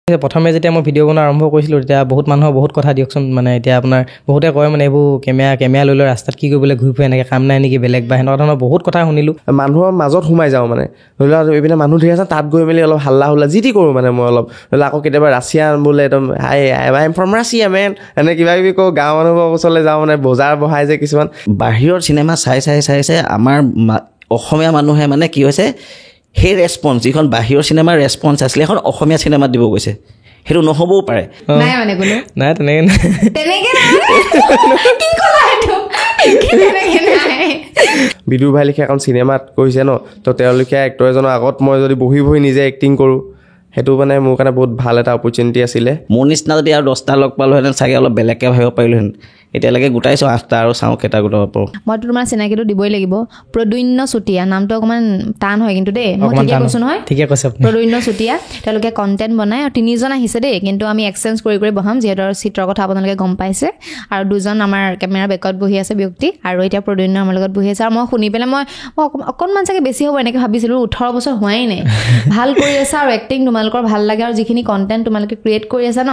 প্ৰথমে যেতিয়া মই ভিডিঅ' বনোৱা আৰম্ভ কৰিছিলোঁ তেতিয়া বহুত মানুহৰ বহুত কথা দিয়কচোন মানে এতিয়া আপোনাৰ বহুতে কয় মানে এইবোৰ কেমেৰা লৈ ৰাস্তাত কি কৰিবলৈ ঘূৰি ফুৰে এনেকৈ কাম নাই নেকি বেলেগ বা সেনেকুৱা ধৰণৰ বহুত কথা শুনিলোঁ মানুহৰ মাজত সোমাই যাওঁ মানে ধৰি লোৱা এইপিনে মানুহ ধৰি আছে তাত গৈ মেলি অলপ হাল্লা যি টি কৰোঁ মানে মই অলপ ধৰি লোৱা আকৌ কেতিয়াবা ৰাছিয়ান বোলে একদম I am from Russia man এনে কিবা কিবি কওঁ গাঁৱৰ মানুহৰ ওচৰলৈ যাওঁ মানে বজাৰ বহাই যে কিছুমান বাহিৰৰ চিনেমা চাই আমাৰ অসমীয়া মানুহে মানে কি হৈছে সেই ৰেছপন্স যিখন বাহিৰৰ চিনেমাৰ ৰেছপন্স আছিলে এখন অসমীয়া চিনেমাত দিব গৈছে সেইটো নহ'বও পাৰে নাই মানে কোনো নাই তেনেকৈ বিদুৰ ভাই লিখা এখন চিনেমাত কৈছে ন তো তেওঁলোকে এক্টৰ এজনৰ আগত মই যদি বহি নিজে এক্টিং কৰোঁ সেইটো মানে মোৰ কাৰণে বহুত ভাল এটা অপৰচুনিটি আছিলে মোৰ নিচিনা যদি আৰু 10টা লগ পালোহেঁতেন চাগে অলপ বেলেগকৈ ভাবিব পাৰিলোহেঁতেন এতিয়ালৈকে গোটাইছোঁ 8টা আৰু চাওঁ কেইটা গোটাব পাৰোঁ মইতো তোমাৰ চিনাকিটো দিবই লাগিব প্ৰদ্যুন্ন চুতীয়া নামটো অকণমান টান হয় কিন্তু দেই মই ঠিকে কৈছোঁ নহয় ঠিকে কৈছে প্ৰদ্যুন্ন চুতীয়া তেওঁলোকে কণ্টেণ্ট বনায় আৰু 3জন আহিছে দেই কিন্তু আমি এক্সচেঞ্জ কৰি বহাম যিহেতু আৰু চিত্ৰৰ কথা আপোনালোকে গম পাইছে আৰু 2জন আমাৰ কেমেৰা বেকত বহি আছে ব্যক্তি আৰু এতিয়া প্ৰদ্যুন্ন আমাৰ লগত বহি আছে আৰু মই শুনি পেলাই মই অকণমান চাগে বেছি হ'ব এনেকৈ ভাবিছিলোঁ 18 বছৰ হোৱাই নাই ভাল কৰি আছা আৰু এক্টিং তোমালোকৰ ভাল লাগে আৰু যিখিনি কণ্টেণ্ট তোমালোকে ক্ৰিয়েট কৰি আছা ন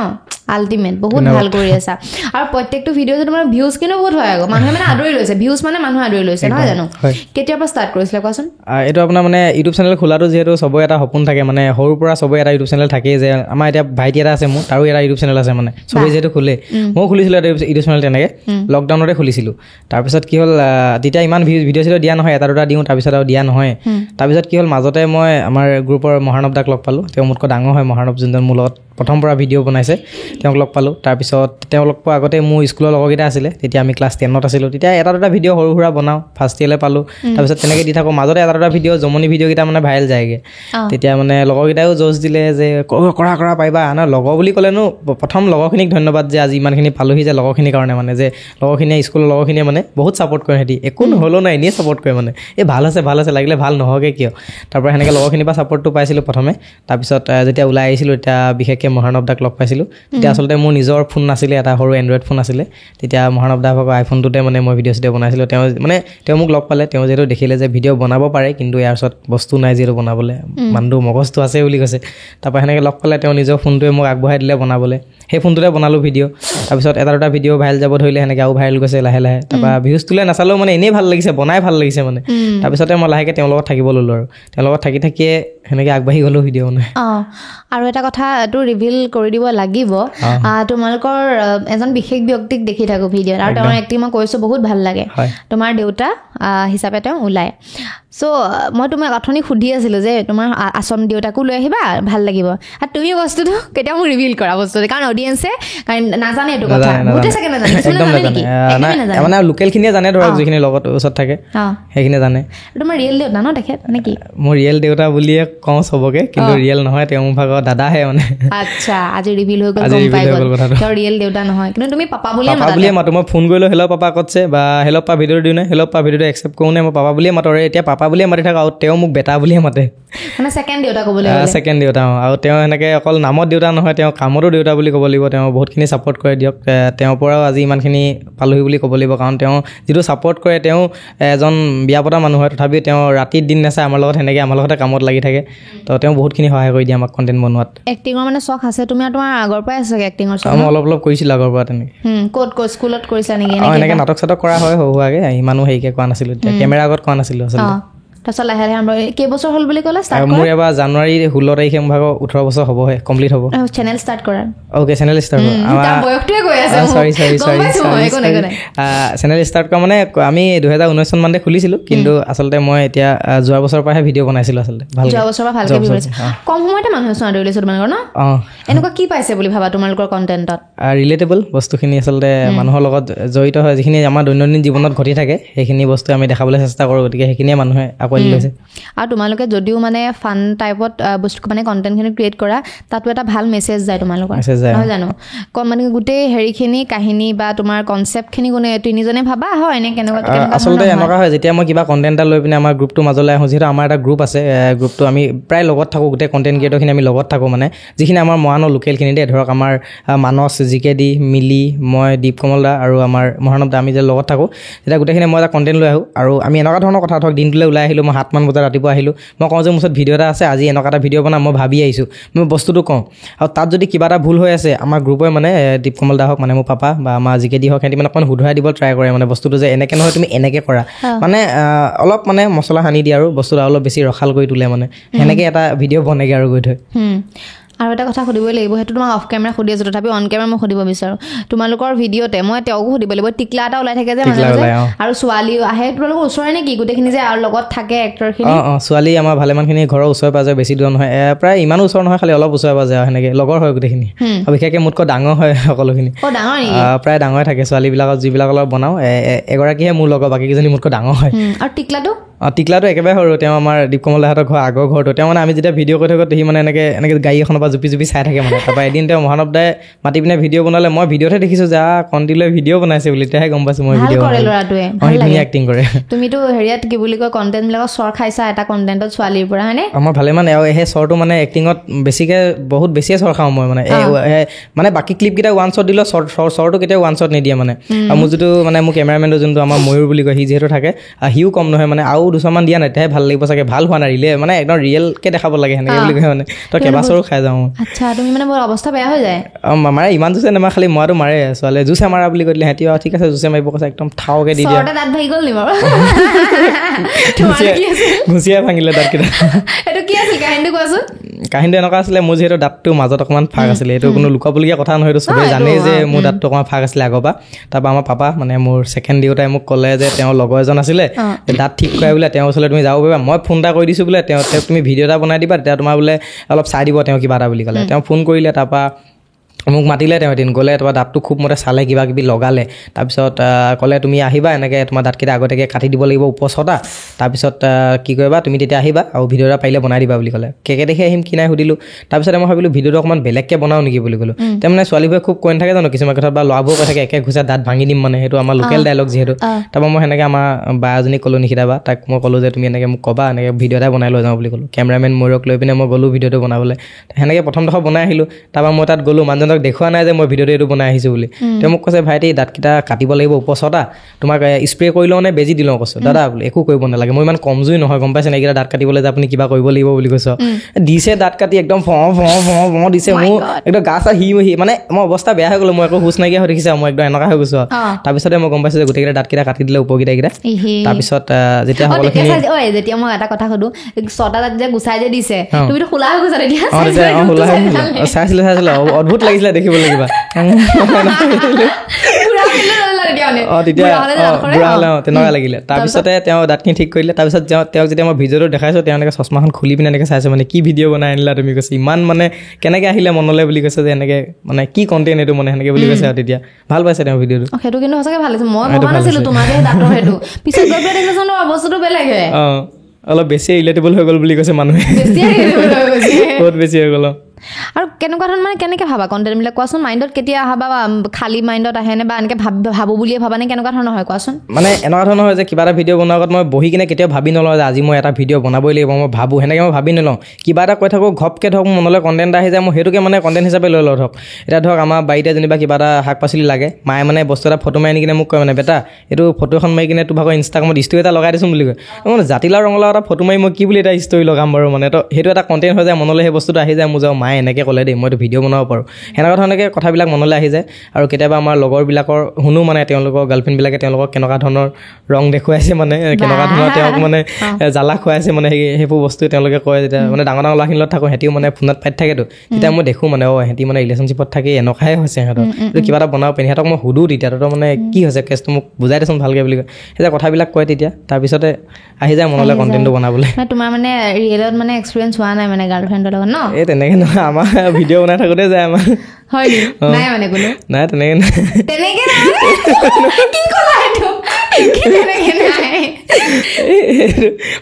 আল্টিমেট বহুত ভাল কৰি আছা আৰু প্ৰত্যেকটো ভিডিঅ'তে তোমাৰ ভিউজ কিন্তু বহুত হয় আকৌ মানুহে মানে আদৰি লৈছে ভিউজ মানে মানুহে আদৰি লৈছে নহয় জানো কেতিয়াৰ পৰা ষ্টাৰ্ট কৰিছিলে কোৱাচোন এইটো আপোনাৰ মানে ইউটিউব চেনেল খোলাটো যিহেতু চবৰে এটা সপোন থাকে মানে সৰুৰ পৰা চবৰে এটা ইউটিউব চেনেল থাকেই যে আমাৰ এতিয়া ভাইটি এটা আছে মোৰ তাৰো এটা ইউটিউব চেনেল আছে মানে চবেই যিহেতু খোলে ময়ো খুলিছিলোঁ এটা ইউটিউব চেনেল তেনেকৈ লকডাউনতে খুলিছিলোঁ তাৰপিছত কি হ'ল তেতিয়া ইমান ভিডিঅ' চিডিঅ' দিয়া নহয় এটা দুটা দিওঁ তাৰপিছত আৰু দিয়া নহয় তাৰপিছত কি হ'ল মাজতে মই আমাৰ গ্ৰুপৰ মহানৱ দাক লগ পালোঁ তেওঁ মোতকৈ ডাঙৰ হয় মহানৱ যোনজন মোৰ লগত প্ৰথম পৰা ভিডিঅ' বনাইছে তেওঁক লগ পালোঁ তাৰপিছত তেওঁ লগ পোৱা আগতে মোৰ স্কুলৰ লগৰকেইটা আছিলে তেতিয়া আমি ক্লাছ 10ত আছিলোঁ তেতিয়া এটা দুটা ভিডিঅ' সৰু সুৰা বনাওঁ ফাৰ্ষ্ট ইয়েৰলৈ পালোঁ তাৰপিছত তেনেকৈ দি থাকোঁ মাজতে এটা দুটা ভিডিঅ' জমনি ভিডিঅ'কেইটা মানে ভাইৰেল যায়গৈ তেতিয়া মানে লগৰকেইটাইও জোচ দিলে যে কৰা পাৰিবা নহয় লগৰ বুলি ক'লেনো প্ৰথম লগৰখিনিক ধন্যবাদ যে আজি ইমানখিনি পালোহি যে লগৰখিনিৰ কাৰণে মানে যে লগৰখিনিয়ে স্কুলৰ লগৰখিনিয়ে মানে বহুত ছাপোৰ্ট কৰে সিহঁতি একো নহ'লেও নাই এনেই ছাপোৰ্ট কৰে মানে এই ভাল আছে লাগিলে ভাল নহওকে কিয় তাৰপৰা সেনেকৈ লগৰখিনিৰ পৰা ছাপোৰ্টটো পাইছিলোঁ প্ৰথমে তাৰপিছত যেতিয়া ওলাই আহিছিলোঁ তেতিয়া বিশেষকৈ মহানৱ দাক লগ পাইছিলোঁ তেতিয়া আচলতে মোৰ নিজৰ ফোন নাছিলে এটা সৰু এণ্ড্ৰইড ফোন আছিলে তেতিয়া মহানৱ দা ভাগৰ আইফোনটোতে মানে মই ভিডিঅ' চিডিঅ' বনাইছিলোঁ তেওঁ মোক লগ পালে তেওঁ যিহেতু দেখিলে যে ভিডিঅ' বনাব পাৰে কিন্তু ইয়াৰ ওচৰত বস্তু নাই যিহেতু বনাবলৈ মানুহটো মগজটো আছে বুলি কৈছে তাৰপৰা সেনেকৈ লগ পালে তেওঁ নিজৰ ফোনটোৱে মোক আগবঢ়াই দিলে বনাবলৈ সেই ফোনটোতে বনালোঁ ভিডিঅ' তাৰপিছত এটা দুটা ভিডিঅ' ভাইৰেল যাব ধৰিলে সেনেকৈ আৰু ভাইৰেল গৈছে লাহে তাৰপৰা ভিউজটোলৈ নাচালেও মানে এনেই ভাল লাগিছে বনাই ভাল লাগিছে মানে তাৰপিছতে মই লাহেকৈ তেওঁৰ লগত থাকিব ল'লোঁ আৰু তেওঁৰ লগত থাকিয়ে সেনেকৈ আগবাঢ়ি গ'লোঁ ভিডিঅ' বনাই আৰু এটা কথাটো ৰিভিল কৰি দিব লাগিব তোমালোকৰ এজন বিশেষ ব্যক্তিক দেখি থাকোঁ ভিডিঅ'ত আৰু তেওঁৰ এক্টিং মই কৈছোঁ বহুত ভাল লাগে তোমাৰ দেউতা হিচাপে তেওঁ ওলায় চ' মই তোমাক অথনি সুধি আছিলোঁ যে তোমাৰ আচম দেউতাকো লৈ আহিবা ভাল লাগিব আৰু তুমি বস্তুটো কেতিয়াও মোক ৰিভিল কৰা বস্তুটো কাৰণ অডিয়েঞ্চে নাজানে এইটো কথা বহুতে চাগে নাজানে মানে লোকেলখিনিয়ে জানে ধৰক যিখিনি লগত ওচৰত থাকে সেইখিনিয়ে জানে তোমাৰ ৰিয়েল দেউতা ন তেখেত নে কি মোৰ ৰিয়েল দেউতা বুলিয়ে কওঁ চবকে কিন্তু ৰিয়েল নহয় তেওঁ মোৰ ভাগৰ দাদাহে মানে আচ্ছা আজি ৰিভিল হৈ গ'ল গম পাই গ'ল তেওঁ ৰিয়েল দেউতা নহয় কিন্তু তুমি পাপা বুলিয়ে মাতো মই ফোন কৰিলোঁ হেল্ল' পাপা ক'তছে বা হেল্ল' পাপা ভিডিঅ' দিওঁ নে হেল্ল' পাপা ভিডিঅ'টো একচেপ্ট কৰোঁ নে মই পাপা বুলিয়ে মাতো এতিয়া পাপা বুলিয়ে মাতি থাকোঁ আৰু তেওঁ মোক বেটা বুলিয়ে মাতে মানে ছেকেণ্ড দেউতা ক'বলৈ ছেকেণ্ড দেউতা আৰু তেওঁ এনেকৈ অকল নামত দেউতা নহয় তেওঁ কামতো দেউতা বুলি ক'ব লাগিব তেওঁ বহুতখিনি ছাপোৰ্ট কৰে দিয়ক তেওঁৰ পৰাও আজি ইমানখিনি পালোহি বুলি ক'ব লাগিব কাৰণ তেওঁ যিটো ছাপোৰ্ট কৰে তেওঁ এজন বিয়া পতা মানুহ হয় তথাপিও তেওঁ ৰাতি দিন নাচায় আমাৰ লগত সেনেকৈ আমাৰ লগতে কামত লাগি থাকে তো তেওঁ বহুতখিনি সহায় কৰি দিয়ে আমাক কণ্টেণ্ট বনোৱাত এক্টিঙৰ মানে চখ আছে তুমি আৰু তোমাৰ আগৰ পৰাই আছে এক্টিঙৰ চখ মই অলপ কৰিছিলোঁ আগৰ পৰা তেনেকৈ ক'ত স্কুলত কৰিছা নেকি এনেকৈ নাটক চাটক কৰা হয় সৰুৱাকৈ ইমানো হেৰিকৈ কৰা নাছিলোঁ এতিয়া কেমেৰা আগত কৰা নাছিলোঁ আচলতে তাৰপিছত লাহে কেইবছৰ হ'ল বুলি ক'লা মোৰ এবাৰ জানুৱাৰী 16 তাৰিখে মোৰ ভাগৰ 18 বছৰ হ'বহে কমপ্লিট হ'ব চেনেল ষ্টাৰ্ট কৰা okay channel start channel start কৰা মানে আমি 2019 চন মানতে খুলিছিলোঁ কিন্তু আচলতে মই এতিয়া যোৱা বছৰৰ পৰাহে ভিডিঅ' বনাইছিলোঁ আচলতে যোৱা বছৰৰ পৰা ভালকৈ ভিডিঅ' কম সময়তে মানুহে চোৱা ধৰি লৈছে তোমালোকৰ ন এনেকুৱা কি পাইছে বুলি ভাবা তোমালোকৰ কণ্টেণ্টত ৰিলেটেবল বস্তুখিনি আচলতে মানুহৰ লগত জড়িত হয় যিখিনি আমাৰ দৈনন্দিন জীৱনত ঘটি থাকে সেইখিনি বস্তু আমি দেখাবলৈ চেষ্টা কৰোঁ গতিকে সেইখিনিয়ে মানুহে আৰু তোমালোকে যদিও মানে ফান টাইপত বস্তু মানে কণ্টেণ্টখিনি ক্ৰিয়েট কৰা তাতো এটা ভাল মেছেজ যায় তোমালোকৰ নহয় জানো মানে গোটেই হেৰিখিনি কাহিনী বা তোমাৰ কনচেপ্টখিনি কোনে তিনিজনে ভাবা হয় নে কেনেকুৱা আচলতে এনেকুৱা হয় যেতিয়া মই কিবা কণ্টেণ্ট এটা লৈ পিনে আমাৰ গ্ৰুপটোৰ মাজলৈ আহোঁ যিহেতু আমাৰ এটা গ্ৰুপ আছে গ্ৰুপটো আমি প্ৰায় লগত থাকোঁ গোটেই কণ্টেণ্ট ক্ৰিয়েটৰখিনি আমি লগত থাকোঁ মানে যিখিনি আমাৰ মহানৰ লোকেলখিনি দেই ধৰক আমাৰ মানস জিকেডি মিলি মই দীপকমল দা আৰু আমাৰ মহানৱ দা আমি যে লগত থাকোঁ তেতিয়া গোটেইখিনি মই এটা কণ্টেণ্ট লৈ আহোঁ আৰু আমি এনেকুৱা ধৰণৰ কথা ধৰক দিনটোলৈ ওলাই আহিলোঁ আহিলোঁ মই 7মান বজাত ৰাতিপুৱা আহিলোঁ মই কওঁ যে মোৰ ওচৰত ভিডিঅ' এটা আছে আজি এনেকুৱা এটা ভিডিঅ' বনাম মই ভাবি আহিছোঁ মই বস্তুটো কওঁ আৰু তাত যদি কিবা এটা ভুল হৈ আছে আমাৰ গ্ৰুপে মানে দীপকমল দা হওক মানে মোৰ পাপা বা আমাৰ জিকেডি হওক সিহঁতি মানে অকণ শুধৰাই দিব ট্ৰাই কৰে মানে বস্তুটো যে এনেকৈ নহয় তুমি এনেকৈ কৰা মানে অলপ মানে মছলা সানি দিয়ে আৰু বস্তুটো অলপ বেছি ৰখাল কৰি তোলে মানে সেনেকৈ এটা ভিডিঅ' বনেগৈ আৰু গৈ থৈ আৰু এটা কথা সুধিবই লাগিব সেইটো তোমাক অফ কেমেৰা সুধি আছোঁ তথাপি অন কেমেৰা মই সুধিব বিচাৰোঁ তোমালোকৰ ভিডিঅ'তে মই তেওঁকো সুধিব লাগিব টিকলা এটা ওলাই থাকে যে মাজে মাজে আৰু ছোৱালীও আহে তোমালোকৰ ওচৰে নেকি গোটেইখিনি যে আৰু লগত থাকে এক্টৰখিনি ছোৱালী আমাৰ ভালেমানখিনি ঘৰৰ ওচৰে পাজৰে বেছি দূৰ নহয় প্ৰায় ইমানো ওচৰ নহয় খালি অলপ ওচৰে পাজৰে আৰু সেনেকৈ লগৰ হয় গোটেইখিনি আৰু বিশেষকৈ মোতকৈ ডাঙৰ হয় সকলোখিনি ডাঙৰ নেকি প্ৰায় ডাঙৰে থাকে ছোৱালীবিলাকক যিবিলাক অলপ বনাওঁ এগৰাকীহে মোৰ লগৰ বাকীকেইজনী মোতকৈ ডাঙৰ হয় আৰু টিকলাটো একেবাৰে সৰু তেওঁ আমাৰ দীপকমল দাহঁতৰ ঘৰ আগৰ ঘৰটো তেওঁ মানে আমি যেতিয়া ভিডিঅ' কৰি থাকোঁ সি মানে এনেকৈ গাড়ী এখনৰ পৰা জুপি চাই থাকে মানে তাৰপৰা এদিন তেওঁ মহানৱ দাই মাতি পিনে ভিডিঅ' বনালে মই ভিডিঅ'তহে দেখিছোঁ যে কণ্টিলৈ ভিডিঅ' বনাইছে বুলি তেতিয়াহে গম পাইছোঁ মই ভিডিঅ' ধুনীয়া এক্টিং কৰে তুমিতো হেৰিয়াত কি বুলি কয় কণ্টেণ্টবিলাকৰ চৰ খাইছা এটা কণ্টেণ্টত ছোৱালীৰ পৰা হয়নে আমাৰ ভালেমান সেই চৰটো মানে এক্টিঙত বেছিকৈ বহুত বেছিয়ে চৰ খাওঁ মই মানে বাকী ক্লিপকেইটা ওৱান শ্বট দিলেও চৰটো কেতিয়াও ওৱান শ্বট নিদিয়ে মানে আৰু মোৰ যিটো মানে মোৰ কেমেৰামেনটো যোনটো আমাৰ ময়ূৰ বুলি কয় সি যিহেতু থাকে সিও কম নহয় মানে আৰু দুটামান দিয়া নাই তেতিয়াহে ভাল লাগিব চাগে ভাল হোৱা নাই ৰিলে মানে একদম ৰিয়েলকৈ দেখাব লাগে সেনেকৈ বুলি কয় মানে তই কেইবাচৰো খাই যাওঁ আচ্ছা তুমি মানে মোৰ অৱস্থা বেয়া হৈ যায় মাৰে ইমান জুচে নেমাৰ খালি মৰাটো মাৰে ছোৱালীয়ে জুচে মাৰা বুলি কৈ দিলে সিহঁতি ঠিক আছে জুচে মাৰিব কৈছে একদম ঠাওকৈ দি দিয়ে ঘুচিয়াই ভাঙিলে দাঁতকেইটা কাহিনীটো এনেকুৱা আছিলে মোৰ যিহেতু দাঁতটো মাজত অকণমান ফাঁক আছিলে এইটো কোনো লুকাবলগীয়া কথা নহয় এইটো চবেই জানেই যে মোৰ দাঁতটো অকণমান ফাঁক আছিলে আগৰ পৰা তাৰপৰা আমাৰ পাপা মানে মোৰ ছেকেণ্ড দেউতাই মোক ক'লে যে তেওঁৰ লগৰ এজন আছিলে দাঁত ঠিক কৰে বোলে তেওঁৰ ওচৰলৈ তুমি যাব পাৰিবা মই ফোন এটা কৰি দিছোঁ বোলে তেওঁক তুমি ভিডিঅ' এটা বনাই দিবা তেতিয়া তোমাৰ বোলে অলপ চাই দিব তেওঁ কিবা এটা বুলি ক'লে তেওঁ ফোন কৰিলে তাৰপৰা মোক মাতিলে তেওঁ এদিন গ'লে তাৰপৰা দাঁতটো খুব মতে চালে কিবা কিবি লগালে তাৰপিছত ক'লে তুমি আহিবা এনেকৈ তোমাৰ দাঁতকেইটা আগতীয়াকৈ কাটি দিব লাগিব উপচটা তাৰপিছত কি কৰিবা তুমি তেতিয়া আহিবা আৰু ভিডিঅ' এটা পাৰিলে বনাই দিবা বুলি ক'লে কেকে দেখি আহিম কি নাই সুধিলোঁ তাৰপিছতে মই ভাবিলোঁ ভিডিঅ'টো অকণমান বেলেগকৈ বনাওঁ নেকি বুলি ক'লোঁ তাৰমানে ছোৱালীবোৰে খুব কৈ নাথাকে জানো কিছুমান কথাত বা ল'ৰাবোৰে কৈ থাকে একে ঘুচা দাঁত ভাঙি দিম মানে সেইটো আমাৰ লোকেল ডাইলগ যিহেতু তাৰপৰা মই সেনেকৈ আমাৰ বা এজনী ক'লোঁ নিশিতা বা তাক মই ক'লোঁ যে তুমি এনেকৈ মোক ক'বা এনেকৈ ভিডিঅ' এটা বনাই লৈ যাওঁ বুলি ক'লোঁ কেমেৰামেন ময়ূৰক লৈ পিনে মই গ'লোঁ ভিডিঅ'টো বনাবলৈ সেনেকৈ প্ৰথমডোখৰ বনাই আহিলোঁ তাৰপৰা মই তাত গ'লোঁ মানুহজনক দেখুওৱা নাই যে মই ভিডিঅ'টো এইটো বনাই আহিছোঁ বুলি তেওঁ মোক কৈছে ভাইটি দাঁতকেইটা কাটিব লাগিব উপচটা তোমাক স্প্ৰে কৰি লওঁ নে বেজি দি লওঁ কৈছোঁ দাদা বোলে একো কৰিব নালাগে মই ইমান কমজুৰি নহয় গম পাইছে এইকেইটা দাঁত কাটিবলৈ যে আপুনি কিবা কৰিব লাগিব বুলি কৈছোঁ দিছে দাঁত কাটি একদম ফ দিছে মোৰ একদম গা চা মানে মই অৱস্থা বেয়া হৈ গ'লো মই একো হুচ নাইকিয়া হৈ দেখিছে মই একদম এনেকুৱা হৈ গৈছোঁ তাৰপিছতে মই গম পাইছোঁ যে গোটেইকেইটা দাঁতকেইটা কাটি দিলে উপকেইটাকেইটা তাৰপিছত যেতিয়া সকলোখিনি যেতিয়া মই এটা কথা সুধো 6টা দাঁত যে গুচাই যে দিছে তুমিতো খোলা হৈ গৈছা তেতিয়া চাইছিলোঁ অদ্ভুত লাগিছিলে দেখিবলৈ কিবা তেতিয়া বুঢ়া হ'লে তেনেকুৱা লাগিলে তাৰপিছতে তেওঁ দাঁতখিনি ঠিক কৰিলে তাৰপিছত তেওঁক যেতিয়া মই ভিডিঅ'টো দেখাইছোঁ তেওঁ এনেকৈ চশমাখন খুলি পিনে এনেকৈ চাইছোঁ মানে কি ভিডিঅ' বনাই আনিলা তুমি কৈছে ইমান মানে কেনেকৈ আহিলে মনলৈ বুলি কৈছে যে এনেকৈ মানে কি কণ্টেণ্ট এইটো মানে সেনেকৈ বুলি কৈছে আৰু তেতিয়া ভাল পাইছে তেওঁ ভিডিঅ'টো সেইটো কিন্তু সঁচাকৈ ভাল লাগিছে মই ভবা নাছিলোঁ তোমাৰ দাঁতৰ সেইটো পিছত গৈ পেলাই দেখিছোঁ বস্তুটো বেলেগ হয় অলপ বেছি ৰিলেটেবল হৈ গ'ল বুলি কৈছে মানুহে বহুত বেছি হৈ গ'ল আৰু কেনেকুৱা ধৰণৰ মানে কেনেকৈ ভাবা কণ্টেণ্টবিলাক কোৱাচোন মাইণ্ডত কেতিয়া আহা বা খালী মাইণ্ডত আহেনে বা এনেকৈ ভাবোঁ বুলিয়ে ভাবা নে কেনেকুৱা ধৰণৰ হয় কোৱাচোন মানে এনেকুৱা ধৰণৰ হয় যে কিবা এটা ভিডিঅ' বনোৱাৰ আগত মই বহি কিনে কেতিয়াও ভাবি নলওঁ যে আজি মই এটা ভিডিঅ' বনাবই লাগিব মই ভাবোঁ সেনেকৈ মই ভাবি নলওঁ কিবা এটা কৈ থাকোঁ ঘপকৈ ধৰক মনলৈ কণ্টেণ্ট আহি যায় মই সেইটোকে মানে কণ্টেণ্ট হিচাপে লৈ লওঁ ধৰক এতিয়া ধৰক আমাৰ বাৰীতে যেনিবা কিবা এটা শাক পাচলি লাগে মায়ে মানে বস্তু এটা ফটো মাৰি আনি কিনে মোক কয় মানে বেটা এইটো ফটো এখন মাৰি কিনে তোৰ ভাগৰ ইনষ্টাগ্ৰামত ষ্টৰি এটা লগাই দিছোঁ বুলি কয় মানে জাতিলাও ৰঙালাও এটা ফটো মাৰি মই কি বুলি এটা ষ্টৰি লগাম বাৰু মানে তো সেইটো এটা কণ্টেণ্ট হৈ যায় মনলৈ সেই বস্তুটো আহি যায় মোৰ যাওঁ মায়ে এনেকৈ ক'লে দেই মইতো ভিডিঅ' বনাব পাৰোঁ সেনেকুৱা ধৰণকৈ কথাবিলাক মনলৈ আহি যায় আৰু কেতিয়াবা আমাৰ লগৰবিলাকৰ শুনো মানে তেওঁলোকৰ গাৰ্লফ্ৰেণ্ডবিলাকে তেওঁলোকক কেনেকুৱা ধৰণৰ ৰং দেখুৱাইছে মানে কেনেকুৱা ধৰণৰ তেওঁক মানে জ্বালা খুৱাইছে মানে সেইবোৰ বস্তু তেওঁলোকে কয় যেতিয়া মানে ডাঙৰ ডাঙৰ ল'ৰাখিনিৰ লগত থাকোঁ সিহঁতিও মানে ফোনত পাতি থাকেতো তেতিয়া মই দেখোঁ মানে সিহঁতি মানে ৰিলেশ্যনশ্বিপত থাকি এনেকুৱাই হৈছে সিহঁতৰ এইটো কিবা এটা বনাব পাৰি সিহঁতক মই সুধোঁ তেতিয়া তহঁতৰ মানে কি হৈছে কেছটো মোক বুজাই দেচোন ভালকৈ বুলি কয় সেই কথাবিলাক কয় তেতিয়া তাৰপিছতে আহি যায় মনলৈ কণ্টেণ্টটো বনাবলৈ তোমাৰ মানে ৰিয়েলত মানে এক্সপিৰিয়েঞ্চ হোৱা নাই মানে গাৰ্লফ্ৰেণ্ডৰ লগত ন এই তেনেকৈ নহয় আমাৰ ভিডিঅ' বনাই থাকোঁতে যায় আমাৰ হয় নাই মানে কোনো নাই তেনেকৈ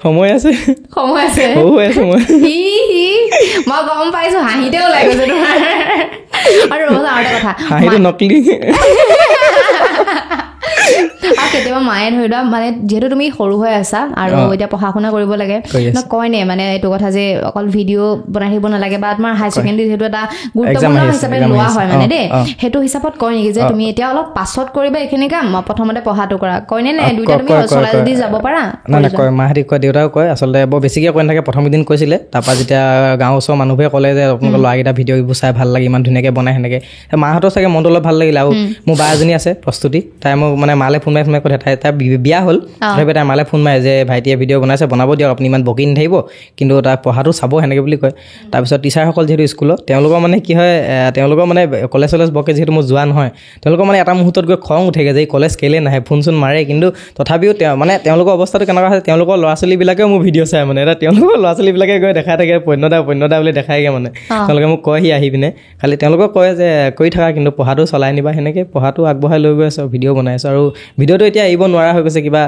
সময় আছে হৈ আছে মই গম পাইছো হাঁহিতে ওলাই গৈছে তোমাৰ আৰু ৰ'বা আৰু এটা কথা হাঁহিটো নকলি কেতিয়াবা মায়ে ধৰি লোৱা মানে যিহেতু তুমি সৰু হৈ আছা আৰু এতিয়া পঢ়া শুনা কৰিব লাগে কয় নে মানে এইটো কথা যে অকল ভিডিঅ' বনাই থাকিব নালাগে বা তোমাৰ হাই ছেকেণ্ডেৰী যিহেতু এটা গুৰুত্বপূৰ্ণ হিচাপে লোৱা হয় মানে দেই সেইটো হিচাপত কয় নেকি যে তুমি এতিয়া অলপ পাছত কৰিবা এইখিনি কাম প্ৰথমতে পঢ়াটো কৰা কয় নে দুইটা তুমি চলাই যদি যাব পাৰা না কয় মাহঁতে কয় দেউতাও কয় আচলতে বৰ বেছিকৈ কৈ নাথাকে প্ৰথম দিন কৈছিলে তাৰপৰা যেতিয়া গাঁৱৰ ওচৰৰ মানুহবোৰে ক'লে যে আপোনালোকৰ ল'ৰাকেইটা ভিডিঅ' এইবোৰ চাই ভাল লাগে ইমান ধুনীয়াকৈ বনাই সেনেকৈ মাহঁতৰ চাগে মনটো অলপ ভাল লাগিলে আৰু মোৰ বা এজনী আছে প্ৰস্তুতি তাই মোক মানে মালে ফোন মাৰি কৈ তাই বিয়া হ'ল তথাপি তাই মালে ফোন মাৰে যে ভাইটিয়ে ভিডিঅ' বনাইছে বনাব দিয়ক আপুনি ইমান বকি নাথাকিব কিন্তু তাৰ পঢ়াটো চাব সেনেকৈ বুলি কয় তাৰপিছত টিচাৰসকল যিহেতু স্কুলত তেওঁলোকৰ মানে কি হয় তেওঁলোকৰ মানে কলেজ চলেজ বকে যিহেতু মোৰ যোৱা নহয় তেওঁলোকৰ মানে এটা মুহূৰ্তত গৈ খং উঠেগৈ যে এই কলেজ কেলৈ নাহে ফোন চোন মাৰে কিন্তু তথাপিও মানে তেওঁলোকৰ অৱস্থাটো কেনেকুৱা হৈছে তেওঁলোকৰ ল'ৰা ছোৱালীবিলাকেও মোৰ ভিডিঅ' চায় মানে এটা তেওঁলোকৰ ল'ৰা ছোৱালীবিলাকে গৈ দেখাই থাকে পণ্যদা বুলি দেখায়গৈ মানে তেওঁলোকে মোক কয়হি আহি পিনে খালি তেওঁলোকক কয় যে কৰি থাকা কিন্তু পঢ়াটো চলাই নিবা সেনেকৈ পঢ়াটো আগবঢ়াই লৈ গৈ আছোঁ ভিডিঅ' বনাই আছোঁ আৰু ভিডিঅ'টো এতিয়া এৰিব নোৱাৰা হৈ গৈছে কিবা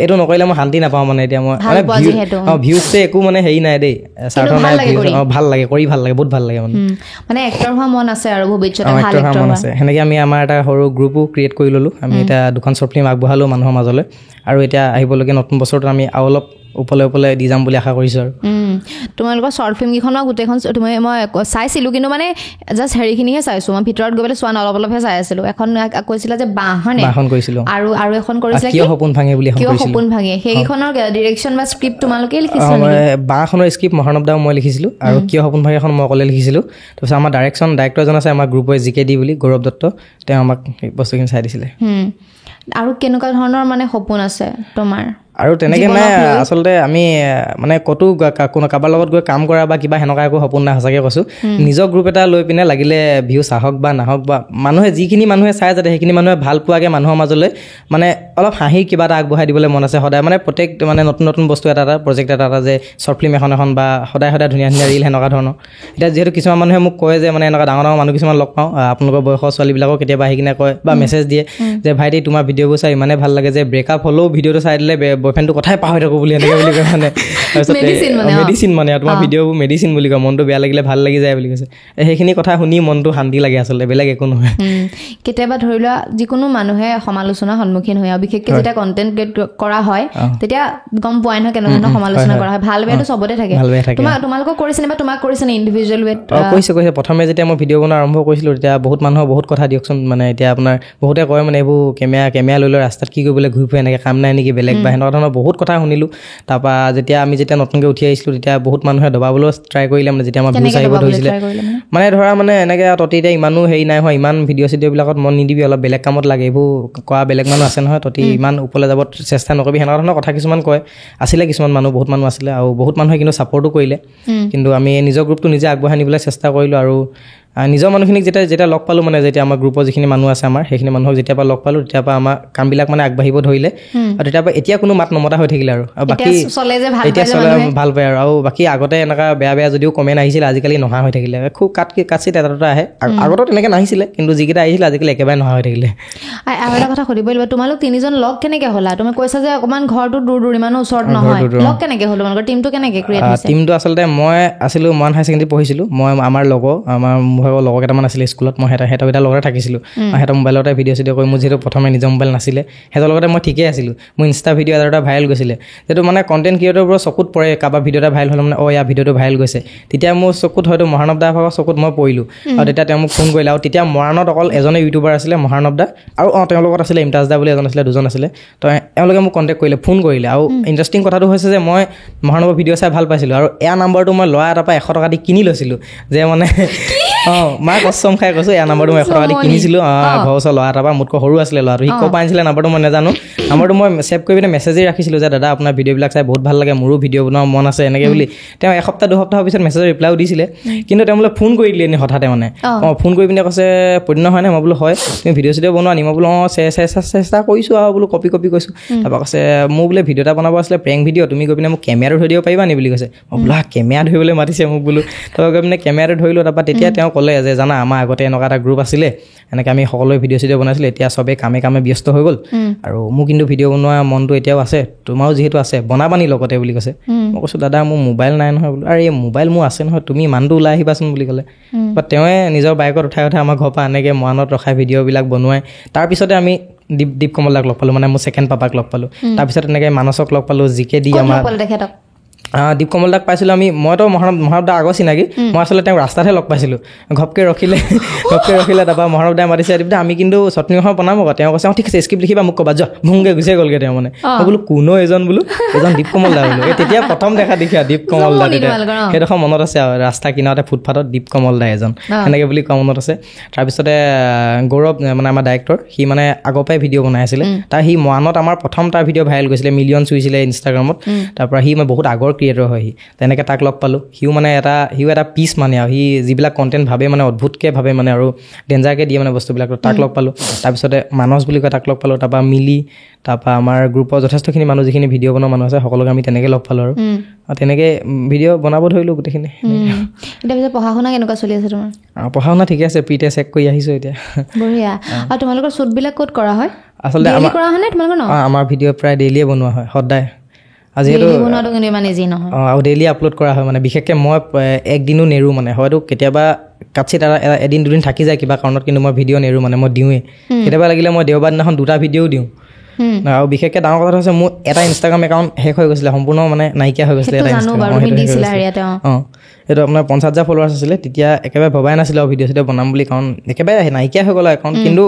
এইটো নকৰিলে মই শান্তি নাপাওঁ মানে এতিয়া মই মানে ভিউজটো একো মানে হেৰি নাই দেই স্বাৰ্থ নাই ভাল লাগে কৰি ভাল লাগে বহুত ভাল লাগে মানে এক্টৰ হোৱা মন আছে আৰু ভৱিষ্যতে ভাল এক্টৰ হোৱা মন আছে সেনেকৈ আমি আমাৰ এটা সৰু গ্ৰুপো ক্ৰিয়েট কৰি ল'লোঁ আমি এতিয়া 2খন শ্বৰ্ট ফিল্ম আগবঢ়ালোঁ মানুহৰ মাজলৈ আৰু এতিয়া আহিবলগীয়া নতুন বছৰটোত আমি আৰু অলপ ওপৰলৈ দি যাম বুলি আশা কৰিছোঁ আৰু তোমালোকৰ শ্বৰ্ট ফিল্মকেইখন গোটেইখন তুমি মই চাইছিলোঁ কিন্তু মানে জাষ্ট হেৰিখিনিহে চাইছোঁ মই ভিতৰত গৈ পেলাই চোৱা নাই অলপহে চাই আছিলোঁ এখন কৈছিলা যে বাঁহখন কৰিছিলোঁ আৰু এখন কৰিছিলে কিয় সপোন ভাঙে বুলি কিয় সপোন ভাঙে সেইখনৰ ডিৰেকশ্যন বা স্ক্ৰিপ্ট তোমালোকে লিখিছিলা বাঁহখনৰ স্ক্ৰিপ্ট মহানৱ দাও মই লিখিছিলোঁ আৰু কিয় সপোন ভাঙে এখন মই অকলে লিখিছিলোঁ তাৰপিছত আমাৰ ডাইৰেক্টৰ এজন আছে আমাৰ গ্ৰুপৰ জিকেডি বুলি গৌৰৱ দত্ত তেওঁ আমাক এই বস্তুখিনি চাই দিছিলে আৰু কেনেকুৱা ধৰণৰ মানে সপোন আছে তোমাৰ আৰু তেনেকৈ নাই আচলতে আমি মানে ক'তো কাৰোবাৰ লগত গৈ কাম কৰা বা কিবা সেনেকুৱা একো সপোন নাই সঁচাকৈ কৈছোঁ নিজৰ গ্ৰুপ এটা লৈ পিনে লাগিলে ভিউজ আহক বা নাহক বা মানুহে যিখিনি মানুহে চাই যাতে সেইখিনি মানুহে ভাল পোৱাকৈ মানুহৰ মাজলৈ মানে অলপ হাঁহি কিবা এটা আগবঢ়াই দিবলৈ মন আছে সদায় মানে প্ৰত্যেক মানে নতুন বস্তু এটা প্ৰজেক্ট এটা যে শ্বৰ্ট ফিল্ম এখন বা সদায় ধুনীয়া ৰিল সেনেকুৱা ধৰণৰ এতিয়া যিহেতু কিছুমান মানুহে মোক কয় যে মানে এনেকুৱা ডাঙৰ মানুহ কিছুমান লগ পাওঁ আপোনালোকৰ বয়সৰ ছোৱালীবিলাকক কেতিয়াবা আহি কিনে কয় বা মেছেজ দিয়ে যে ভাইটি তোমাৰ ভিডিঅ'বোৰ চাই ইমানেই ভাল লাগে যে ব্ৰেকআপ হ'লেও ভিডিঅ'টো চাই দিলে বয়ফ্ৰেণ্ডটো কথাই পাহৰি থাকোঁ বুলি এনেকৈ বুলি কয় মানে তাৰপিছত মেডিচিন মানে তোমাৰ ভিডিঅ'বোৰ মেডিচিন বুলি কয় মনটো বেয়া লাগিলে ভাল লাগি যায় বুলি কৈছে সেইখিনি কথা শুনি মনটো শান্তি লাগে আচলতে বেলেগ একো নহয় কেতিয়াবা ধৰি লোৱা যিকোনো মানুহে সমালোচনাৰ সন্মুখীন হয় আৰু বিশেষকৈ যেতিয়া কণ্টেণ্ট ক্ৰিয়েট কৰা হয় তেতিয়া গম পোৱাই নহয় কেনেকুৱা ধৰণৰ সমালোচনা কৰা হয় ভাল বেয়াটো চবতে থাকে তোমালোকক কৰিছেনে বা তোমাক কৰিছেনে ইণ্ডিভিজুৱেল ৱেত কৈছে প্ৰথমে যেতিয়া মই ভিডিঅ' বনোৱা আৰম্ভ কৰিছিলোঁ তেতিয়া বহুত মানুহৰ বহুত কথা দিয়কচোন মানে এতিয়া আপোনাৰ বহুতে কয় মানে এইবোৰ কেমেৰা লৈ ৰাস্তাত কি কৰিবলৈ ঘূৰি ফুৰে এনেকৈ কাম নাই নেকি বেলেগ বা সেনেকুৱা ধৰণৰ বহুত কথা শুনিলোঁ তাৰপৰা যেতিয়া নতুনকৈ উঠি আহিছিলোঁ তেতিয়া বহুত মানুহে দবাবলৈও ট্ৰাই কৰিলে মানে যেতিয়া আমাৰ ভিউজ আহিব ধৰিছিলে মানে ধৰা মানে এনেকৈ তহঁতি এতিয়া ইমানো হেৰি নাই হোৱা ইমান ভিডিঅ'বিলাকত মন নিদিবি অলপ বেলেগ কামত লাগে এইবোৰ কৰা বেলেগ মানুহ আছে নহয় তহঁতি ইমান ওপৰলৈ যাব চেষ্টা নকৰিবি সেনেকুৱা ধৰণৰ কথা কিছুমান কয় আছিলে কিছুমান মানুহ বহুত মানুহ আছিলে আৰু বহুত মানুহে কিন্তু ছাপৰ্টো কৰিলে কিন্তু আমি নিজৰ গ্ৰুপটো নিজে আগবঢ়াই নিবলৈ চেষ্টা কৰিলোঁ আৰু নিজৰ মানুহখিনিক যেতিয়া লগ পালোঁ মানে যেতিয়া আমাৰ গ্ৰুপৰ যিখিনি মানুহ আছে আমাৰ সেইখিনি মানুহক যেতিয়াৰ পৰা লগ পালোঁ তেতিয়াৰ পৰা আমাৰ কামবিলাক মানে আগবাঢ়িব ধৰিলে আৰু তেতিয়াৰ পৰা এতিয়া কোনো মাত নমতা হৈ থাকিলে আৰু বাকী এতিয়া চলে ভাল পায় আৰু বাকী আগতে এনেকুৱা বেয়া যদিও কমেণ্ট আহিছিলে আজিকালি নহা হৈ থাকিলে খুব কাটচিত এটা আহে আগতো তেনেকৈ নাহিছিলে কিন্তু যিকেইটা আহিছিলে আজিকালি একেবাৰে নহা হৈ থাকিলে আৰু এটা কথা সুধিব লাগিব তোমালোক তিনিজন লগ কেনেকৈ হ'লা তুমি কৈছা যে অকণমান ঘৰটো দূৰ ইমানো ওচৰত নহয় লগ কেনেকৈ হ'ল তোমালোকৰ টিমটো কেনেকৈ ক্ৰিয়েট হৈছে টিমটো আচলতে মই আছিলোঁ মৰাণ হাই ছেকেণ্ডেৰী পঢ়িছিলোঁ মই আমাৰ লগৰ কেইটামান আছিলে স্কুলত মই সিহঁতৰ লগতে থাকিছিলোঁ সিহঁতৰ মোবাইলতে ভিডিঅ' কৰি মোৰ যিহেতু প্ৰথমে নিজৰ মোবাইল নাছিলে সিহঁতৰ লগতে মই ঠিকেই আছিলোঁ মোৰ ইনষ্টা ভিডিঅ' এটা ভাইৰেল গৈছিলে যিহেতু মানে কণ্টেণ্ট ক্ৰিয়েটৰবোৰৰ চকুত পৰে কাৰোবাৰ ভিডিঅ' এটা ভাইৰেল হ'লে মানে ইয়াৰ ভিডিঅ'টো ভাইৰেল গৈছে তেতিয়া মোৰ চকুত হয়তো মহানৱ দা ভাগৰ চকুত মই পৰিলোঁ আৰু তেতিয়া তেওঁ মোক ফোন কৰিলে আৰু তেতিয়া মৰাণত অকল এজনে ইউটিউবাৰ আছিলে মহানৱ দা আৰু তেওঁৰ লগত আছিলে ইমতাজ দা বুলি এজন আছিলে দুজন আছিলে তো এওঁলোকে মোক কণ্টেক্ট কৰিলে ফোন কৰিলে আৰু ইণ্টাৰেষ্টিং কথাটো হৈছে যে মই মহানৱৰ ভিডিঅ' চাই ভাল পাইছিলোঁ আৰু এয়া নাম্বাৰটো মই ল'ৰা এটাৰ পৰা 100 টকা দি কিনি লৈছিলোঁ যে মানে মাক কষ্টম খাই কৈছোঁ এয়া নাম্বাৰটো মই 100 টকা দি কিনিছিলোঁ ঘৰৰ ওচৰ ল'ৰা এটাৰ পৰা মোতকৈ সৰু আছিলে ল'ৰাটো সি ক'ৰ পৰা আনিছিলে নাম্বাৰটো মই নাজানো নাম্বাৰটো মই ছেভ কৰি পিনে মেছেজেই ৰাখিছিলোঁ যে দাদা আপোনাৰ ভিডিঅ'বিলাক চাই বহুত ভাল লাগে মোৰো ভিডিঅ' বনোৱা মন আছে এনেকৈ বুলি তেওঁ এসপ্তাহ দুসপ্তাহৰ পিছত মেছেজৰ ৰিপ্লাইও দিছিলে কিন্তু তেওঁ বোলে ফোন কৰি দিলে এনেই হঠাতে মানে ফোন কৰি পিনে কৈছে পদিনা হয়নে মই বোলো হয় তুমি ভিডিঅ' বনোৱা নি মই বোলো চেষ্টা কৰিছোঁ আৰু বোলো কপি কৈছোঁ তাৰপৰা কৈছে মোৰ বোলে ভিডিঅ' এটা বনাব আছিলে প্ৰেংক ভিডিঅ' তুমি গৈ পিনে মোক কেমেৰাটো ধৰি দিব পাৰিবা নি বুলি কৈছে মই বোলো কেমেৰা ধৰিবলৈ মাতিছে মোক বোলো তাৰপৰা গৈ পিনে কেমেৰাটো ধৰিলোঁ তাৰপৰা তেতিয়া তেওঁ ক'লে যে জানা আমাৰ আগতে এনেকুৱা এটা গ্ৰুপ আছিলে এনেকৈ আমি সকলোৱে ভিডিঅ' বনাইছিলোঁ এতিয়া চবেই কামে ব্যস্ত হৈ গ'ল আৰু মোৰ কিন্তু ভিডিঅ' বনোৱা মনটো এতিয়াও আছে তোমাৰো যিহেতু আছে বনাবা নি লগতে বুলি কৈছে মই কৈছোঁ দাদা মোৰ মোবাইল নাই নহয় বোলো আৰু এই মোবাইল মোৰ আছে নহয় তুমি মানুহটো ওলাই আহিবাচোন বুলি ক'লে বা তেওঁৱে নিজৰ বাইকত উঠাই আমাৰ ঘৰৰ পৰা এনেকৈ মৰাণত ৰখাই ভিডিঅ'বিলাক বনোৱাই তাৰপিছতে আমি দীপ কমল দাক লগ পালোঁ মানে মোৰ ছেকেণ্ড পাপাক লগ পালোঁ তাৰপিছত তেনেকৈ মানসক লগ পালোঁ জিকে দি আমাৰ তেখেতক দীপ কমল দাক পাইছিলোঁ আমি মইতো মহাৰৱ দা আগৰ চিনাকি মই আচলতে তেওঁক ৰাস্তাতহে লগ পাইছিলোঁ ঘপকৈ ৰখিলে তাৰপৰা মহাৰৱ দাই মাতিছে দীপদা আমি কিন্তু চটনি এখন বনাম আকৌ তেওঁ কৈছে ঠিক আছে স্ক্ৰিপ্ট লিখিবা মোক ক'বা যোৱা ভুংকৈ গুচিয়ে গ'লগৈ তেওঁ মানে মই বোলো কোনো এজন দীপ কমল দা বোলো তেতিয়া প্ৰথম দেখা দেখিয়া দীপ কমল দা তেতিয়া সেইডোখৰ মনত আছে আৰু ৰাস্তা কিনাৰতে ফুটপাথত দীপ কমল দা এজন সেনেকৈ বুলি কোৱা মনত আছে তাৰপিছতে গৌৰৱ মানে আমাৰ ডাইৰেক্টৰ সি মানে আগৰ পৰাই ভিডিঅ' বনাই আছিলে তাৰ সি মৰাণত আমাৰ প্ৰথম তাৰ ভিডিঅ' ভাইৰেল গৈছিলে মিলিয়ন চুইছিলে ইনষ্টাগ্ৰামত তাৰপৰা সি মানে বহুত আগৰ ক্ৰিয়েটৰ হয় সি তেনেকৈ তাক লগ পালোঁ সিও এটা পিচ মানে আৰু সি যিবিলাক কণ্টেণ্ট ভাবে মানে অদ্ভুতকৈ ভাবে মানে আৰু ডেঞ্জাৰকৈ দিয়ে মানে বস্তুবিলাক তাক লগ পালোঁ তাৰপিছতে মানস বুলি কয় তাক লগ পালোঁ তাৰপৰা মিলি তাৰপৰা আমাৰ গ্ৰুপৰ যথেষ্টখিনি মানুহ যিখিনি ভিডিঅ' বনোৱা মানুহ আছে সকলোকে আমি তেনেকৈ লগ পালোঁ আৰু তেনেকৈ ভিডিঅ' বনাব ধৰিলোঁ গোটেইখিনি এতিয়া পিছত পঢ়া শুনা কেনেকুৱা চলি আছে তোমাৰ পঢ়া শুনা ঠিকে আছে প্ৰিটে চেক কৰি আহিছোঁ এতিয়া বঢ়িয়া আৰু তোমালোকৰ শ্বুটবিলাক ক'ত কৰা হয় আচলতে কৰা হয় নে তোমালোকৰ আমাৰ ভিডিঅ' প্ৰায় ডেইলিয়ে বনোৱা হয় সদায় আজিহেতু বনোৱাটো কিন্তু ইমান ইজি নহয় আৰু ডেইলি আপলোড কৰা হয় মানে বিশেষকৈ মই একদিনো নেৰোঁ মানে হয়তো কেতিয়াবা কাটছিত এদিন দুদিন থাকি যায় কিবা কাৰণত কিন্তু মই ভিডিঅ' নেৰোঁ মানে মই দিওঁৱেই কেতিয়াবা লাগিলে মই দেওবাৰ দিনাখন 2টা ভিডিঅ'ও দিওঁ আৰু বিশেষকৈ ডাঙৰ কথা হৈছে মোৰ এটা ইনষ্টাগ্ৰাম একাউণ্ট শেষ হৈ গৈছিলে সম্পূৰ্ণ মানে নাইকিয়া হৈ গৈছিলে এটা ইনষ্টাগ্ৰাম এইটো আপোনাৰ 50,000 ফলোৱাৰ্ছ আছিলে তেতিয়া একেবাৰে ভবাই নাছিলোঁ আৰু ভিডিঅ' চিডিঅ' বনাম বুলি কাৰণ একেবাৰে নাইকিয়া হৈ গ'ল একাউণ্ট কিন্তু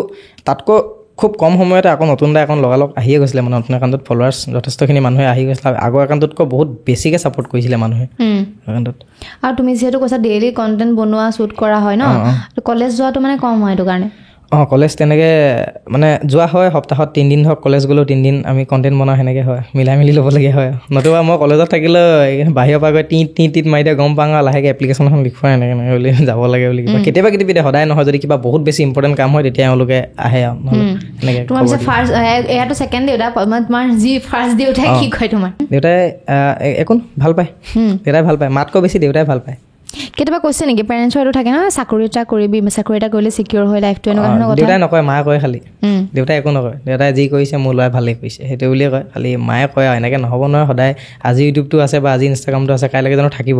তাতকৈ খুব কম সময়তে আকৌ নতুন এটা একাউণ্ট লগালগ আহিয়ে গৈছিলে মানে নতুন একাউণ্টত ফলোৱাৰ্ছ যথেষ্টখিনি মানুহে আহি গৈছিলে আগৰ একাউণ্টতকৈ বহুত বেছিকৈ ছাপোৰ্ট কৰিছিলে মানুহে একাউণ্টত আৰু তুমি যিহেতু কৈছা ডেইলি কণ্টেণ্ট বনোৱা শ্বুট কৰা হয় ন কলেজ যোৱাটো মানে কম হয় এইটো কাৰণে কলেজ তেনেকৈ মানে যোৱা হয় সপ্তাহত 3 দিন ধৰক কলেজ গ'লেও 3 দিন আমি কণ্টেণ্ট বনাওঁ সেনেকৈ হয় মিলাই মিলি ল'বলগীয়া হয় নতুবা মই কলেজত থাকিলেও বাহিৰৰ পৰা গৈ টিট মাৰি দিয়ে গম পাওঁ আৰু লাহেকৈ এপ্লিকেশ্যনখন লিখোৱা এনেকৈ বুলি যাব লাগে বুলি কিবা কেতিয়াবা সদায় নহয় যদি কিবা বহুত বেছি ইম্পৰ্টেণ্ট কাম হয় তেতিয়া এওঁলোকে আহে আৰু এনেকৈ তোমাৰ পিছে ফাৰ্ষ্ট এয়াতো ছেকেণ্ড দেউতা তোমাৰ যি ফাৰ্ষ্ট দেউতাই কি কয় তোমাৰ দেউতাই একো ভাল পায় দেউতাই ভাল পায় মাতকৈ বেছি দেউতাই ভাল পায় কেতিয়াবা কৈছে নেকি পেৰেণ্টছৰ এইটো থাকে ন চাকৰি এটা কৰিবি চাকৰি এটা কৰিলে চিকিউৰ হয় লাইফটো এনেকুৱা ধৰণৰ কথা দেউতাই নকয় মায়ে কয় খালি দেউতাই একো নকয় দেউতাই যি কৰিছে মোৰ ল'ৰাই ভালেই কৰিছে সেইটো বুলিয়ে কয় খালি মায়ে কয় আৰু এনেকৈ নহ'ব নহয় সদায় আজি ইউটিউবটো আছে বা আজি ইনষ্টাগ্ৰামটো আছে কাইলৈকে জানো থাকিব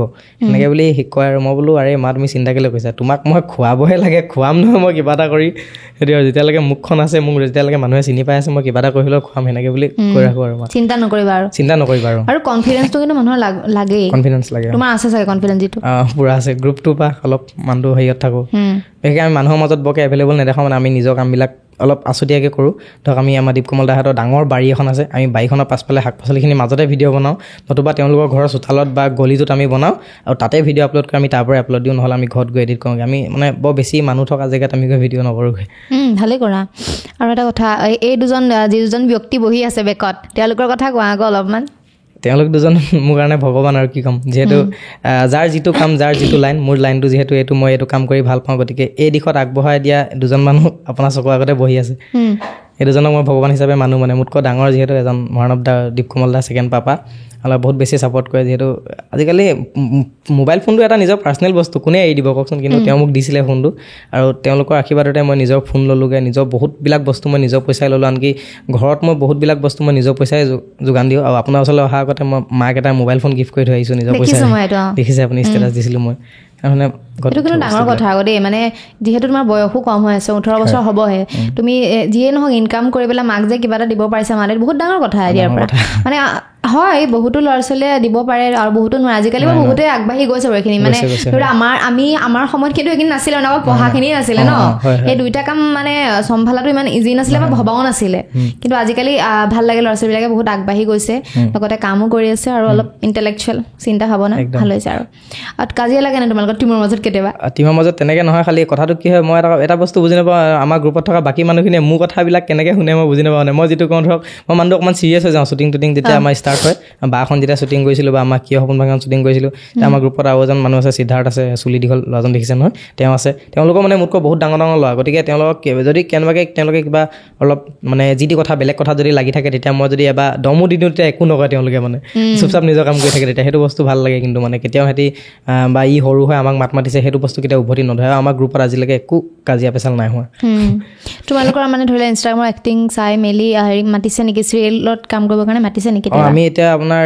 এনেকৈ বুলি কয় আৰু মই বোলো আৰে মা তুমি চিন্তা কেলৈ কৰিছা তোমাক মই খুৱাবহে লাগে খুৱাম নহয় মই কিবা এটা কৰি সেইটো আৰু যেতিয়ালৈকে মুখখন আছে মোক যেতিয়ালৈকে মানুহে চিনি পাই আছে মই কিবা এটা কৰি হ'লেও খুৱাম সেনেকৈ বুলি কৈ ৰাখোঁ আৰু চিন্তা নকৰিবা আৰু কনফিডেন্সটো কিন্তু মানুহৰ লাগেই কনফিডেন্স লাগে তোমাৰ আছে চাগে কনফিডেন্স যিটো পুৰা আছে গ্ৰুপটোৰ পৰা অলপ মানুহটো হেৰিয়ত থাকোঁ বিশেষকৈ আমি মানুহৰ মাজত বৰকৈ এভেইলেবল নেদেখাওঁ মানে আমি নিজৰ কামবিলাক অলপ আছুতীয়াকৈ কৰোঁ ধৰক আমি আমাৰ দীপ কমল দাহঁতৰ ডাঙৰ বাৰী এখন আছে আমি বাৰীখনৰ পাছফালে শাক পাচলিখিনি মাজতে ভিডিঅ' বনাওঁ নতুবা তেওঁলোকৰ ঘৰৰ চোতালত বা গলিটোত আমি বনাওঁ আৰু তাতে ভিডিঅ' আপলোড কৰি আমি তাৰ পৰাই আপলোড দিওঁ নহ'লে আমি ঘৰত গৈ এডিট কৰোঁগৈ আমি মানে বৰ বেছি মানুহ থকা জেগাত আমি গৈ ভিডিঅ' নকৰোঁগৈ ভালেই কৰা আৰু এটা কথা এই যি দুজন ব্যক্তি বহি আছে বেকত তেওঁলোকৰ কথা কোৱা আকৌ অলপমান তেওঁলোক দুজন মোৰ কাৰণে ভগৱান আৰু কি ক'ম যিহেতু যাৰ যিটো কাম যাৰ যিটো লাইন মোৰ লাইনটো যিহেতু এইটো মই এইটো কাম কৰি ভাল পাওঁ গতিকে এই দিশত আগবঢ়াই দিয়া দুজন মানুহ আপোনাৰ চকুৰ আগতে বহি আছে এই দুজনক মই ভগৱান হিচাপে মানুহ মানে মোতকৈ ডাঙৰ যিহেতু এজন মহানৱ দা দীপ কমল দা ছেকেণ্ড পাপা অলপ বহুত বেছি ছাপৰ্ট কৰে যিহেতু আজিকালি মোবাইল ফোনটো এটা নিজৰ পাৰ্চনেল বস্তু কোনে এৰি দিব কওকচোন কিন্তু তেওঁ মোক দিছিলে ফোনটো আৰু তেওঁলোকৰ আশীৰ্বাদতে মই নিজৰ ফোন ল'লোগৈ নিজৰ বহুতবিলাক বস্তু মই নিজৰ পইচাই ল'লোঁ আনকি ঘৰত মই বহুতবিলাক বস্তু মই নিজৰ পইচাই যোগান দিওঁ আৰু আপোনাৰ ওচৰলৈ অহাৰ আগতে মই মাক এটা মোবাইল ফোন গিফ্ট কৰি থৈ আহিছোঁ নিজৰ পইচাই দেখিছে আপুনি ষ্টেটাছ দিছিলোঁ মই মানে এইটো কিন্তু ডাঙৰ কথা আকৌ দেই মানে যিহেতু তোমাৰ বয়সো কম হৈ আছে 18 বছৰ হ'বহে তুমি যিয়ে নহওক ইনকাম কৰি পেলাই মাক যে কিবা এটা দিব পাৰিছা মানে বহুত ডাঙৰ কথা ইয়াৰ পৰা মানে হয় বহুতো ল'ৰা ছোৱালীয়ে দিব পাৰে আৰু বহুতো নোৱাৰে আজিকালি বহুতে আগবাঢ়ি গৈছে বাৰু এইখিনি মানে ধৰা আমাৰ সময়ত কিন্তু এইখিনি নাছিলে ন পঢ়াখিনি নাছিলে ন এই দুইটা কাম মানে চম্ভালাটো ইমান ইজি নাছিলে বা ভবাও নাছিলে কিন্তু আজিকালি ভাল লাগে ল'ৰা ছোৱালীবিলাকে বহুত আগবাঢ়ি গৈছে লগতে কামো কৰি আছে আৰু অলপ ইণ্টেলেকচুৱেল চিন্তা ভাৱনা ভাল হৈছে আৰু কাজিয়া লাগে নে তোমালোকৰ টিমৰ মাজত কেতিয়াবা টিমৰ মাজত তেনেকৈ নহয় খালি কথাটো কি হয় মই এটা বস্তু বুজি নাপাওঁ আমাৰ গ্ৰুপত থকা বাকী মানুহখিনিয়ে মোৰ কথাবিলাক কেনেকৈ শুনে মই বুজি নাপাওঁ মই যিটো কওঁ ধৰক মই মানুহটো অকণমান চিৰিয়াছ হৈ যাওঁ শ্বুটিং যেতিয়া আমাৰ ষ্টাৰ্ট হয় বাখন যেতিয়া শ্বুটিং কৰিছিলোঁ বা আমাৰ কিয় সপোন ভাঙন শ্বুটিং কৰিছিলোঁ তেতিয়া আমাৰ গ্ৰুপত আৰু এজন মানুহ আছে সিদ্ধাৰ্থ আছে চুলি দীঘল ল'ৰাজন দেখিছে নহয় তেওঁ আছে তেওঁলোকৰ মানে মোতকৈ বহুত ডাঙৰ ল'ৰা গতিকে তেওঁলোকক যদি তেওঁলোকে কিবা অলপ মানে যি টি কথা বেলেগ কথা যদি লাগি থাকে তেতিয়া মই যদি এবাৰ দমো দি দিওঁ তেতিয়া একো নকয় তেওঁলোকে মানে চুপচাপ নিজৰ কাম কৰি থাকে তেতিয়া সেইটো বস্তু ভাল লাগে কিন্তু মানে কেতিয়াও সিহঁতি বা ই সৰু হৈ আমাক মাত মাতিছে সেইটো বস্তু কেতিয়াও উভতি নধৰে আৰু আমাৰ গ্ৰুপত আজিলৈকে একো কাজিয়া পেচাল নাই হোৱা তোমালোকৰ মানে ধৰি লোৱা ইনষ্টাগ্ৰামৰ এক্টিং চাই মেলি হেৰি মাতিছে নেকি চিৰিয়েলত কাম কৰিবৰ কাৰণে মাতিছে নেকি আমি এতিয়া আপোনাৰ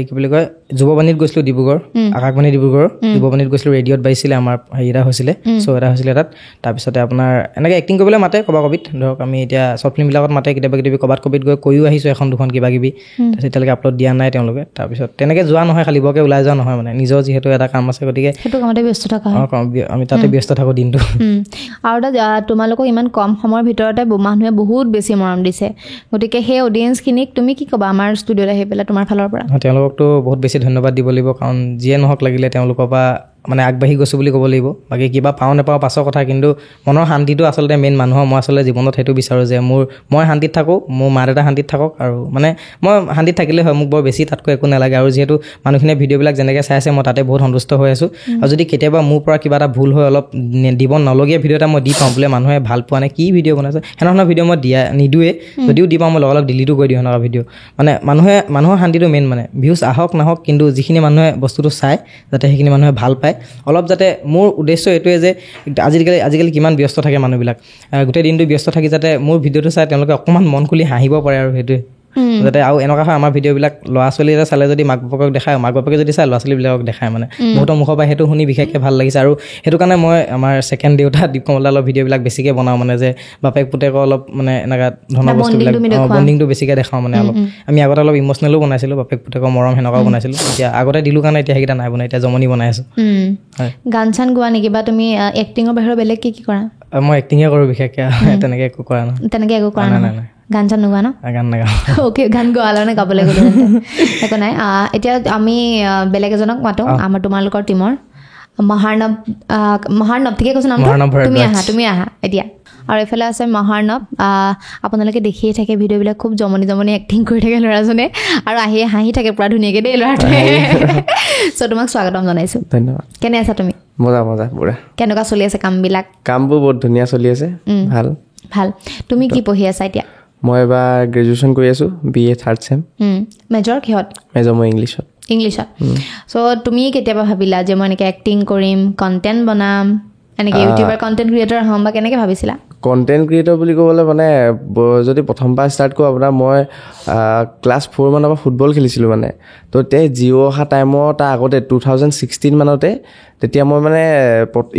কি বুলি কয় যুৱবাণীত গৈছিলোঁ ডিব্ৰুগড়, আকাশবাণী ডিব্ৰুগড়, যুৱবাণীত গৈছিলোঁ, ৰেডিঅ'ত বাজিছিলে, আমাৰ হেৰি এটা হৈছিলে, শ্ব' এটা হৈছিলে তাত। তাৰপিছতে আপোনাৰ এনেকৈ এক্টিং কৰিবলৈ মাতে ক'ৰবাত কবিত, ধৰক আমি এতিয়া শ্বৰ্ট ফিল্মবিলাকত মাতে কেতিয়াবা কেতিয়াবা, ক'ৰবাত কবিত গৈ কৈও আহিছোঁ এখন দুখন কিবা কিবি, তাৰপিছত এতিয়ালৈকে আপলোড দিয়া নাই তেওঁলোকে। তাৰপিছত তেনেকৈ যোৱা নহয়, খালি বৰকৈ ওলাই যোৱা নহয় মানে, নিজৰ যিহেতু এটা কাম আছে, গতিকে সেইটো কামতে ব্যস্ত থকা হয়। আমি তাতে ব্যস্ত থাকোঁ দিনটো। আৰু এটা তোমালোকক ইমান কম সময়ৰ ভিতৰতে মানুহে বহুত বেছি মৰম দিছে, গতিকে সেই অডিয়েঞ্চখিনিক তুমি কি ক'বা আমাৰ ষ্টুডিঅ'ত আহি পেলাই তোমাৰ ফালৰ পৰা? তেওঁলোককতো বহুত বেছি ধন্যবাদ দিব লাগিব, কাৰণ যিয়ে নহওক লাগিলে তেওঁলোকৰ পৰা মানে আগবাঢ়ি গৈছোঁ বুলি ক'ব লাগিব। বাকী কিবা পাওঁ নাপাওঁ পাছৰ কথা, কিন্তু মনৰ শান্তিটো আচলতে মেইন মানুহৰ। মই আচলতে জীৱনত সেইটো বিচাৰোঁ যে মই শান্তিত থাকোঁ, মোৰ মা দেউতা শান্তিত থাকক, আৰু মানে মই শান্তিত থাকিলে হয়, মোক বৰ বেছি তাতকৈ একো নালাগে। আৰু যিহেতু মানুহখিনিয়ে ভিডিঅ'বিলাক যেনেকৈ চাই আছে, মই তাতে বহুত সন্তুষ্ট হৈ আছোঁ। আৰু যদি কেতিয়াবা মোৰ পৰা কিবা এটা ভুল হয়, অলপ দিব নলগীয়া ভিডিঅ' এটা মই দি পাওঁ, বোলে মানুহে ভাল পোৱা নাই, কি ভিডিঅ' বনাইছে, সেনেধৰণৰ ভিডিঅ' মই নিদোৱে। যদিও দি পাওঁ মই লগালগ ডিলিটো কৰি দিওঁ সেনেকুৱা ভিডিঅ'। মানে মানুহৰ শান্তিটো মেইন, মানে ভিউজ আহক নাহক, কিন্তু যিখিনি মানুহে বস্তুটো চায় যাতে সেইখিনি মানুহে ভাল পায় অলপ, যাতে মোৰ উদ্দেশ্য এইটোৱে যে আজিকালি কিমান ব্যস্ত থাকে মানুহবিলাক, গোটেই দিনটো ব্যস্ত থাকি যাতে মোৰ ভিডিঅ'টো চাই তেওঁলোকে অকণমান মন খুলি হাঁহিব পাৰে, আৰু সেইটোৱে যাতে। আৰু এনেকুৱা হয় আমাৰ ভিডিঅ'বিলাক ল'ৰা ছোৱালী এটা চালে যদি মাক বাপেকক দেখায়, মাক বাপেকে যদি চায় ল'ৰা ছোৱালীবিলাকক দেখায়, মানে বহুতৰ মুখৰ পৰা সেইটো শুনি বিশেষকৈ ভাল লাগিছে। আৰু সেইটো কাৰণে মই আমাৰ ছেকেণ্ড দেউতা দীপকমলদাৰ অলপ ভিডিঅ'বিলাক বেছিকৈ বনাওঁ, মানে যে বাপেক পুতেকৰ অলপ মানে এনেকুৱা ধৰণৰ বস্তুবিলাক বণ্ডিংটো বেছিকৈ দেখাওঁ, মানে অলপ। আমি আগতে অলপ ইম'চনেলো বনাইছিলোঁ, বাপেক পুতেকৰ মৰম সেনেকুৱাও বনাইছিলোঁ। এতিয়া আগতে দিলোঁ কাৰণে এতিয়া সেইকেইটা নাই বনাই, এতিয়া জমনি বনাই আছোঁ। গান চান গোৱা নেকি, বা তুমি এক্টিঙৰ বাহিৰত বেলেগ কি কৰা? মই এক্টিঙে কৰোঁ বিশেষকৈ, তেনেকৈ একো কৰা নাই। তেনেকৈ একো কৰা নাই? গান চান নোগোৱা ন? গান নাগাওঁ। অ'কে, গান গোৱালে নে গাবলৈ গ'লো একো নাই। এতিয়া আমি বেলেগ এজনক মাতোঁ, আমাৰ তোমালোকৰ টিমৰ মহাৰ্ণৱ, ঠিকে কৈছোঁ নামটো? তুমি আহা এতিয়া। আৰু এইফালে আছে মহাৰ্ণৱ। আপোনালোকে দেখিয়ে থাকে ভিডিঅ'বিলাক, খুব জমনি এক্টিং কৰি থাকে ল'ৰাজনে, আৰু হাঁহি থাকে পুৰা ধুনীয়াকৈ দেই ল'ৰাটোৱে। চ' তোমাক স্বাগতম জনাইছোঁ। ধন্যবাদ। কেনে আছা তুমি? মজা পুৰা। কেনেকুৱা চলি আছে কামবিলাক? কামবোৰ বহুত ধুনীয়া চলি আছে, ভাল। তুমি কি পঢ়ি আছা এতিয়া? মই এবাৰ গ্ৰেজুৱেশ্যন কৰি আছোঁ, BA 3rd চেম। মেজৰ কিহত? মেজৰ মই ইংলিছত। চ' তুমি কেতিয়াবা ভাবিলা যে মই এনেকৈ এক্টিং কৰিম, কণ্টেণ্ট বনাম, এনেকৈ ইউটিউবাৰ কণ্টেণ্ট ক্ৰিয়েটৰ হ'ম, বা কেনেকৈ ভাবিছিলা? কণ্টেণ্ট ক্ৰিয়েটৰ বুলি ক'বলৈ মানে যদি প্ৰথম পৰা ষ্টাৰ্ট কৰোঁ, আপোনাৰ মই ক্লাছ 4 মানৰ পৰা ফুটবল খেলিছিলোঁ মানে। তো জিঅ' অহা টাইমৰ তাৰ আগতে 2016 মানতে, তেতিয়া মই মানে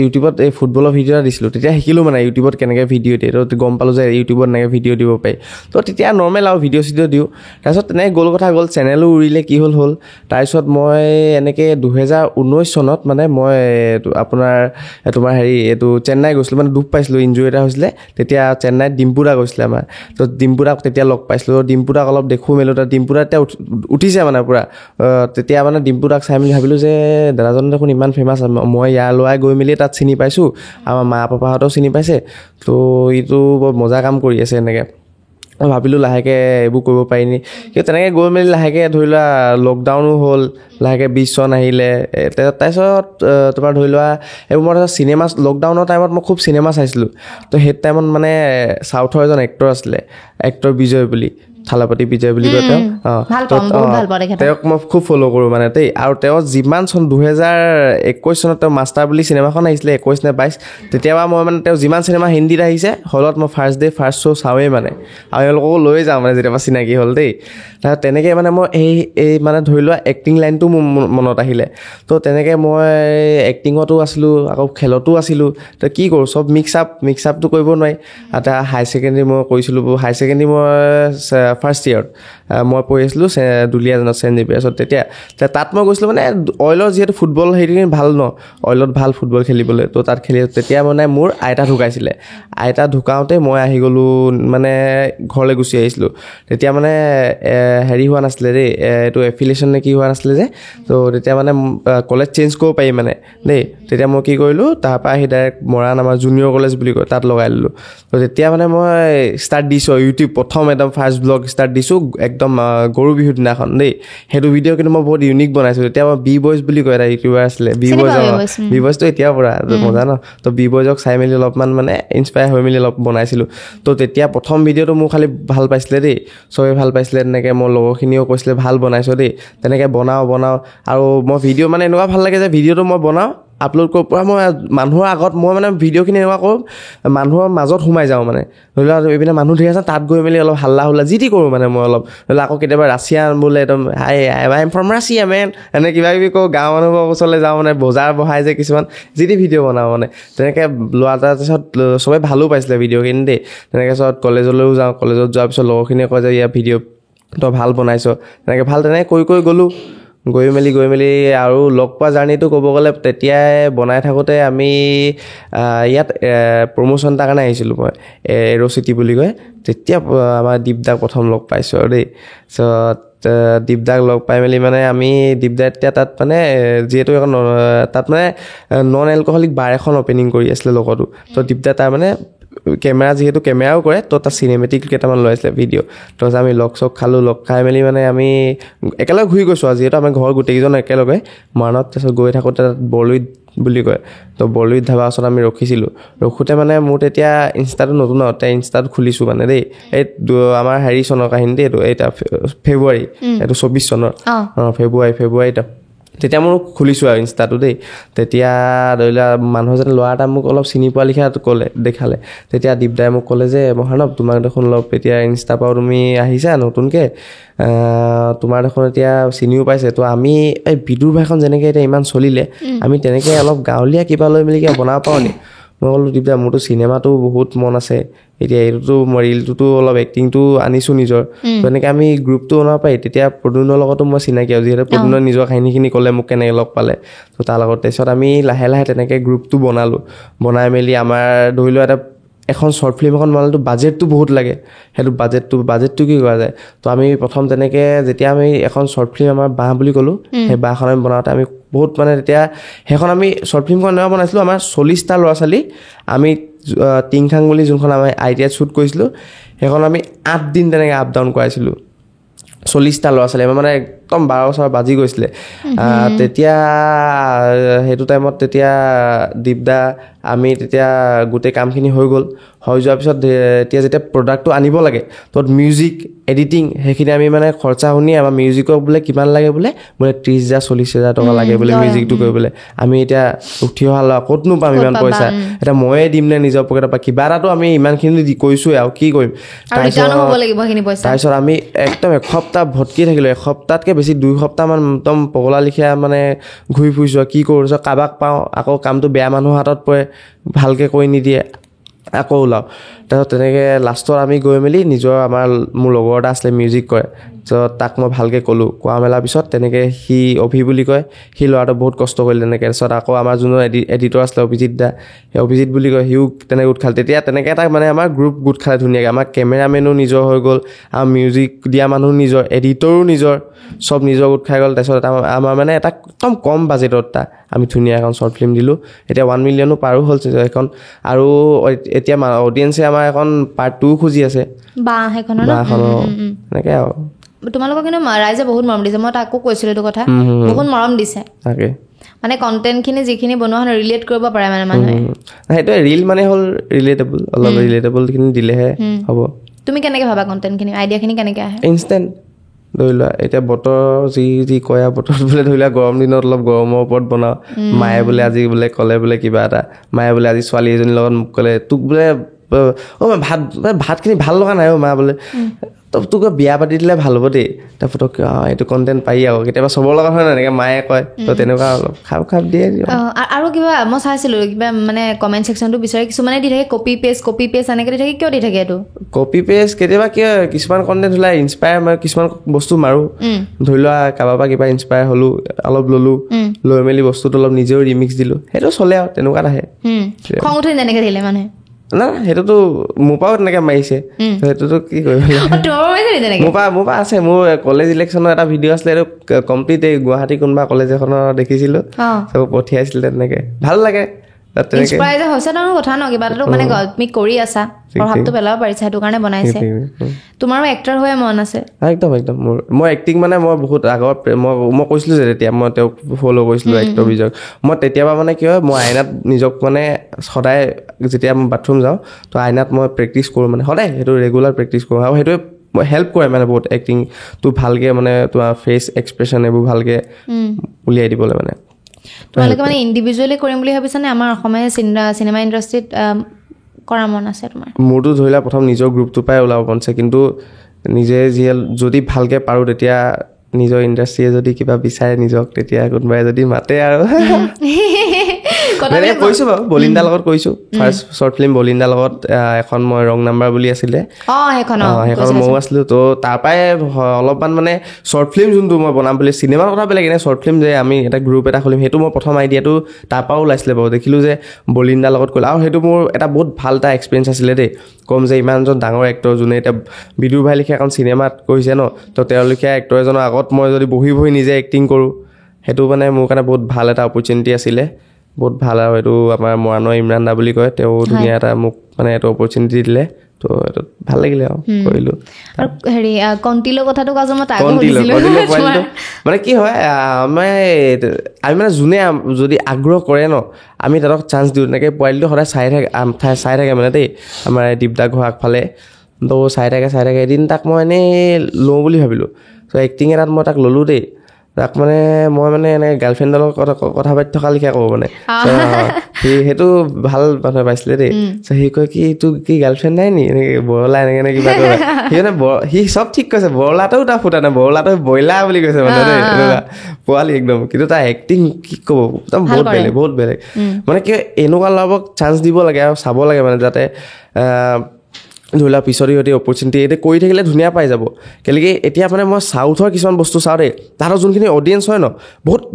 ইউটিউবত এই ফুটবলৰ ভিডিঅ' এটা দিছিলোঁ। তেতিয়া শিকিলোঁ মানে ইউটিউবত কেনেকৈ ভিডিঅ' দিয়ে, তো গম পালোঁ যে ইউটিউবত এনেকৈ ভিডিঅ' দিব পাৰি। তো তেতিয়া নৰ্মেল আৰু ভিডিঅ' দিওঁ। তাৰপিছত তেনেকৈ কথা গ'ল, চেনেলো উৰিলে, কি হ'ল। তাৰপিছত মই এনেকৈ 2019 চনত মানে মই তোমাৰ এইটো চেন্নাই গৈছিলোঁ, মানে দুখ পাইছিলোঁ, ইনজুৰি এটা হৈছিলে। তেতিয়া চেন্নাইত ডিম্পুদা গৈছিলে আমাৰ, তো ডিম্পুদাক তেতিয়া লগ পাইছিলোঁ। ডিম্পুদাক অলপ দেখোঁ মেলোঁ, তাত ডিম্পুদা এতিয়া উঠিছে মানে পূৰা। তেতিয়া মানে ডিম্পুদাক চাই মেলি ভাবিলোঁ যে দাদাজন দেখোন ইমান ফেমাছ, মই ইয়াৰ ল'ৰাই গৈ মেলি তাত চিনি পাইছোঁ, আমাৰ মা পাপাহঁতেও চিনি পাইছে, তো এইটো বৰ মজা কাম কৰি আছে এনেকৈ। মই ভাবিলোঁ লাহেকৈ এইবোৰ কৰিব পাৰিনি, কিন্তু তেনেকৈ গৈ মেলি লাহেকৈ ধৰি লোৱা লকডাউনো হ'ল, লাহেকৈ 20 চন আহিলে। তাৰপিছত তোমাৰ ধৰি লোৱা এইবোৰ মই চিনেমা, লকডাউনৰ টাইমত মই খুব চিনেমা চাইছিলোঁ। তো সেই টাইমত মানে চাউথৰ এজন এক্টৰ আছিলে, এক্টৰ বিজয় বুলি, থালাপতি বিজয় বুলি কয় তেওঁ। তেওঁক মই খুব ফ'ল' কৰোঁ মানে দেই। আৰু তেওঁ যিমান চন 2021 চনত তেওঁ মাষ্টাৰ বুলি চিনেমাখন আহিছিলে, 21 নে 22, তেতিয়াবা মই মানে তেওঁ যিমান চিনেমা হিন্দীত আহিছে হলত মই ফাৰ্ষ্ট শ্ব' চাওঁৱেই মানে, আৰু এওঁলোককো লৈ যাওঁ মানে যেতিয়াবা চিনাকি হ'ল দেই। তাৰপিছত তেনেকৈ মানে মই এই মানে ধৰি লোৱা এক্টিং লাইনটো মোৰ মনত আহিলে। তো তেনেকৈ মই এক্টিঙতো আছিলোঁ, আকৌ খেলতো আছিলোঁ। তো কি কৰোঁ, চব মিক্স আপটো কৰিব নোৱাৰি। এটা হাই ছেকেণ্ডেৰী মই কৰিছিলোঁ, হাই ছেকেণ্ডেৰী মই ফাৰ্ষ্ট ইয়েৰত মই পঢ়ি আছিলোঁ দুলীয়াজানত ছেইণ্ট জেভিয়াৰ্ছত। তেতিয়া তাত মই গৈছিলোঁ মানে অইলৰ যিহেতু ফুটবল সেইখিনি ভাল ন, অইলত ভাল ফুটবল খেলিবলৈ। তো তাত তেতিয়া মানে মোৰ আইতা ঢুকাইছিলে। আইতা ঢুকাওঁতে মই আহি গ'লোঁ, মানে ঘৰলৈ গুচি আহিছিলোঁ। তেতিয়া মানে হেৰি হোৱা নাছিলে দেই, এইটো এফিলিয়েশ্যন নে কি হোৱা নাছিলে যে। তো তেতিয়া মানে কলেজ চেঞ্জ কৰিব পাৰি মানে দেই। তেতিয়া মই কি কৰিলোঁ, তাৰপৰা আহি ডাইৰেক্ট মৰাণ আমাৰ জুনিয়ৰ কলেজ বুলি কয়, তাত লগাই ল'লোঁ। তো তেতিয়া মানে মই ষ্টাৰ্ট দিছোঁ ইউটিউব, প্ৰথম একদম ফাৰ্ষ্ট ব্লগ ষ্টাৰ্ট দিছোঁ একদম গৰু বিহুৰ দিনাখন দেই। সেইটো ভিডিঅ' কিন্তু মই বহুত ইউনিক বনাইছোঁ। তেতিয়া মই B-Boys বুলি কয়, এটা ইউটিউবাৰ আছিলে B-Boysটো এতিয়াও পুৰা মজা ন। তো B-Boysক চাই মেলি অলপমান মানে ইনস্পায়াৰ হৈ মেলি অলপ বনাইছিলোঁ। তো তেতিয়া প্ৰথম ভিডিঅ'টো মোৰ খালি ভাল পাইছিলে দেই, চবেই ভাল পাইছিলে। তেনেকৈ মোৰ লগৰখিনিও কৈছিলে ভাল বনাইছোঁ দেই। তেনেকৈ বনাওঁ আৰু মই ভিডিঅ' মানে এনেকুৱা ভাল লাগে যে ভিডিঅ'টো মই বনাওঁ, আপলোড কৰোঁ পূৰা মই মানুহৰ আগত মই মানে ভিডিঅ'খিনি এনেকুৱা কৰোঁ মানুহৰ মাজত সোমাই যাওঁ মানে ধৰি লোৱা এইপিনে মানুহ ধেৰ আছে তাত গৈ মেলি অলপ হাল্লা হুল্লা যি টি কৰোঁ মানে মই অলপ ধৰি লোৱা আকৌ কেতিয়াবা ৰাছিয়ান বোলে একদম I am from Russia man এনে কিবা কিবি কওঁ গাঁৱৰ মানুহৰ ওচৰলৈ যাওঁ মানে বজাৰ বহাই যে কিছুমান যি টি ভিডিঅ' বনাওঁ মানে তেনেকৈ লোৱা তাৰপিছত চবেই ভালো পাইছিলে ভিডিঅ'খিনি দেই তেনেকৈ পিছত কলেজলৈও যাওঁ কলেজত যোৱাৰ পিছত লগৰখিনিয়ে কয় যে ইয়াৰ ভিডিঅ' তই ভাল বনাইছ তেনেকৈ তেনেকৈ কৰি গ'লোঁ গৈ মেলি আৰু লগ পোৱা জাৰ্ণিটো ক'ব গ'লে তেতিয়াই বনাই থাকোঁতে আমি ইয়াত প্ৰমোশ্যন এটাৰ কাৰণে আহিছিলোঁ মই এৰ' চিটি বুলি কয় তেতিয়া আমাৰ দীপদাক প্ৰথম লগ পাইছোঁ আৰু দেই তাৰপিছত দীপদাক লগ পাই মেলি মানে আমি দীপদা এতিয়া তাত মানে যিহেতু এখন তাত মানে নন এলকহলিক বাৰ এখন অ'পেনিং কৰি আছিলে লগতো তো দীপদা তাৰ মানে কেমেৰা যিহেতু কেমেৰাও কৰে তো তাত চিনেমেটিক কেইটামান লৈ আছিলে ভিডিঅ' তো আমি লগ খালোঁ লগ খাই মেলি মানে আমি একেলগে ঘূৰি গৈছোঁ আৰু যিহেতু আমাৰ ঘৰৰ গোটেইকেইজন একেলগে মৰাণত তাৰপিছত গৈ থাকোঁতে তাত বৰলুইত বুলি কয় তো বৰলুইত ধাবা ওচৰত আমি ৰখোঁতে মানে মোৰ তেতিয়া ইনষ্টাটো নতুন আৰু তেতিয়া ইনষ্টাটো খুলিছোঁ মানে দেই এই আমাৰ হেৰি চনৰ কাহিনী দেই এইটো ফেব্ৰুৱাৰী এইটো 24 চনৰ ফেব্ৰুৱাৰীত তেতিয়া মোৰ খুলিছোঁ আৰু ইনষ্টাটো দেই তেতিয়া ধৰি লোৱা মানুহ এজনে ল'ৰা এটা মোক অলপ চিনি পোৱা লিখা দেখালে তেতিয়া দীপদাই মোক ক'লে যে মহানৱ তোমাক দেখোন অলপ এতিয়া ইনষ্টাৰ পৰাও তুমি আহিছা নতুনকৈ তোমাৰ দেখোন এতিয়া চিনিও পাইছে তো আমি এই বিদুৰ ভাইখন যেনেকৈ এতিয়া ইমান চলিলে আমি তেনেকৈ অলপ গাঁৱলীয়া কিবা লৈ মেলি কিবা বনাব পাৰোঁ নি মই ক'লোঁ দীপদা মোৰতো চিনেমাটো বহুত মন আছে এতিয়া এইটোতো মই ৰিলটোতো অলপ এক্টিংটো আনিছোঁ নিজৰ তেনেকৈ আমি গ্ৰুপটো বনাব পাৰি তেতিয়া প্ৰদ্যুম্নৰ লগতো মই চিনাকি আৰু যিহেতু প্ৰদ্যুম্নৰ নিজৰ কাহিনীখিনি ক'লে মোক কেনেকৈ লগ পালে তো তাৰ লগত তাৰপিছত আমি লাহে লাহে তেনেকৈ গ্ৰুপটো বনাই মেলি আমাৰ ধৰি লোৱা এখন শ্বৰ্ট ফিল্ম এখন বনালেতো বাজেটটো বহুত লাগে সেইটো বাজেটটো কি কৰা যায় তো আমি প্ৰথম তেনেকৈ যেতিয়া আমি এখন শ্বৰ্ট ফিল্ম আমাৰ বাঁহ বুলি ক'লোঁ সেই বাঁহখন আমি বনাওঁতে আমি বহুত মানে তেতিয়া সেইখন আমি শ্বৰ্ট ফিল্মখন এনেকুৱা বনাইছিলোঁ আমাৰ 40টা ল'ৰা ছোৱালী আমি টিংখাং বুলি যোনখন আমি ITIত শ্বুট কৰিছিলোঁ সেইখন আমি 8 দিন তেনেকৈ আপ ডাউন কৰাইছিলোঁ 40টা ল'ৰা ছোৱালী আমাৰ মানে একদম 12 বছৰ বাজি গৈছিলে তেতিয়া সেইটো টাইমত তেতিয়া দীপদা আমি তেতিয়া গোটেই কামখিনি হৈ গ'ল হৈ যোৱাৰ পিছত এতিয়া যেতিয়া প্ৰডাক্টটো আনিব লাগে তত মিউজিক এডিটিং সেইখিনি আমি মানে খৰচা শুনি আমাৰ মিউজিকক বোলে কিমান লাগে বোলে 30,000 40,000 টকা লাগে বোলে মিউজিকটো কৰিবলৈ আমি এতিয়া উঠি অহা ল'ৰা ক'তনো পাম ইমান পইচা এতিয়া ময়ে দিম নে নিজৰ পকেটৰ পৰা কিবা এটাতো আমি ইমানখিনি কৈছোঁৱে আৰু কি কৰিম তাৰপিছত আমি একদম এসপ্তাহ ভটকি থাকিলোঁ এসপ্তাহতকৈ বেছি 2 সপ্তাহমান একদম পগলা লিখীয়া মানে ঘূৰি ফুৰিছোঁ কি কৰোঁ কাৰোবাক পাওঁ আকৌ কামটো বেয়া মানুহৰ হাতত পৰে ভালকৈ কৰি নিদিয়ে আকৌ ওলাওঁ তাৰপিছত তেনেকৈ লাষ্টত আমি গৈ মেলি মোৰ লগৰ এটা আছিলে মিউজিক কৰে তো তাক মই ভালকৈ ক'লোঁ কোৱা মেলাৰ পিছত তেনেকৈ সি অভি বুলি কয় সি ল'ৰাটো বহুত কষ্ট কৰিলে তেনেকৈ তাৰপিছত আকৌ আমাৰ যোনজন এডিটৰ আছিলে অভিজিত দা সেই অভিজিত বুলি কয় সিও তেনেকৈ গোট খালে তেতিয়া তেনেকৈ এটা মানে আমাৰ গ্ৰুপ গোট খালে ধুনীয়াকৈ আমাৰ কেমেৰামেনো নিজৰ হৈ গ'ল আৰু মিউজিক দিয়া মানুহ নিজৰ এডিটৰো নিজৰ চব নিজৰ গোট খাই গ'ল তাৰপিছত আমাৰ মানে এটা একদম কম বাজেটত আমি ধুনীয়া এখন শ্বৰ্ট ফিল্ম দিলোঁ এতিয়া 1 মিলিয়নো পাৰো হ'ল সেইখন আৰু এতিয়া অডিয়েঞ্চে আমাৰ এখন পাৰ্ট 2 খুজি আছে বাঁহখনৰ এনেকৈ আৰু তোমালোকক কিন্তু ৰাইজে বহুত মৰম দিছে মই তাকো কৈছিলোঁ এইটো কথা বহুত মৰম দিছে তাকে মানে কণ্টেণ্টখিনি যিখিনি বনোৱা হয় ৰিলেট কৰিব পাৰে মানে মানুহে সেইটোৱে ৰিল মানে হ'ল ৰিলেটেবল অলপ ৰিলেটেবলখিনি দিলেহে হ'ব তুমি কেনেকৈ ভাবা কণ্টেণ্টখিনি আইডিয়াখিনি কেনেকৈ আহে ইনষ্টেণ্ট ধৰি লোৱা এতিয়া বতৰ যি কয় বতৰত বোলে ধৰি লোৱা গৰম দিনত অলপ গৰমৰ ওপৰত বনাওঁ মায়ে বোলে আজি বোলে ক'লে বোলে কিবা এটা মায়ে বোলে আজি ছোৱালী এজনীৰ লগত মোক ক'লে তোক বোলে ভাতখিনি ভাল লগা নাই মা বোলে তোক বিয়া পাতি দিলে ভাল হ'ব দেই তাৰ ফটককৈ এইটো কণ্টেণ্ট পাৰি আকৌ কেতিয়াবা চবৰ লগত হয় ন এনেকৈ মায়ে কয় তো তেনেকুৱা অলপ খাপ দিয়ে আৰু কিবা মই চাইছিলোঁ কিবা মানে কমেণ্ট ছেকশ্যনটো বিচাৰি কিছুমানে দি থাকে কপি পেষ্ট এনেকৈ দি থাকে কিয় দি থাকে এইটো কপি পেষ্ট কেতিয়াবা কি হয় কিছুমান কণ্টেণ্ট হ'লে ইনস্পায়াৰ মই কিছুমান বস্তু মাৰোঁ ধৰি লোৱা কাৰোবাৰ পৰা কিবা ইনস্পায়াৰ হ'লোঁ অলপ ল'লোঁ লৈ মেলি বস্তুটো অলপ নিজেও ৰিমিক্স দিলোঁ সেইটো চলে আৰু তেনেকুৱাত আহে খং উঠে তেনেকৈ দিলে মানে না সেইটোতো মোৰ পৰাও তেনেকৈ মাৰিছে সেইটোতো কি কৰিব মোৰ পৰা আছে মোৰ কলেজ ইলেকশ্যনৰ এটা ভিডিঅ' আছিলে এইটো কমপ্লিট এই গুৱাহাটী কোনোবা কলেজ এখনৰ দেখিছিলোঁ চব পঠিয়াইছিলে তেনেকৈ ভাল লাগে কথা ন কিবা এটা মানে তুমি কৰি আছা প্ৰভাৱটো পেলাব পাৰিছা সেইটো কাৰণে বনাইছে তোমাৰো এক্টৰ হৈ মন আছে একদম মই এক্টিং মানে মই বহুত আগৰ মই কৈছিলোঁ যে তেতিয়া মই তেওঁক ফ'ল' কৰিছিলোঁ এক্টৰ বিজয়ক মই তেতিয়াবা মানে কি হয় মই আইনাত নিজক মানে সদায় যেতিয়া মই বাথৰুম যাওঁ তো আইনাত মই প্ৰেক্টিচ কৰোঁ মানে সদায় সেইটো ৰেগুলাৰ প্ৰেক্টিচ কৰোঁ আৰু সেইটোৱে হেল্প কৰে মানে বহুত এক্টিংটো ভালকৈ মানে তোমাৰ ফেচ এক্সপ্ৰেশ্যন এইবোৰ ভালকৈ উলিয়াই দিবলৈ মানে তোমালোকে মানে ইণ্ডিভিজুৱেলি কৰিম বুলি ভাবিছানে আমাৰ অসমীয়া চিনেমা ইণ্ডাষ্ট্ৰীত কৰা মন আছে তোমাৰ? মোৰতো ধৰি লোৱা প্ৰথম নিজৰ গ্ৰুপটোৰ পৰাই ওলাব মন আছে, কিন্তু নিজে যিয়ে যদি ভালকৈ পাৰোঁ তেতিয়া নিজৰ ইণ্ডাষ্ট্ৰীয়ে যদি কিবা বিচাৰে নিজক, তেতিয়া কোনোবাই যদি মাতে আৰু মানে কৈছোঁ বাৰু বলিণ্ডাৰ লগত কৈছোঁ। ফাৰ্ষ্ট শ্বৰ্ট ফিল্ম বলিণ্ডাৰ লগত এখন মই ৰং নাম্বাৰ বুলি আছিলে, সেইখন ময়ো আছিলোঁ। তো তাৰ পৰাই অলপমান মানে শ্বৰ্ট ফিল্ম যোনটো মই বনাম বুলি, চিনেমাৰ কথা বেলেগ, এনে শ্বৰ্ট ফিল্ম যে আমি এটা গ্ৰুপ এটা খুলিম, সেইটো মই প্ৰথম আইডিয়াটো তাৰ পৰাও ওলাইছিলে বাৰু। দেখিলোঁ যে বলিণ্ডাৰ লগত কৰিলোঁ, আৰু সেইটো মোৰ এটা বহুত ভাল এটা এক্সপিৰিয়েঞ্চ আছিলে দেই। ক'ম যে ইমানজন ডাঙৰ এক্টৰ যোনে এতিয়া বিদুৰ ভাই লিখীয়া এখন চিনেমাত কৰিছে ন, তো তেওঁৰ লিখীয়া এক্টৰ এজনৰ আগত মই যদি বহি নিজে এক্টিং কৰোঁ, সেইটো মানে মোৰ কাৰণে বহুত ভাল এটা অপৰচুনিটি আছিলে, বহুত ভাল। আৰু এইটো আমাৰ মৰাণৰ ইমৰান দা বুলি কয়, তেওঁ ধুনীয়া এটা মোক মানে এইটো অপৰচুনিটি দিলে, তো এইটো ভাল লাগিলে আৰু কৰিলোঁ। আৰু হেৰি কণ্টিলৰ কথাটো কোৱা মই তাক মানে কি হয়, আমি মানে যোনে যদি আগ্ৰহ কৰে ন, আমি তাতক চান্স দিওঁ। তেনেকৈ পোৱালিটো সদায় চাই থাকে মানে দেই, আমাৰ দীপদা ঘৰ আগফালে, তো চাই থাকে। এদিন তাক মই এনেই লওঁ বুলি ভাবিলোঁ, ত' এক্টিং এটাত মই তাক ল'লোঁ দেই। তাক মানে মই মানে এনেকৈ গাৰ্লফ্ৰেণ্ডৰ লগত কথা পাতি থকা লিখা কওঁ মানে, সি সেইটো ভাল মানুহে পাইছিলে দেই। চ' সি কয় কি তোৰ কি গাৰ্লফ্ৰেণ্ড নাই নি, এনেকৈ বৰলা এনেকৈ কিবা কৰে। সি মানে সি চব ঠিক কৈছে, বৰলাটোও তাৰ ফুটা নাই, বৰলাটো ব্ৰইলাৰ বুলি কৈছে মানে দেই, এনেকুৱা পোৱালি একদম। কিন্তু তাৰ এক্টিং কি ক'ব, একদম বহুত বেলেগ। মানে কি এনেকুৱা ল'ৰাবোৰক চান্স দিব লাগে আৰু চাব লাগে মানে, যাতে ধৰি লোৱা পিছত সিহঁতে অপৰচুনিটি এতিয়া কৰি থাকিলে ধুনীয়া পাই যাব। কেলেকি এতিয়া মানে মই চাউথৰ কিছুমান বস্তু চাওঁ দেই, তাহাঁতৰ যোনখিনি অডিয়েঞ্চ হয় ন,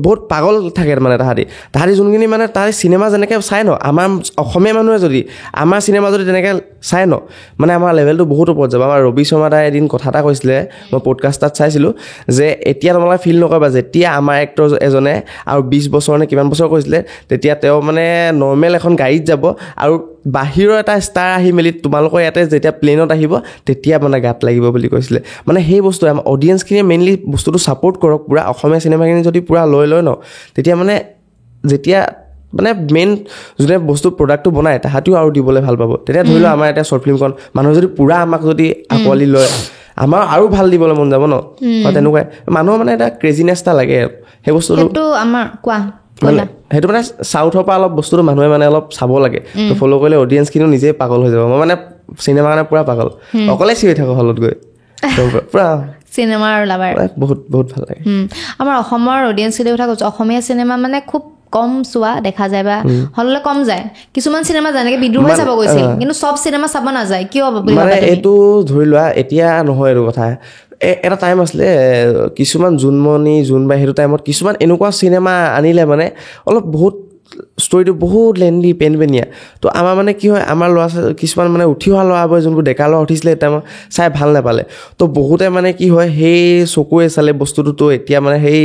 বহুত পাগল থাকে মানে তাহাঁতি যোনখিনি মানে তাৰ চিনেমা যেনেকৈ চাই ন, আমাৰ অসমীয়া মানুহে যদি আমাৰ চিনেমা যদি তেনেকৈ চাই ন, মানে আমাৰ লেভেলটো বহুত ওপৰত যাব। আমাৰ ৰবি শৰ্মা দাই এদিন কথা এটা কৈছিলে, মই পডকাষ্ট তাত চাইছিলোঁ, যে এতিয়া তোমালোকে ফিল নকৰিবা, যেতিয়া আমাৰ এক্টৰ এজনে আৰু 20 বছৰ নে কিমান বছৰ কৈছিলে, তেতিয়া তেওঁ মানে নৰ্মেল এখন গাড়ীত যাব আৰু বাহিৰৰ এটা ষ্টাৰ আহি মেলি তোমালোকৰ ইয়াতে যেতিয়া প্লেনত আহিব, তেতিয়া মানে গাত লাগিব বুলি কৈছিলে। মানে সেই বস্তু আমাৰ অডিয়েঞ্চখিনিয়ে মেইনলি বস্তুটো ছাপোৰ্ট কৰক পূৰা, অসমীয়া চিনেমাখিনি যদি পূৰা লৈ ন, তেতিয়া মানে যেতিয়া মানে মেইন যোনে বস্তু প্ৰডাক্টটো বনায় তাহাঁতিও আৰু দিবলৈ ভাল পাব। তেতিয়া ধৰি লওক আমাৰ এতিয়া শ্বৰ্ট ফিল্মখন মানুহে যদি পূৰা আমাক যদি আঁকোৱালি লয়, আমাৰ আৰু ভাল দিবলৈ মন যাব ন। তেনেকুৱাই মানুহৰ মানে এটা ক্ৰেজিনেছ এটা লাগে, সেই বস্তুটো আমাৰ মানে সেইটো মানে চাউথৰ পৰা অলপ বস্তুটো মানুহে মানে অলপ চাব লাগে, তো ফ'ল' কৰিলে অডিয়েঞ্চখিনিও নিজেই পাগল হৈ যাব। মই মানে চিনেমা কাৰণে পূৰা পাগল, অকলে চিঞৰি থাকোঁ হলত গৈ, পূৰা চিনেমাৰ লাভাৰ, বহুত ভাল লাগে। আমাৰ অসমৰ অডিয়েঞ্চখিনিৰ কথা কৈছোঁ, অসমীয়া চিনেমা মানে খুব কম চোৱা দেখা যায় বা হললৈ কম যায়। কিছুমান চিনেমা যেনেকৈ বিদ্ৰোহ চাব গৈছিল, কিন্তু চব চিনেমা চাব নাযায়, কিয় মানে এইটো ধৰি লোৱা এতিয়া নহয় এইটো কথা। এটা টাইম আছিলে, কিছুমান জোনবাই সেইটো টাইমত কিছুমান এনেকুৱা চিনেমা আনিলে মানে অলপ বহুত ষ্টৰিটো বহুত লেণ্ডি পেনপেনীয়া। তো আমাৰ মানে কি হয়, আমাৰ ল'ৰা ছোৱালী কিছুমান মানে উঠি অহা ল'ৰাবোৰে যোনবোৰ ডেকা ল'ৰা উঠিছিলে টাইমত চাই ভাল নাপালে। তো বহুতে মানে কি হয়, সেই চকুৱে চালে বস্তুটো। তো এতিয়া মানে সেই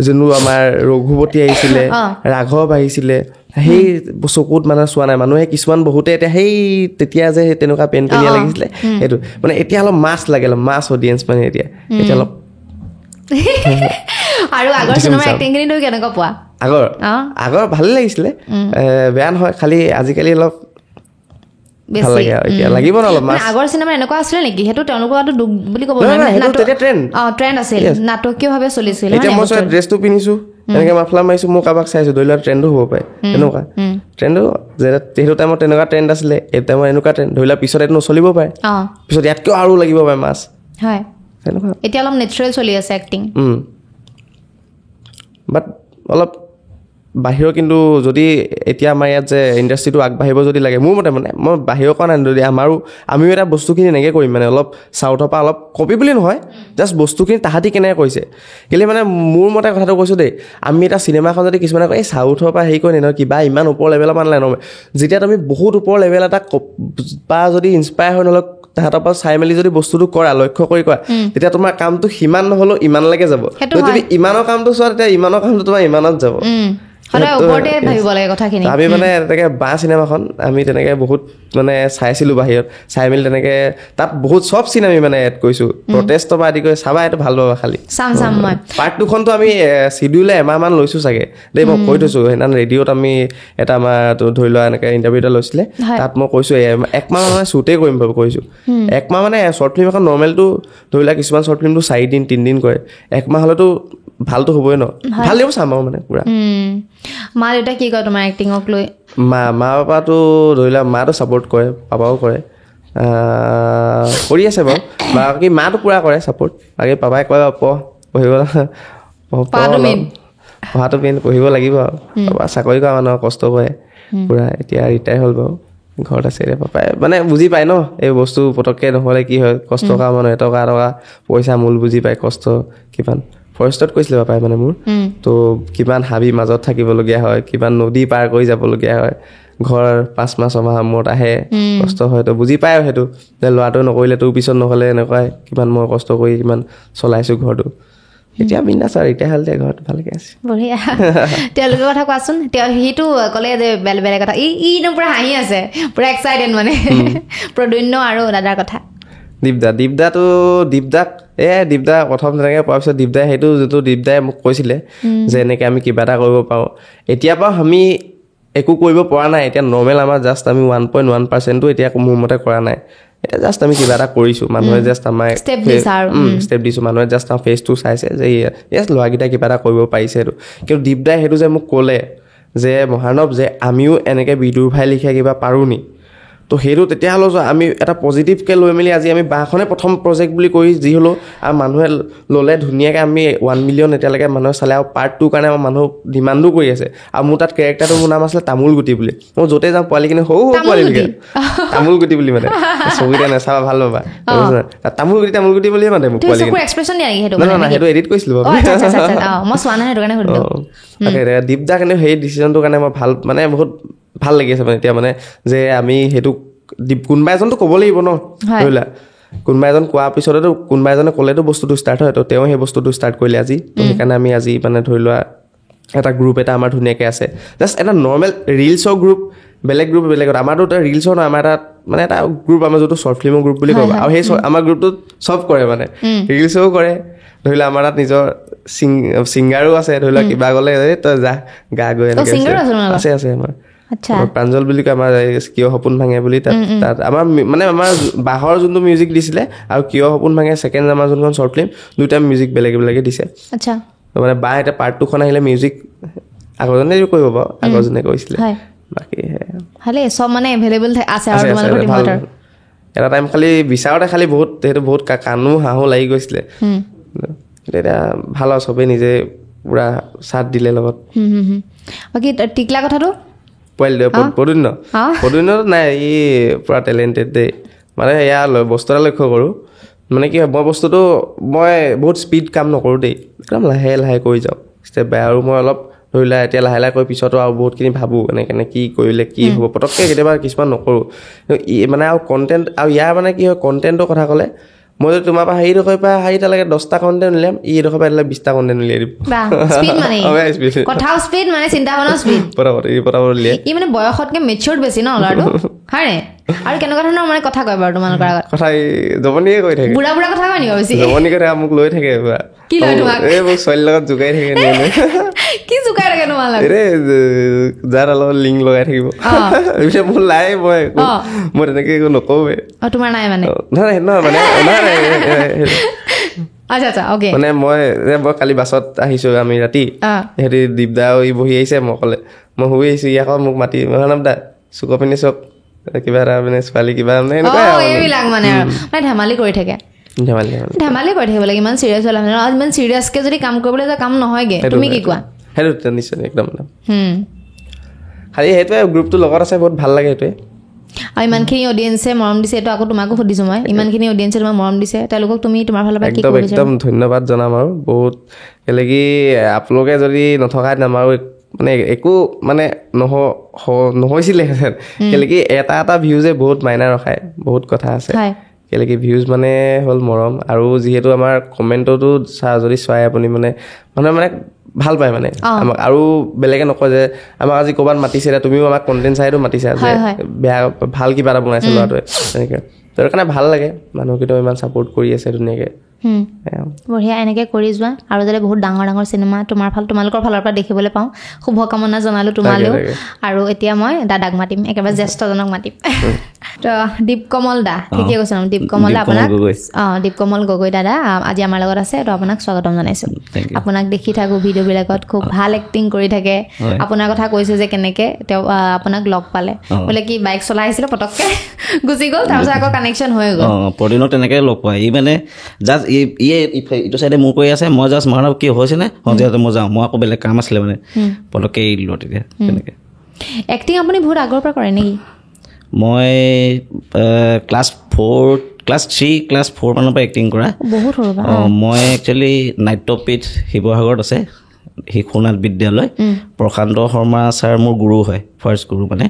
যোনবোৰ আমাৰ ৰঘুপতি আহিছিলে, ৰাঘৱ আহিছিলে, সেই চকুত মানে চোৱা নাই মানুহে। কিছুমান বহুতে এতিয়া সেই তেতিয়া যে তেনেকুৱা পেনপেনীয়া লাগিছিলে, সেইটো মানে এতিয়া অলপ মাছ লাগে, অলপ মাছ অডিয়েঞ্চ মানে এতিয়া অলপ। আৰু আগৰ চিনেমা এক্টিংখিনি তুমি কেনেকুৱা পোৱা? আগৰ ভালেই লাগিছিলে, বেয়া নহয়, খালি আজিকালি অলপ ভাল লাগে আৰু এতিয়া লাগিব ন অলপ মাছ। আগৰ চিনেমা এনেকুৱা আছিলে নেকি? সেইটো তেওঁলোকৰ দুখ বুলি ক'ব ট্ৰেণ্ড আছিল, নাটকীয়ভাৱে চলিছিল। এতিয়া মই ড্ৰেছটো পিন্ধিছো, এনেকে মাফলাৰ মাৰিছো, মই কাৰোবাক চাইছো, ধৰি লোৱা ট্ৰেণ্ডো হ'ব পাৰে এনেকুৱা। ট্ৰেণ্ডো সেইটো টাইমত তেনেকুৱা ট্ৰেণ্ড আছিলে, এই টাইমত এনেকুৱা ট্ৰেণ্ড, ধৰি লোৱা পিছত এইটো নচলিব পাৰে, পিছত ইয়াতকেও আৰু লাগিব পাৰে মাছ। হয়, তেনেকুৱা এতিয়া অলপ নেচাৰেল চলি আছে এক্টিং। বাট অলপ বাহিৰৰ, কিন্তু যদি এতিয়া আমাৰ ইয়াত যে ইণ্ডাষ্ট্ৰিটো আগবাঢ়িব যদি লাগে, মোৰ মতে মানে মই বাহিৰৰ কোৱা নাই, যদি আমিও এটা বস্তুখিনি এনেকৈ কৰিম মানে, অলপ চাউথৰ পৰা অলপ কপি বুলি নহয়, জাষ্ট বস্তুখিনি তাহাঁতি কেনেকৈ কৰিছে। কেলৈ মানে মোৰ মতে কথাটো কৈছোঁ দেই, আমি এটা চিনেমাখন যদি কিছুমানে কয় এই চাউথৰ পৰা হেৰি কৰি নহয় কিবা ইমান ওপৰ লেভেলৰ পৰা নালাগে, যেতিয়া তুমি বহুত ওপৰ লেভেল এটা বা যদি ইনস্পায়াৰ হৈ নহ'লে তাহাঁতৰ পৰা চাই মেলি যদি বস্তুটো কৰা, লক্ষ্য কৰি কৰা, তেতিয়া তোমাৰ কামটো সিমান নহ'লেও ইমানলৈকে যাব। যদি ইমানৰ কামটো চোৱা, তেতিয়া ইমানৰ কামটো তোমাৰ ইমানত যাব। আমি মানে তেনেকৈ বাঁহ চিনেমাখন আমি তেনেকৈ বহুত মানে চাইছিলোঁ বাহিৰত, চাই মেলি তেনেকৈ তাত বহুত চব চিন আমি মানে এড কৰিছোঁ, প্ৰটেষ্টৰ পৰা আদি কৰি চাবা, এইটো ভাল পাবা। খালি পাৰ্ট 2খনটো আমি চিডিউলে এমাহমান লৈছোঁ চাগে দেই, মই কৈ থৈছোঁ। সেইদিনা ৰেডিঅ'ত আমি এটা আমাৰ ধৰি লোৱা এনেকৈ ইণ্টাৰভিউ এটা লৈছিলে, তাত মই কৈছোঁ একমাহ মানে শ্বুটেই কৰিম বুলি কৈছোঁ। একমাহ মানে শ্বৰ্ট ফিল্ম এখন নৰ্মেলটো ধৰি লোৱা কিছুমান শ্বৰ্ট ফিল্মটো 4 দিন 3 দিন কৰে, একমাহ হ'লেতো ভালটো হ'বই ন ভাল লাগিব চাম আৰু মানে পুৰা মা দেউতা কি কয় তোমাৰ এক্টিঙক লৈ মা পাপাটো ধৰি লোৱা মাটো ছাপৰ্ট কৰে পাপাও কৰে কৰি আছে বাৰু বাকী মাটো পুৰা কৰে ছাপৰ্ট বাকী পাপাই কয় পঢ়িব পঢ়াটো মেইন পঢ়িব লাগিব আৰু পাপা চাকৰি কৰা মানুহ কষ্ট কৰে পুৰা এতিয়া ৰিটায়াৰ হ'ল বাৰু ঘৰত আছে এতিয়া পাপাই মানে বুজি পায় ন এই বস্তু পটককৈ নহ'লে কি হয় কষ্ট কৰা মানুহ এটকা পইচা মূল বুজি পায় কষ্ট কিমান ফৰেষ্টত কৈছিলে পাপাই মানে মোৰ তো কিমান হাবি মাজত থাকিবলগীয়া হয় কিমান নদী পাৰ কৰি যাবলগীয়া হয় ঘৰ 5 মাহ 6 মাহ মূৰত আহে কষ্ট হয় তো বুজি পায় সেইটো যে ল'ৰাটো নকৰিলে তোৰ পিছত নহ'লে এনেকুৱাই কিমান মই কষ্ট কৰি কিমান চলাইছোঁ ঘৰটো এতিয়া বিন্দাছ আৰু এতিয়া হালতে ঘৰত ভালকৈ আছে বঢ়িয়া তেওঁলোকৰ কথা কোৱাচোন সিটো ক'লে যে বেলেগ কথা ইনো পুৰা হাঁহি আছে পুৰা এক্সাইটেড মানে প্ৰদ্যুন্ন আৰু দাদাৰ কথা দীপদা প্ৰথম তেনেকৈ পোৱাৰ পিছত দীপদাই সেইটো যিটো দীপদাই মোক কৈছিলে যে এনেকৈ আমি কিবা এটা কৰিব পাৰোঁ এতিয়া পৰা আমি একো কৰিব পৰা নাই এতিয়া নৰ্মেল আমাৰ জাষ্ট আমি 1.1%টো এতিয়া মোৰ মতে কৰা নাই এতিয়া জাষ্ট আমি কিবা এটা কৰিছোঁ মানুহে জাষ্ট আমাৰ ষ্টেপ দিছোঁ মানুহে জাষ্ট আমাৰ ফেচটো চাইছে যে য়েছ ল'ৰাকেইটা কিবা এটা কৰিব পাৰিছে সেইটো কিন্তু দীপদাই সেইটো যে মোক ক'লে যে মহানৱ যে আমিও এনেকৈ বিদুৰ ভাই লিখা কিবা পাৰোঁ নি তো সেইটো তেতিয়াহ'লে আমি এটা পজিটিভকৈ লৈ মেলি আজি আমি বাঁহখনে প্ৰথম প্ৰজেক্ট বুলি কৰি যি হ'লেও আৰু মানুহে ল'লে ধুনীয়াকৈ আমি 1 মিলিয়ন এতিয়ালৈকে মানুহে চালে আৰু পাৰ্ট 2 কাৰণে আমাৰ মানুহ ডিমাণ্ডো কৰি আছে আৰু মোৰ তাত কেৰেক্টাৰটো মোৰ নাম আছিলে তামোল গুটি বুলি মই য'তে যাওঁ পোৱালিখিনি সৰু পোৱালি লিখে তামোল গুটি বুলি মানে চকুতে নেচাবা ভাল পাবা তামোল গুটি বুলিয়ে মানে মোক পোৱালি সেইটো এডিট কৰিছিলোঁ দীপদা কিন্তু সেই ডিচিশ্যনটোৰ কাৰণে মই ভাল মানে বহুত ভাল লাগি আছে মানে এতিয়া মানে যে আমি সেইটো কোনোবা এজনতো ক'ব লাগিব ন ধৰি লোৱা কোনোবা এজন কোৱাৰ পিছতেতো কোনোবা এজনে ক'লেতো বস্তুটো ষ্টাৰ্ট হয় তো তেওঁ সেই বস্তুটো ষ্টাৰ্ট কৰিলে আজি তো সেইকাৰণে আমি আজি মানে ধৰি লোৱা এটা গ্ৰুপ এটা আমাৰ ধুনীয়াকৈ আছে জাষ্ট এটা নৰ্মেল ৰিলছৰ গ্ৰুপ বেলেগ আমাৰতো এটা ৰিলছৰ নহয় আমাৰ এটা মানে এটা গ্ৰুপ আমাৰ যোনটো শ্বৰ্ট ফিল্মৰ গ্ৰুপ বুলি ক'ব আৰু সেই আমাৰ গ্ৰুপটোত চব কৰে মানে ৰিলছও কৰে ধৰি লোৱা আমাৰ তাত নিজৰ ছিংগাৰো আছে ধৰি লোৱা কিবা গ'লে তই যা গা গৈ এনেকৈ আছে আমাৰ প্ৰাঞ্জল বুলি কয় আমাৰ কিয় সপোন ভাঙে বুলি তাত আমাৰ মানে আমাৰ বাঁহৰ যোনটো মিউজিক দিছিলে আৰু কিয় সপোন ভাঙে ছেকেণ্ড আমাৰ যোনখন শ্বৰ্ট ফিল্ম দুইটা মিউজিক বেলেগে দিছে মানে বাঁহ এতিয়া পাৰ্ট 2খন আহিলে মিউজিক আগৰজনে কৰিব বাৰু আগৰজনে কৰিছিলে বাকী ভালে চব মানে এভেইলেবল আছে আৰু তোমালোকৰ টিমত এটা টাইম খালি বিচাৰতে খালি বহুত সেইটো বহুত কাণো হাঁহো লাগি গৈছিলে এতিয়া ভাল আৰু চবেই নিজে পুৰা চাথ দিলে লগত বাকী টিকলা কথাটো প্ৰদ্যুন্নতো নাই ই পুৰা টেলেণ্টেড দেই মানে এয়া বস্তু এটা লক্ষ্য কৰোঁ মানে কি হয় মই বস্তুটো মই বহুত স্পীড কাম নকৰোঁ দেই একদম লাহে লাহে কৰি যাওঁ ষ্টেপ বাই আৰু মই অলপ ধৰি লোৱা এতিয়া লাহে লাহে কৰি পিছতো আৰু বহুতখিনি ভাবোঁ এনেকৈ কি কৰিলে কি হ'ব পটককৈ কেতিয়াবা কিছুমান নকৰোঁ মানে আৰু কণ্টেণ্ট আৰু ইয়াৰ মানে কি হয় কণ্টেণ্টৰ কথা ক'লে মই যদি তোমাৰ পৰা হেৰিডোখৰ পৰা হেৰিটালৈকে 10টা কণ্টেণ্ট উলিয়াম এইডোখৰ পৰা 20টা কণ্টেণ্ট উলিয়াই দিম বয়সতকে মেচিয়ৰ্ড বেছি ন ল'ৰাটো হয়নে আৰু কেনেকুৱা ধৰণৰ মানে কথা কয় বাৰু তোমালোকৰ আগত কথা জমনিয়ে কৈ থাকে বুঢ়া কথা কয় নেকি বেছি জমনি কথা মোক লৈ থাকে কি লয় তোমাক এই মোক ছোৱালীৰ লগত জোকাই থাকে কি জোকাই থাকে তোমাৰ লগত যাৰ অলপ লিংক লগাই থাকিব মোৰ লাই মই তেনেকে একো নকওঁৱে তোমাৰ নাই মানে মানে মই কালি বাছত আহিছো আমি ৰাতি সিহঁতি দীপদা ই বহি আহিছে মই ক'লে মই শুই আহিছো ই আকৌ মোক মাতি দা চুক পিন্ধি চক কিবা এটা মানে ছোৱালী কিবা মানে এইবিলাক মানে ধেমালি কৰি থাকে ধেমালি কৰি থাকিব লাগে ইমান চিৰিয়াছ হ'লে ইমান চিৰিয়াছকে যদি কাম কৰিবলৈ যায় কাম নহয়গে তুমি কি কোৱা সেইটো নিশ্চয় একদম খালি সেইটোৱে গ্ৰুপটোৰ লগত আছে বহুত ভাল লাগে সেইটোৱে আৰু ইমানখিনি অডিয়েঞ্চে মৰম দিছে এইটো আকৌ তোমাকো সুধিছোঁ মই ইমানখিনি অডিয়েঞ্চে তোমাক মৰম দিছে তেওঁলোকক তুমি তোমাৰ ফালৰ পৰা কি ক'ব বিচাৰা একদম ধন্যবাদ জনাম আৰু বহুত কেলে কি আপোনালোকে যদি নথকাহেঁতেন আমাৰো মানে একো মানে নহৈছিলেহেঁতেন কেলে কি এটা ভিউজে বহুত মাইনা ৰখায় বহুত কথা আছে কেলে কি ভিউজ মানে হ'ল মৰম আৰু যিহেতু আমাৰ কমেণ্টতো যদি চাই আপুনি মানে মানুহে মানে ভাল পায় মানে আমাক আৰু বেলেগে নকয় যে আমাক আজি ক'ৰবাত মাতিছে তুমিও আমাক কণ্টেণ্ট চাইতো মাতিছা যে বেয়া ভাল কিবা এটা বনাইছে ল'ৰাটোৱে তেনেকৈ তাৰ কাৰণে ভাল লাগে মানুহকেইটাও ইমান ছাপোৰ্ট কৰি আছে ধুনীয়াকৈ বঢ়িয়া, এনেকৈ কৰি যোৱা আৰু যাতে বহুত ডাঙৰ ডাঙৰ চিনেমা তোমালোকৰ ফালৰ পৰা দেখিবলৈ পাওঁ, শুভকামনা জনালোঁ তোমালৈও। আৰু এতিয়া মই দাদাক মাতিম, একেবাৰে জ্যেষ্ঠজনক মাতিম। তো দীপকমল দা, ঠিকে কৈছে ন? দীপকমল দা, আপোনাক দীপকমল গগৈ দাদা আজি আমাৰ লগত আছে, তো আপোনাক স্বাগতম জনাইছোঁ। আপোনাক দেখি থাকোঁ ভিডিঅ'বিলাকত, খুব ভাল এক্টিং কৰি থাকে। আপোনাৰ কথা কৈছে যে কেনেকৈ তেওঁ আপোনাক লগ পালে, বোলে কি বাইক চলাই আহিছিলে, পটককৈ গুচি গ'ল, তাৰপিছত আকৌ কানেকশ্যন হৈ গ'ল। প্ৰতিদিনত তেনেকৈ লগ পায়। ই মানে জাষ্ট ইটো চাইডে মোৰ কৰি আছে, মই জাষ্ট মাৰ কি হৈছে নে সন্ধিয়াতে মই যাওঁ, মই আকৌ বেলেগ কাম আছিলে মানে পটককৈ এৰি দিলোঁ তেতিয়া। তেনেকৈ এক্টিং আপুনি বহুত আগৰ পৰা কৰে নেকি? মই ক্লাছ 3 মানৰ পৰা এক্টিং কৰা। বহুত সৰু পৰা? মই একচুৱেলি নাট্যপীঠ শিৱসাগৰত আছে, শিশুনাথ বিদ্যালয়, প্ৰশান্ত শৰ্মা ছাৰ মোৰ গুৰু হয়, ফাৰ্ষ্ট গুৰু মানে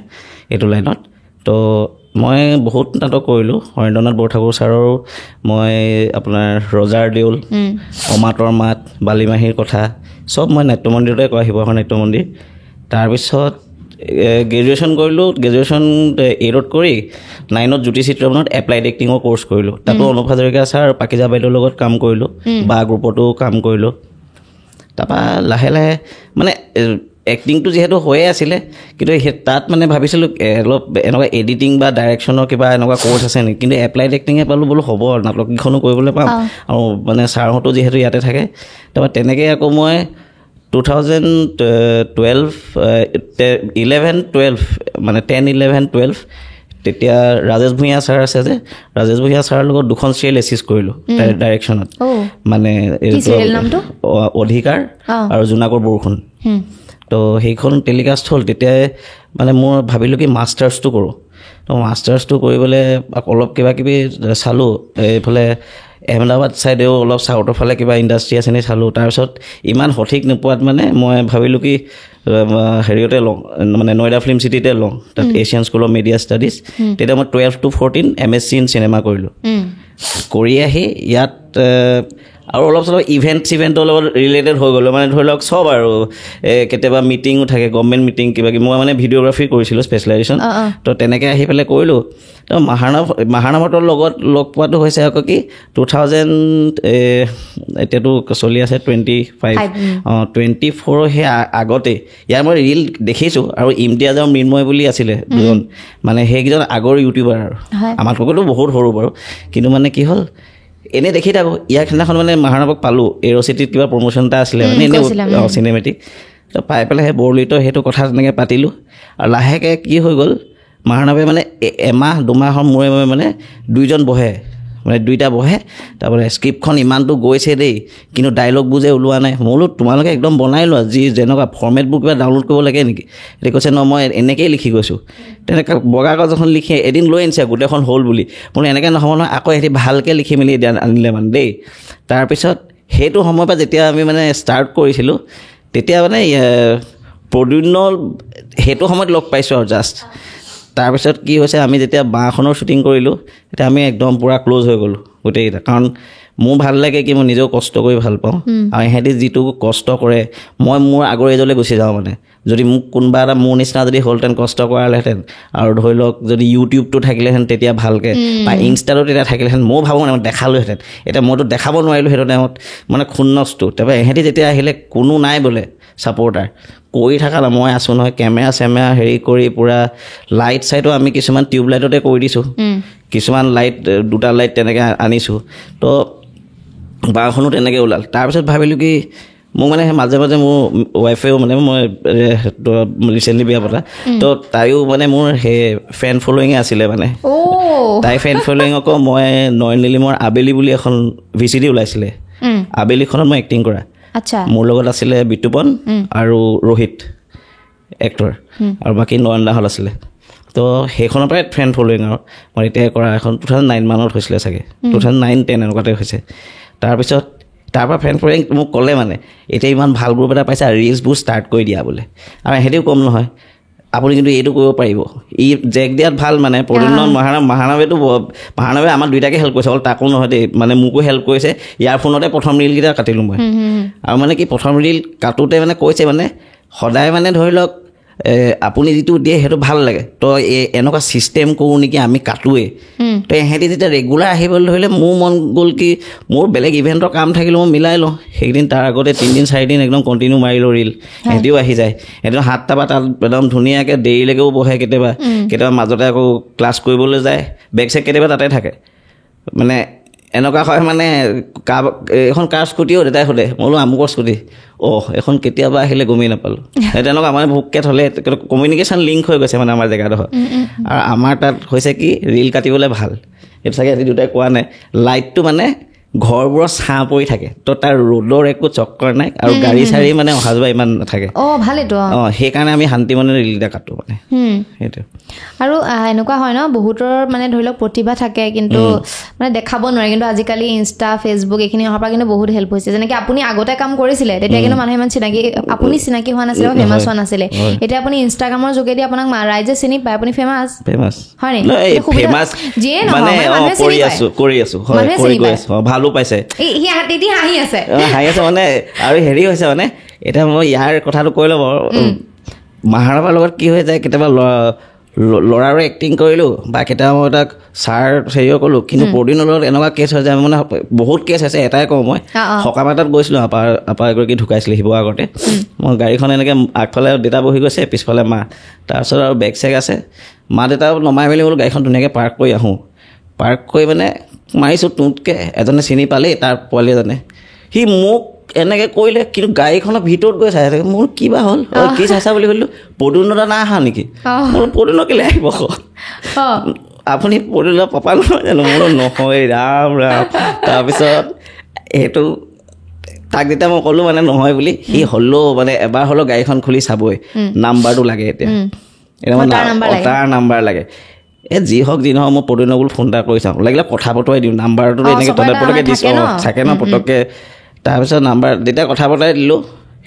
এইটো লাইনত। তো মই বহুত নাটক কৰিলোঁ, হৰেন্দ্ৰনাথ বৰঠাকুৰ ছাৰৰ মই আপোনাৰ ৰজাৰ দেউল, অমাতৰ মাত, বালিমাহীৰ কথা চব মই নাট্যমন্দিৰতে কৰা, শিৱসাগৰ নাট্যমন্দিৰ। তাৰপিছত গ্ৰেজুৱেশ্যন কৰিলোঁ, গ্ৰেজুৱেশ্যন 8ত কৰি 9ত জ্যোতি চিত্ৰবনত এপ্লাইড এক্টিঙৰ কৰ্চ কৰিলোঁ। তাতো অনুপ হাজৰিকা ছাৰ আৰু পাকিজা বাইদেউৰ লগত কাম কৰিলোঁ, বা গ্ৰুপতো কাম কৰিলোঁ। তাৰপৰা লাহে লাহে মানে এক্টিংটো যিহেতু হৈয়ে আছিলে, কিন্তু তাত মানে ভাবিছিলোঁ অলপ এনেকুৱা এডিটিং বা ডাইৰেকশ্যনৰ কিবা এনেকুৱা কৰ্চ আছে নেকি, কিন্তু এপ্লাইড এক্টিঙে পালোঁ, বোলো হ'ব আৰু নাটককেইখনো কৰিবলৈ পাম, আৰু মানে ছাৰহঁতো যিহেতু ইয়াতে থাকে। তাৰপৰা তেনেকৈ আকৌ মই 2011-12 মানে 10-11-12 তেতিয়া ৰাজেশ ভূঞা ছাৰ আছে যে, ৰাজেশ ভূঞা ছাৰৰ লগত 2খন চিৰিয়েল এচিষ্ট কৰিলোঁ ডাইৰেকশ্যনত, মানে অধিকাৰ আৰু জোনাকৰ বৰষুণ। তো সেইখন টেলিকাষ্ট হ'ল। তেতিয়াই মানে মোৰ ভাবিলোঁ কি মাষ্টাৰ্ছটো কৰোঁ। তো মাষ্টাৰ্ছটো কৰিবলৈ অলপ কিবা কিবি চালোঁ, এইফালে আহমেদাবাদ ছাইডেও অলপ চাউথৰ ফালে কিবা ইণ্ডাষ্ট্ৰি আছে নি চালোঁ। তাৰপিছত ইমান সঠিক নোপোৱাত মানে মই ভাবিলোঁ কি হেৰিয়তে লওঁ, মানে নয়ডা ফিল্ম চিটিতে লওঁ, তাত Asian school of media studies. তেতিয়া মই 12-14 MSc ইন চিনেমা কৰিলোঁ। কৰি আহি ইয়াত আৰু অলপ চলপ ইভেণ্টৰ লগত ৰিলেটেড হৈ গ'লোঁ, মানে ধৰি লওক চব আৰু কেতিয়াবা মিটিঙো থাকে, গভৰ্ণমেণ্ট মিটিং কিবা কিবি। মই মানে ভিডিঅ'গ্ৰাফী কৰিছিলোঁ স্পেচিয়েলাইজেশ্যন, তো তেনেকৈ আহি পেলাই কৰিলোঁ। তো মাহানামতৰ লগত লগ পোৱাটো হৈছে আকৌ কি 2000 এতিয়াতো চলি আছে 24 সেই আগতে ইয়াৰ মই ৰিল দেখিছোঁ। আৰু ইমতিয়াজ আৰু মৃন্ময় বুলি আছিলে দুজন, মানে সেইকেইজন আগৰ ইউটিউবাৰ আৰু আমাতকৈতো বহুত সৰু বাৰু, কিন্তু মানে কি হ'ল এনেই দেখি থাকোঁ। ইয়াৰ সেইদিনাখন মানে মাহানামক পালোঁ, এৰ'চিটিত কিবা প্ৰমোশ্যন এটা আছিলে মানে এনেই চিনেমেটিক। তো পাই পেলাই সেই বৰলিতো সেইটো কথা তেনেকৈ পাতিলোঁ। আৰু লাহেকৈ কি হৈ গ'ল, মাহানাবে মানে এমাহ 2 মাহৰ মূৰে মূৰে মানে 2জন বহে, মানে 2টা বহে। তাৰপৰা স্ক্ৰিপ্টখন ইমানটো গৈছে দেই, কিন্তু ডাইলগবোৰ যে ওলোৱা নাই। মই বোলো তোমালোকে একদম বনাই লোৱা, যি যেনেকুৱা ফৰ্মেটবোৰ কিবা ডাউনলোড কৰিব লাগে নেকি? এতিয়া কৈছে ন মই এনেকৈয়ে লিখি গৈছোঁ। তেনেকৈ বগা কাগজ এখন লিখি এদিন লৈ আনিছে গোটেইখন হ'ল বুলি। বোলো এনেকৈ নহ'ব নহয়, আকৌ সিহঁতি ভালকৈ লিখি মেলি আনিলে মানে দেই। তাৰপিছত সেইটো সময়ৰ পৰা যেতিয়া আমি মানে ষ্টাৰ্ট কৰিছিলোঁ, তেতিয়া মানে প্ৰদ্যুন্নৰ সেইটো সময়ত লগ পাইছোঁ আৰু জাষ্ট। তাৰপিছত কি হৈছে, আমি যেতিয়া বাঁহখনৰ শ্বুটিং কৰিলোঁ, তেতিয়া আমি একদম পূৰা ক্ল'জ হৈ গ'লোঁ গোটেইকেইটা। কাৰণ মোৰ ভাল লাগে কি মই নিজেও কষ্ট কৰি ভাল পাওঁ, আৰু সিহঁতি যিটো কষ্ট কৰে মই মোৰ আগৰ এজলৈ গুচি যাওঁ। মানে যদি মোক কোনোবা এটা মোৰ নিচিনা যদি হ'লহেঁতেন, কষ্ট কৰালেহেঁতেন, আৰু ধৰি লওক যদি ইউটিউবটো থাকিলেহেঁতেন তেতিয়া ভালকৈ, বা ইনষ্টাটো তেতিয়া থাকিলেহেঁতেন, ময়ো ভাবোঁ মানে দেখালোহেঁতেন। এতিয়া মইতো দেখাব নোৱাৰিলোঁ সেইটো টাইমত, মানে খুন্নচটো। তাৰপৰা ইহঁতি যেতিয়া আহিলে কোনো নাই বোলে ছাপৰ্টাৰ কৰি থকা না, মই আছোঁ নহয়, কেমেৰা চেমেৰা হেৰি কৰি পূৰা লাইট চাইটো আমি কিছুমান টিউব লাইটতে কৰি দিছোঁ, কিছুমান লাইট 2টা লাইট তেনেকৈ আনিছোঁ। তো বাঁহখনো তেনেকৈ ওলাল। তাৰপিছত ভাবিলোঁ কি মোক মানে মাজে মাজে মোৰ ৱাইফেও মানে মই ৰিচেণ্টলি বিয়া পতা, তো তাইও মানে মোৰ সেই ফেন ফল'য়িঙে আছিলে। মানে তাই ফেন ফল'য়িং আকৌ মই নয়ন নীলিমৰ আবেলি বুলি এখন VCD ওলাইছিলে, আবেলিখনত মই এক্টিং কৰা। মোৰ লগত আছিলে বিতুপন আৰু ৰোহিত এক্টৰ, আৰু বাকী নয়নদাহঁত আছিলে। তো সেইখনৰ পৰাই ফ্ৰেণ্ড ফল'য়িং আৰু মই এতিয়াই কৰা এখন 2009 মানত হৈছিলে চাগে, 2009-10 এনেকুৱাতে হৈছে। তাৰপিছত তাৰপৰা ফ্ৰেণ্ড ফল'য়িং মোক ক'লে মানে এতিয়া ইমান ভাল গ্ৰুপ এটা পাইছে, ৰিলছবোৰ ষ্টাৰ্ট কৰি দিয়া বোলে। আৰু সিহঁতেও কম নহয়, আপুনি কিন্তু এইটো কৰিব পাৰিব, ই জেক দিয়াত ভাল। মানে প্ৰদ্যুন্নৰ মাহানাবে আমাৰ 2টাকে হেল্প কৰিছে, অকল তাকো নহয় দেই, মানে মোকো হেল্প কৰিছে। ইয়াৰ ফোনতে প্ৰথম ৰিলকেইটা কাটিলোঁ মই। আৰু মানে কি প্ৰথম ৰিল কাটোতে মানে কৈছে মানে সদায় মানে ধৰি লওক আপুনি যিটো দিয়ে সেইটো ভাল লাগে, তো এনেকুৱা ছিষ্টেম কৰোঁ নেকি আমি কাটোৱে, তো এহেঁতি যেতিয়া ৰেগুলাৰ আহিবলৈ ধৰিলে মোৰ মন গ'ল কি মোৰ বেলেগ ইভেণ্টৰ কাম থাকিলেও মই মিলাই লওঁ সেইদিন তাৰ আগতে 3 দিন 4 দিন একদম কণ্টিনিউ মাৰিলোঁ ৰিল সিহঁতিও আহি যায় সিহঁতি 7টা বা তাত একদম ধুনীয়াকৈ দেৰিলৈকেও বহে কেতিয়াবা মাজতে আকৌ ক্লাছ কৰিবলৈ যায় বেগ চেগ কেতিয়াবা তাতে থাকে মানে এনেকুৱা হয় মানে এখন কাৰ স্কুটিও দেউতাই সোধে মই বোলো আমুকৰ স্কুটি এখন কেতিয়াবা আহিলে গমেই নাপালোঁ তেনেকুৱা মানে ভোককৈ থ'লে কমিউনিকেশ্যন লিংক হৈ গৈছে মানে আমাৰ জেগাডোখৰ আৰু আমাৰ তাত হৈছে কি ৰিল কাটিবলৈ ভাল এইটো চাগে আজি দেউতাই কোৱা নাই লাইটটো মানে ঘৰবোৰৰ ছাঁ পৰি থাকে তো তাৰ ৰ'দৰ একো চক্কৰ নাই আৰু গাড়ী চাড়ী মানে অহা যোৱা ইমান নাথাকে ভালেতো সেইকাৰণে আমি শান্তি মনে ৰিল এটা কাটোঁ মানে সেইটো আৰু এনেকুৱা হয় ন বহুতৰ মানে ধৰি লওক প্ৰতিভা থাকে কিন্তু মানে দেখাব নোৱাৰে কিন্তু আজিকালি ইনষ্টা ফেচবুক এইখিনি অহাৰ পৰা কিন্তু বহুত হেল্প হৈছে যেনেকৈ আপুনি আগতে কাম কৰিছিলে তেতিয়া কিন্তু মানুহে ইমান আপুনি চিনাকি হোৱা নাছিলে ফেমাছ হোৱা নাছিলে এতিয়া আপুনি ইনষ্টাগ্ৰামৰ যোগেদি আপোনাক ৰাইজে চিনি পায় আপুনি ফেমাছ হয় নি যিয়ে নহয় কৰি আছো ভালো পাইছে হাঁহি আছে মানে আৰু হেৰি হৈছে মানে এতিয়া মই ইয়াৰ কথাটো কৈ ল'ব মাহাৰাবাৰ লগত কি হৈ যায় কেতিয়াবা ল'ৰাৰো এক্টিং কৰিলোঁ বা কেতিয়াবা মই তাক ছাৰ হেৰিও ক'লোঁ কিন্তু প্ৰদিনৰ লগত এনেকুৱা কেছ হৈ যায় মানে বহুত কেছ হৈছে এটাই কওঁ মই সকাম এটাত গৈছিলোঁ আপা এগৰাকী ঢুকাইছিলে শিৱসাগৰতে মই গাড়ীখন এনেকৈ আগফালে দেউতা বহি গৈছে পিছফালে মা তাৰপিছত আৰু বেগ চেগ আছে মা দেউতা নমাই মেলি বোলো গাড়ীখন ধুনীয়াকৈ পাৰ্ক কৰি আহোঁ পাৰ্ক কৰি মানে মাৰিছোঁ টুটকৈ এজনে চিনি পালেই তাৰ পোৱালি এজনে সি মোক এনেকৈ কৰিলে কিন্তু গাড়ীখনৰ ভিতৰত গৈ চাই থাকে মোৰ কিবা হ'ল কি চাইছা বুলি সুধিলোঁ পদুন্নতা নাই অহা নেকি মোৰ পদুন্ন কেলৈ আহিব আপুনি পদুন্ন পাপা নহয় জানো মোৰ নহয় ৰাম ৰাম তাৰপিছত সেইটো তাক যেতিয়া মই ক'লোঁ মানে নহয় বুলি সি হ'লেও মানে এবাৰ হ'লেও গাড়ীখন খুলি চাবই নাম্বাৰটো লাগে এতিয়া তাৰ নাম্বাৰ লাগে যি হওক যি নহওক মই পদুন্ন বোলো ফোন এটা কৰি চাওঁ লাগিলে কথা পতুৱাই দিওঁ নাম্বাৰটো এনেকৈ পটককৈ দিছোঁ থাকে ন পটককৈ তাৰপিছত নাম্বাৰ যেতিয়া কথা পতাই দিলোঁ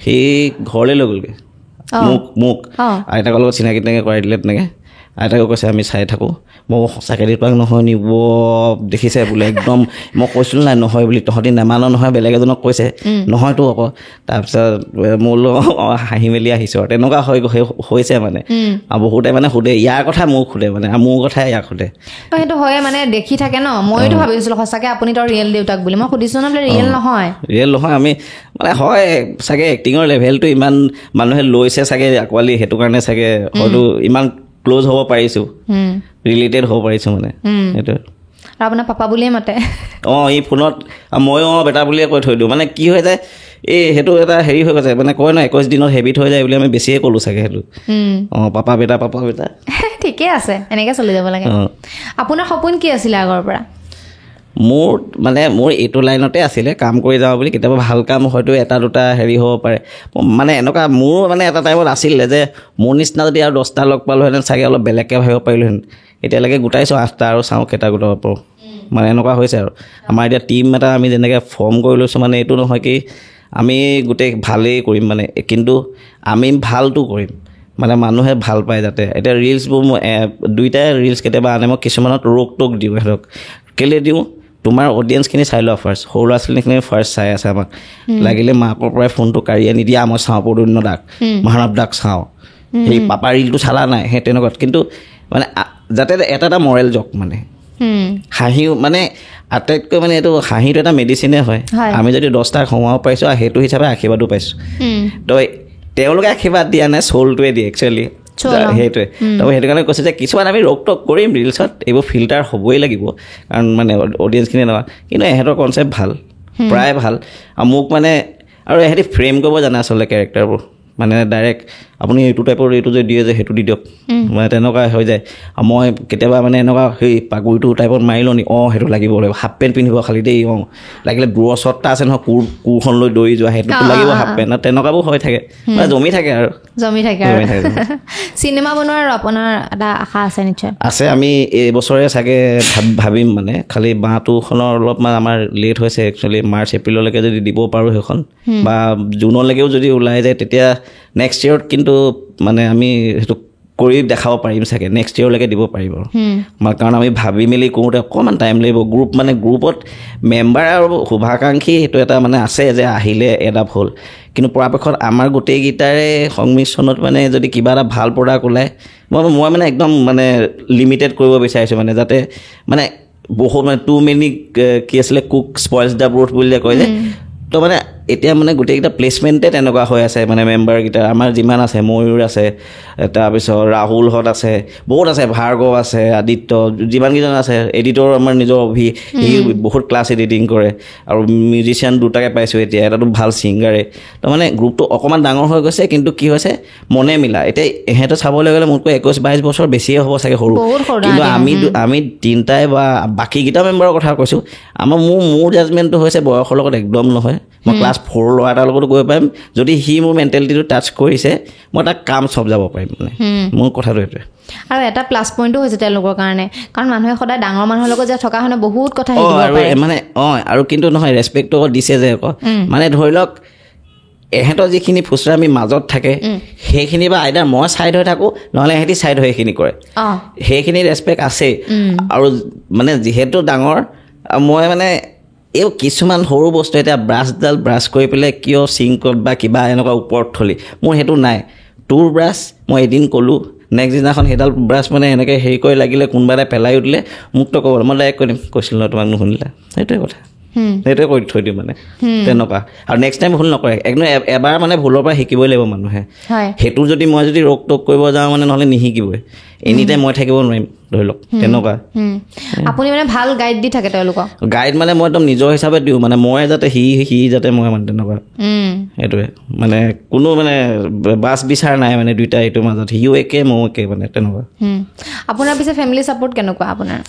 সি ঘৰলৈ লৈ গ'লগৈ মোক আইতাকৰ লগত চিনাকি তেনেকৈ কৰাই দিলে তেনেকৈ আইতাকে কৈছে আমি চাই থাকোঁ মই সঁচাকৈ দেউতাক নহয় নিব দেখিছে বোলে একদম মই কৈছিলোঁ নাই নহয় বুলি তহঁতি নেমানো নহয় বেলেগ এজনক কৈছে নহয়তো আকৌ তাৰপিছত মোৰ হাঁহি মেলি আহিছোঁ আৰু তেনেকুৱা হৈছে মানে আৰু বহুতে মানে সোধে ইয়াৰ কথা মোক সোধে মানে মোৰ কথাই ইয়াক সোধে সেইটো হয় মানে দেখি থাকে ন মইতো ভাবিছিলোঁ সঁচাকৈ আপুনি তো ৰিয়েল দেউতাক বুলি মই সুধিছোঁ ন বোলে ৰিয়েল নহয় আমি মানে হয় চাগে এক্টিঙৰ লেভেলটো ইমান মানুহে লৈছে চাগে আঁকোৱালি সেইটো কাৰণে চাগে হয়তো ইমান ক্ল'জ হ'ব পাৰিছোঁ ৰিলেটেড হ'ব পাৰিছোঁ মানে সেইটো আৰু আপোনাৰ পাপা বুলিয়ে মাতে এই ফোনত ময়ো বেটা বুলিয়ে কৈ থৈ দিওঁ মানে কি হৈ যায় সেইটো এটা হেৰি হৈ গৈছে মানে কয় ন 21 দিনত হেবিট হৈ যায় বুলি আমি বেছিয়ে ক'লোঁ চাগে সেইটো পাপা বেটা ঠিকে আছে এনেকৈ চলি যাব লাগে আপোনাৰ সপোন কি আছিলে আগৰ পৰা মোৰ এইটো লাইনতে আছিলে কাম কৰি যাওঁ বুলি কেতিয়াবা ভাল কাম হয়তো এটা দুটা হেৰি হ'ব পাৰে মানে এনেকুৱা মোৰো মানে এটা টাইমত আছিলে যে মোৰ নিচিনা যদি আৰু 10টা লগ পালোহেঁতেন চাগে অলপ বেলেগকৈ ভাবিব পাৰিলোহেঁতেন এতিয়ালৈকে গোটাইছোঁ 8টা আৰু চাওঁ কেইটা গোটাব পাৰোঁ মানে এনেকুৱা হৈছে আৰু আমাৰ এতিয়া টীম এটা আমি যেনেকৈ ফৰ্ম কৰি লৈছোঁ মানে এইটো নহয় কি আমি গোটেই ভালেই কৰিম মানে কিন্তু আমি ভালটো কৰিম মানে মানুহে ভাল পায় যাতে এতিয়া ৰিলছবোৰ মই 2টাই ৰিলছ কেতিয়াবা আনে মই কিছুমানত ৰোক টোক দিওঁ সিহঁতক কেলৈ দিওঁ তোমাৰ অডিয়েঞ্চখিনি চাই লোৱা ফাৰ্ষ্ট সৰু ল'ৰা ছোৱালীখিনি ফাৰ্ষ্ট চাই আছে আমাক লাগিলে মাকৰ পৰাই ফোনটো কাঢ়ি আনি দিয়া মই চাওঁ পদুন্ন দাক মাহানৱ দাক চাওঁ সেই পাপা ৰিলটো চালা নাই সেই তেনেকুৱাত কিন্তু মানে যাতে এটা মৰেল জক মানে হাঁহিও মানে আটাইতকৈ মানে এইটো হাঁহিটো এটা মেডিচিনে হয় আমি যদি 10টা হমাব পাৰিছোঁ আৰু সেইটো হিচাপে আশীৰ্বাদো পাইছোঁ তো তেওঁলোকে আশীৰ্বাদ দিয়া নাই চ'লটোৱে দিয়ে একচুৱেলি সেইটোৱে তো সেইটো কাৰণে কৈছোঁ যে কিছুমান আমি ৰোক টক কৰিম ৰিলছত এইবোৰ ফিল্টাৰ হ'বই লাগিব কাৰণ মানে অডিয়েঞ্চখিনি এনেকুৱা কিন্তু এহেঁতৰ কনচেপ্ট ভাল প্ৰায় ভাল আৰু মোক মানে আৰু এহেঁতি ফ্ৰেম কৰিব জানে আচলতে কেৰেক্টাৰবোৰ মানে ডাইৰেক্ট আপুনি এইটো টাইপৰ এইটো যে দিয়ে যে সেইটো দি দিয়ক মানে তেনেকুৱা হৈ যায় আৰু মই কেতিয়াবা মানে এনেকুৱা সেই পাগুৰিটো টাইপত মাৰি লওঁ নি সেইটো লাগিব হাফ পেণ্ট পিন্ধিব খালি দেই লাগিলে দূৰৰ শ্বটটা আছে নহয় কোৰখন লৈ দৌৰি যোৱা সেইটোতো লাগিব হাফ পেণ্ট তেনেকুৱাবোৰ হৈ থাকে মানে জমি থাকে আৰু চিনেমা বনোৱাৰ আপোনাৰ এটা আশা আছে নিশ্চয় আছে আমি এইবছৰে চাগে ভাবিম মানে খালি বাঁহটোখনৰ অলপমান আমাৰ লেট হৈছে একচুৱেলি মাৰ্চ এপ্ৰিললৈকে যদি দিব পাৰোঁ সেইখন বা জুনলৈকেও যদি ওলাই যায় তেতিয়া নেক্সট ইয়েৰত কিন্তু মানে আমি সেইটো কৰি দেখাব পাৰিম চাগে নেক্সট ইয়েৰলৈকে দিব পাৰিব কাৰণ আমি ভাবি মেলি কৰোঁতে অকণমান টাইম লাগিব মানে গ্ৰুপত মেম্বাৰ আৰু শুভাকাংক্ষী সেইটো এটা মানে আছে যে আহিলে এডাপ হ'ল কিন্তু পৰাপক্ষত আমাৰ গোটেইকেইটাৰে সংমিশ্ৰণত মানে যদি কিবা এটা ভাল প্ৰডাক্ট ওলায় মই মানে একদম মানে লিমিটেড কৰিব বিচাৰিছোঁ মানে যাতে মানে বহুত মানে টু মেনি কি আছিলে কুক স্পইলছ দ্য ব্ৰথ বুলি কয় যে তো মানে এতিয়া মানে গোটেইকেইটা প্লেচমেণ্টে তেনেকুৱা হৈ আছে মানে মেম্বাৰকেইটা আমাৰ যিমান আছে ময়ূৰ আছে তাৰপিছত ৰাহুলহঁত আছে বহুত আছে ভাৰ্গৱ আছে আদিত্য যিমানকেইজন আছে এডিটৰ আমাৰ নিজৰ অভি সি বহুত ক্লাছ এডিটিং কৰে আৰু মিউজিচিয়ান দুটাকে পাইছোঁ এতিয়া এটাতো ভাল ছিংগাৰে তো মানে গ্ৰুপটো অকণমান ডাঙৰ হৈ গৈছে কিন্তু কি হৈছে মনে মিলা এতিয়া ইহঁতে চাবলৈ গ'লে মোতকৈ 21-22 বছৰ বেছিয়ে হ'ব চাগে সৰু কিন্তু আমি তিনিটাই বা বাকীকেইটা মেম্বাৰৰ কথা কৈছোঁ মোৰ জাজমেণ্টটো হৈছে বয়সৰ লগত একদম নহয় মই ক্লাছ 4 ল'ৰা এটাৰ লগতো গৈ পাৰিম যদি সি মোৰ মেণ্টেলিটিটো টাচ কৰিছে মই তাক কাম চব যাব পাৰিম মানে মোৰ কথাটো এইটোৱে আৰু এটা প্লাছ পইণ্টো হৈছে তেওঁলোকৰ কাৰণে কাৰণ মানুহে সদায় ডাঙৰ মানুহৰ লগত যে থকা হয় বহুত কথা শিকিব পাৰে মানে আৰু কিন্তু নহয় ৰেচপেক্টটো দিছে যে আকৌ মানে ধৰি লওক এহেঁতৰ যিখিনি ফুচৰা আমি মাজত থাকে সেইখিনি বা আইদাৰ মই ছাইড হৈ থাকোঁ নহ'লে এহেঁতি ছাইড হৈ সেইখিনি কৰে সেইখিনি ৰেচপেক্ট আছে আৰু মানে যিহেতু ডাঙৰ মই মানে এই কিছুমান সৰু বস্তু এতিয়া ব্ৰাছডাল ব্ৰাছ কৰি পেলাই কিয় চিংকত বা কিবা এনেকুৱা ওপৰত থলি মোৰ সেইটো নাই তোৰ ব্ৰাছ মই এদিন ক'লোঁ নেক্সট দিনাখন সেইডাল ব্ৰাছ মানে এনেকৈ হেৰি কৰি লাগিলে কোনোবা এটা পেলাই উঠিলে মোকতো ক'ব মই ডাইৰেক্ট কৈ দিম কৈছিলোঁ ন তোমাক নুশুনিলা সেইটোৱে কথা সেইটোৱে কৰি থৈ দিওঁ মানে তেনেকুৱা আৰু নেক্সট টাইম ভুল নকৰে একদম এবাৰ মানে ভুলৰ পৰা শিকিবই লাগিব মানুহে সেইটো যদি মই যদি ৰোক টোক কৰিব যাওঁ মানে নহ'লে নিশিকিবই এনি টাইম মই থাকিব নোৱাৰিম ধৰি লওক তেনেকুৱা আপুনি মানে ভাল গাইড দি থাকে তেওঁলোকক গাইড মানে মই একদম নিজৰ হিচাপে দিওঁ মানে মই যাতে সি যাতে মই মানে তেনেকুৱা সেইটোৱে মানে কোনো মানে বাছ বিচাৰ নাই মানে দুইটা এইটোৰ মাজত সিও একে ময়ো একে মানে তেনেকুৱা আপোনাৰ পিছে ফেমিলি ছাপোৰ্ট কেনেকুৱা আপোনাৰ